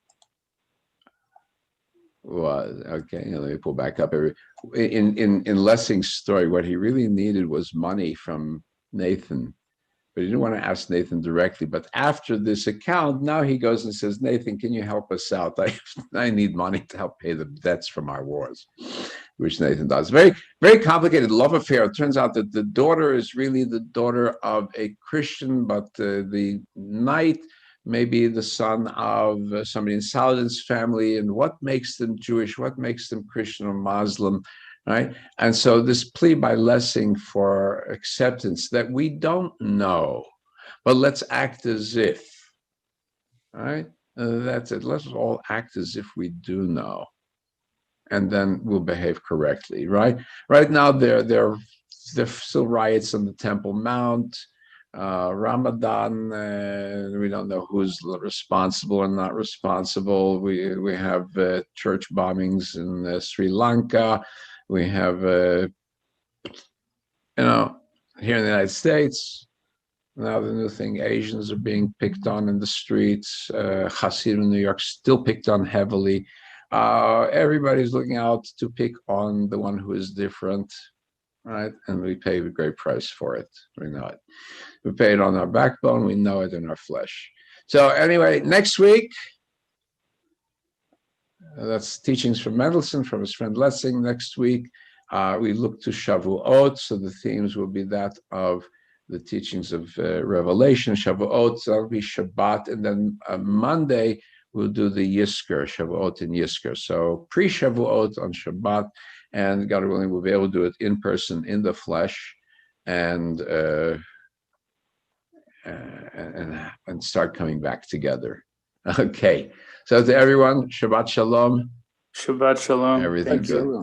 was, okay, let me pull back up. In Lessing's story, what he really needed was money from Nathan. But he didn't want to ask Nathan directly. But after this account, now he goes and says, Nathan, can you help us out? I need money to help pay the debts from our wars, which Nathan does. Very, very complicated love affair. It turns out that the daughter is really the daughter of a Christian, but the knight may be the son of somebody in Saladin's family. And what makes them Jewish? What makes them Christian or Muslim? Right? And so this plea by Lessing for acceptance that we don't know, but let's act as if, right? That's it. Let's all act as if we do know, and then we'll behave correctly, right? Right now, there's still riots on the Temple Mount, Ramadan, we don't know who's responsible or not responsible. We have church bombings in Sri Lanka. We have, here in the United States, now the new thing, Asians are being picked on in the streets. Hasidim in New York still picked on heavily. Everybody's looking out to pick on the one who is different, right? And we pay a great price for it. We know it. We pay it on our backbone. We know it in our flesh. So anyway, next week, that's teachings from Mendelssohn, from his friend Lessing. Next week, we look to Shavuot, so the themes will be that of the teachings of Revelation. Shavuot, that'll be Shabbat, and then Monday, we'll do the Yizkor, Shavuot and Yizkor. So pre-Shavuot on Shabbat, and God willing, we'll be able to do it in person, in the flesh, and start coming back together. Okay. So to everyone, Shabbat Shalom. Shabbat Shalom. Everything good.